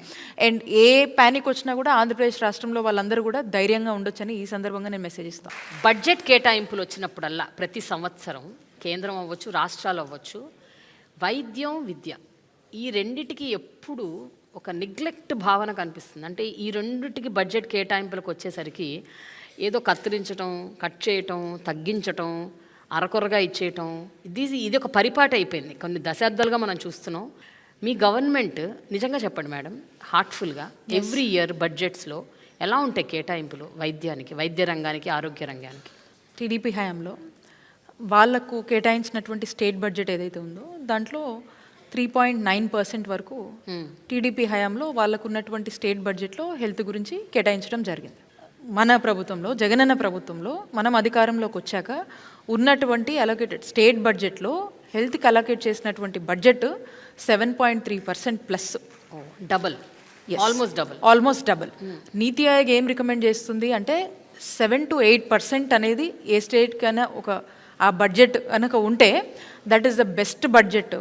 అండ్ ఏ ప్యానిక్ వచ్చినా కూడా ఆంధ్రప్రదేశ్ రాష్ట్రంలో వాళ్ళందరూ కూడా ధైర్యంగా ఉండొచ్చని ఈ సందర్భంగా నేను మెసేజ్ ఇస్తాను. బడ్జెట్ కేటాయింపులు వచ్చినప్పుడల్లా ప్రతి సంవత్సరం కేంద్రం అవ్వచ్చు, రాష్ట్రాలు అవ్వచ్చు, వైద్యం, విద్య ఈ రెండిటికి ఎప్పుడు ఒక నెగ్లెక్ట్ భావన కనిపిస్తుంది. అంటే ఈ రెండిటికి బడ్జెట్ కేటాయింపులకు వచ్చేసరికి ఏదో కత్తిరించటం, కట్ చేయటం, తగ్గించటం, అరకొరగా ఇచ్చేయటం, ఇది ఒక పరిపాటి అయిపోయింది. కొన్ని దశాబ్దాలుగా మనం చూస్తున్నాం. మీ గవర్నమెంట్ నిజంగా చెప్పండి మేడం, హార్ట్ఫుల్గా ఎవ్రీ ఇయర్ బడ్జెట్స్లో ఎలా ఉంటాయి కేటాయింపులు వైద్యానికి, వైద్య రంగానికి, ఆరోగ్య రంగానికి? టీడీపీ హయాంలో వాళ్లకు కేటాయించినటువంటి స్టేట్ బడ్జెట్ ఏదైతే ఉందో దాంట్లో 3.9% వరకు టీడీపీ హయాంలో వాళ్ళకు ఉన్నటువంటి స్టేట్ బడ్జెట్లో హెల్త్ గురించి కేటాయించడం జరిగింది. మన ప్రభుత్వంలో, జగనన్న ప్రభుత్వంలో మనం అధికారంలోకి వచ్చాక ఉన్నటువంటి అలొకేటెడ్ స్టేట్ బడ్జెట్లో హెల్త్కి అలొకేట్ చేసినటువంటి budget 7.3% plus, double, almost double. నీతి ఆయోగ్ ఏం రికమెండ్ చేస్తుంది అంటే 7 to 8% అనేది ఏ స్టేట్ కన్నా ఒక ఆ బడ్జెట్ కనుక ఉంటే that is the best budget.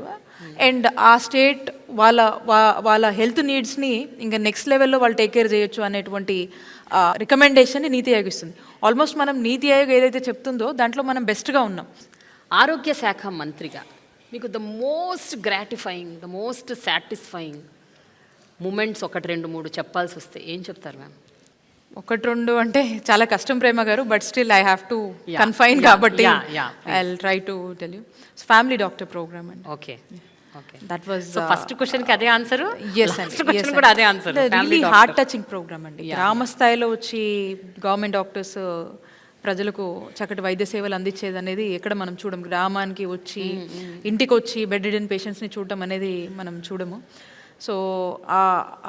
And ఆ స్టేట్ వాళ్ళ హెల్త్ నీడ్స్ని ఇంకా నెక్స్ట్ లెవెల్లో వాళ్ళు టేక్ కేర్ చేయొచ్చు అనేటువంటి రికమెండేషన్ని నీతి ఆయోగ్ ఇస్తుంది. ఆల్మోస్ట్ మనం నీతి ఆయోగ్ ఏదైతే చెప్తుందో దాంట్లో మనం బెస్ట్గా ఉన్నాం. ఆరోగ్య శాఖ మంత్రిగా మీకు the most gratifying, the most satisfying moments 1, 2, 3 చెప్పాల్సి వస్తే ఏం చెప్తారు మ్యామ్? 1, 2 అంటే చాలా కష్టం ప్రేమ గారు, but still I have to confine కాబట్టి I will try to tell you. Family doctor program అండి. ఓకే, దట్ వాజ్ ఫస్ట్ క్వశ్చన్కి అదే ఆన్సర్, yes కూడా అదే answer. Really heart touching program అండి. గ్రామ స్థాయిలో వచ్చి గవర్నమెంట్ డాక్టర్స్ ప్రజలకు చక్కటి వైద్య సేవలు అందించేది అనేది ఎక్కడ మనం చూడము. గ్రామానికి వచ్చి ఇంటికి వచ్చి బెడ్ రిడెన్ పేషెంట్స్ని చూడటం అనేది మనం చూడము. సో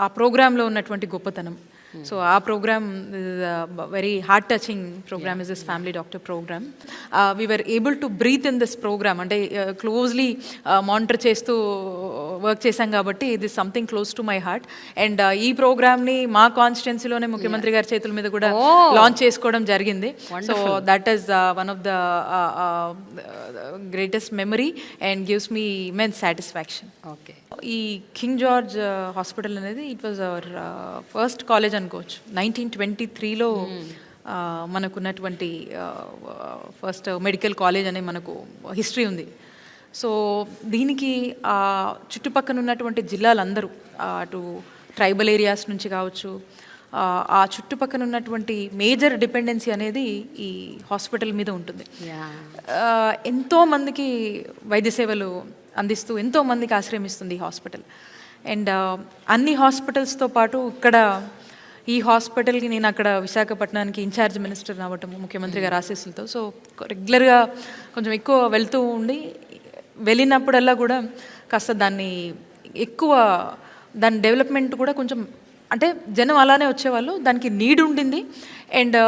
ఆ ప్రోగ్రాంలో ఉన్నటువంటి గొప్పతనం, సో ఆ program very heart touching program is this family doctor program. We were able to breathe in this program. అంటే క్లోజ్లీ మానిటర్ చేస్తూ వర్క్ చేశాం కాబట్టి ఇది something close to my heart. And ఈ ప్రోగ్రామ్ని మా కాన్స్టిట్యున్సీలోనే ముఖ్యమంత్రి గారి చేతుల మీద కూడా లాంచ్ చేసుకోవడం జరిగింది. So that is one of the greatest memory and gives me immense satisfaction. Okay, ఈ కింగ్ జార్జ్ హాస్పిటల్ అనేది it was our first college అనుకోవచ్చు. 1923లో మనకున్నటువంటి ఫస్ట్ మెడికల్ కాలేజ్ అనే మనకు హిస్టరీ ఉంది. సో దీనికి చుట్టుపక్కల ఉన్నటువంటి జిల్లాలందరూ, అటు ట్రైబల్ ఏరియాస్ నుంచి కావచ్చు, ఆ చుట్టుపక్కల ఉన్నటువంటి మేజర్ డిపెండెన్సీ అనేది ఈ హాస్పిటల్ మీద ఉంటుంది. ఎంతోమందికి వైద్య సేవలు అందిస్తూ ఎంతోమందికి ఆశ్రయమిస్తుంది ఈ హాస్పిటల్. అండ్ అన్ని హాస్పిటల్స్తో పాటు ఇక్కడ ఈ హాస్పిటల్కి నేను అక్కడ విశాఖపట్నానికి ఇన్ఛార్జ్ మినిస్టర్ అవ్వటం ముఖ్యమంత్రి గారి ఆశీస్సులతో, సో రెగ్యులర్గా కొంచెం ఎక్కువ వెళ్తూ ఉండి వెళ్ళినప్పుడల్లా కూడా కాస్త దాన్ని ఎక్కువ దాని డెవలప్మెంట్ కూడా కొంచెం, అంటే జనం అలానే వచ్చేవాళ్ళు, దానికి నీడ్ ఉండింది. అండ్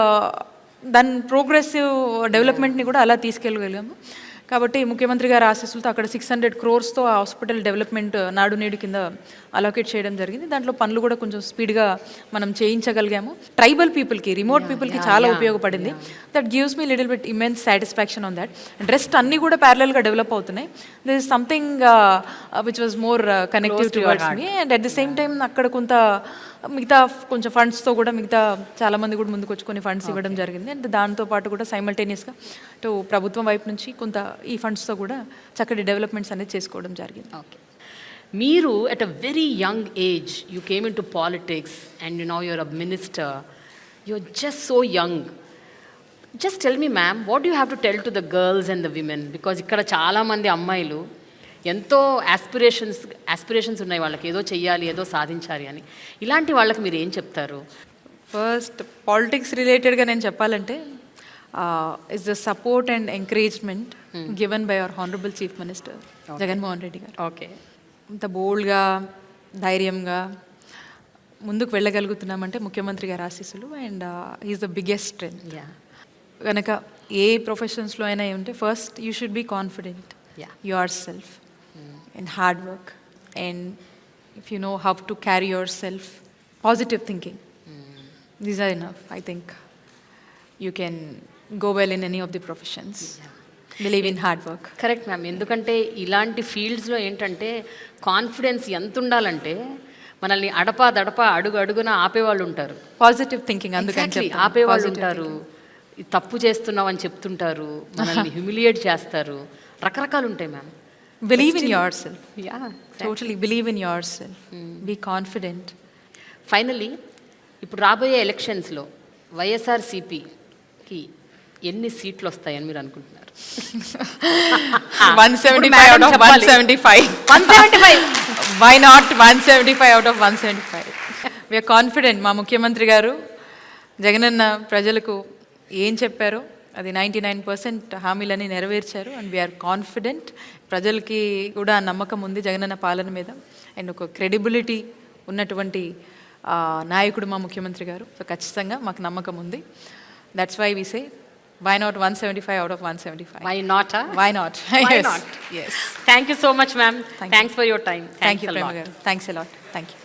దాని ప్రోగ్రెసివ్ డెవలప్మెంట్ని కూడా అలా తీసుకెళ్ళగలిగాము. కాబట్టి ముఖ్యమంత్రి గారి ఆశీస్సులతో అక్కడ 600 crores ఆ హాస్పిటల్ డెవలప్మెంట్ నాడు నేడు కింద అలోకేట్ చేయడం జరిగింది. దాంట్లో పనులు కూడా కొంచెం స్పీడ్గా మనం చేయించగలిగాము. ట్రైబల్ పీపుల్కి, రిమోట్ పీపుల్కి చాలా ఉపయోగపడింది. That gives me little bit immense satisfaction on that. And rest అన్నీ కూడా ప్యారలల్గా డెవలప్ అవుతున్నాయి. This is something which was more connective towards me. And at the same time అక్కడ కొంత మిగతా కొంచెం ఫండ్స్తో కూడా మిగతా చాలామంది కూడా ముందుకు వచ్చి కొన్ని ఫండ్స్ ఇవ్వడం జరిగింది. అండ్ దాంతోపాటు కూడా సైమల్టేనియస్గా ఇటు ప్రభుత్వం వైపు నుంచి కొంత ఈ ఫండ్స్తో కూడా చక్కటి డెవలప్మెంట్స్ అనేది చేసుకోవడం జరిగింది. ఓకే, మీరు at a very young age you came into politics and now you're a minister. You're just so young. Just tell me ma'am, what do you have to tell to the girls and the women? Because ఇక్కడ చాలామంది అమ్మాయిలు ఎంతో ఆస్పిరేషన్స్ ఉన్నాయి వాళ్ళకి, ఏదో చెయ్యాలి, ఏదో సాధించాలి అని. ఇలాంటి వాళ్ళకి మీరు ఏం చెప్తారు? ఫస్ట్ పాలిటిక్స్ రిలేటెడ్గా నేను చెప్పాలంటే is the support and encouragement given by our honourable chief minister Jaganmohan Reddy గారు. ఓకే, ఇంత బోల్డ్గా ధైర్యంగా ముందుకు వెళ్ళగలుగుతున్నామంటే ముఖ్యమంత్రి గారి ఆశీస్సులు. And is the biggest strength. కనుక ఏ ప్రొఫెషన్స్లో అయినా ఏమంటే first you should be confident yourself and hard work and if you know how to carry yourself positive thinking these are enough I think you can go well in any of the professions. Believe in hard work. Correct ma'am. ఎందుకంటే ఇలాంటి ఫీల్డ్స్లో ఏంటంటే కాన్ఫిడెన్స్ ఎంత ఉండాలంటే మనల్ని అడపా అడుగు అడుగున ఆపేవాళ్ళు ఉంటారు. పాజిటివ్ థింకింగ్ అందుకని ఆపేవాళ్ళు ఉంటారు, తప్పు చేస్తున్నావు అని చెప్తుంటారు, మనల్ని హ్యూమిలియేట్ చేస్తారు, రకరకాలు ఉంటాయి ma'am. Believe in yourself. Totally believe in yourself. Be confident. Finally ఇప్పుడు రాబోయే ఎలక్షన్స్లో వైఎస్ఆర్సీపీకి ఎన్ని సీట్లు వస్తాయని మీరు అనుకుంటున్నారు? 175 out of 175. 175. Why not 175 out of 175? We are confident. మా ముఖ్యమంత్రి గారు జగనన్న ప్రజలకు ఏం చెప్పారో అది 99% హామీలని నెరవేర్చారు. And we're confident. ప్రజలకి కూడా నమ్మకం ఉంది జగనన్న పాలన మీద. అండ్ ఒక క్రెడిబిలిటీ ఉన్నటువంటి నాయకుడు మా ముఖ్యమంత్రి గారు. సో ఖచ్చితంగా మాకు నమ్మకం ఉంది. That's why we say why not 175 out of 175? Why not? Why not? Why Yes. not? Yes. Thank you so much, ma'am. Thanks for your time. Thank you, Prema garu. Thanks a lot. Thank you.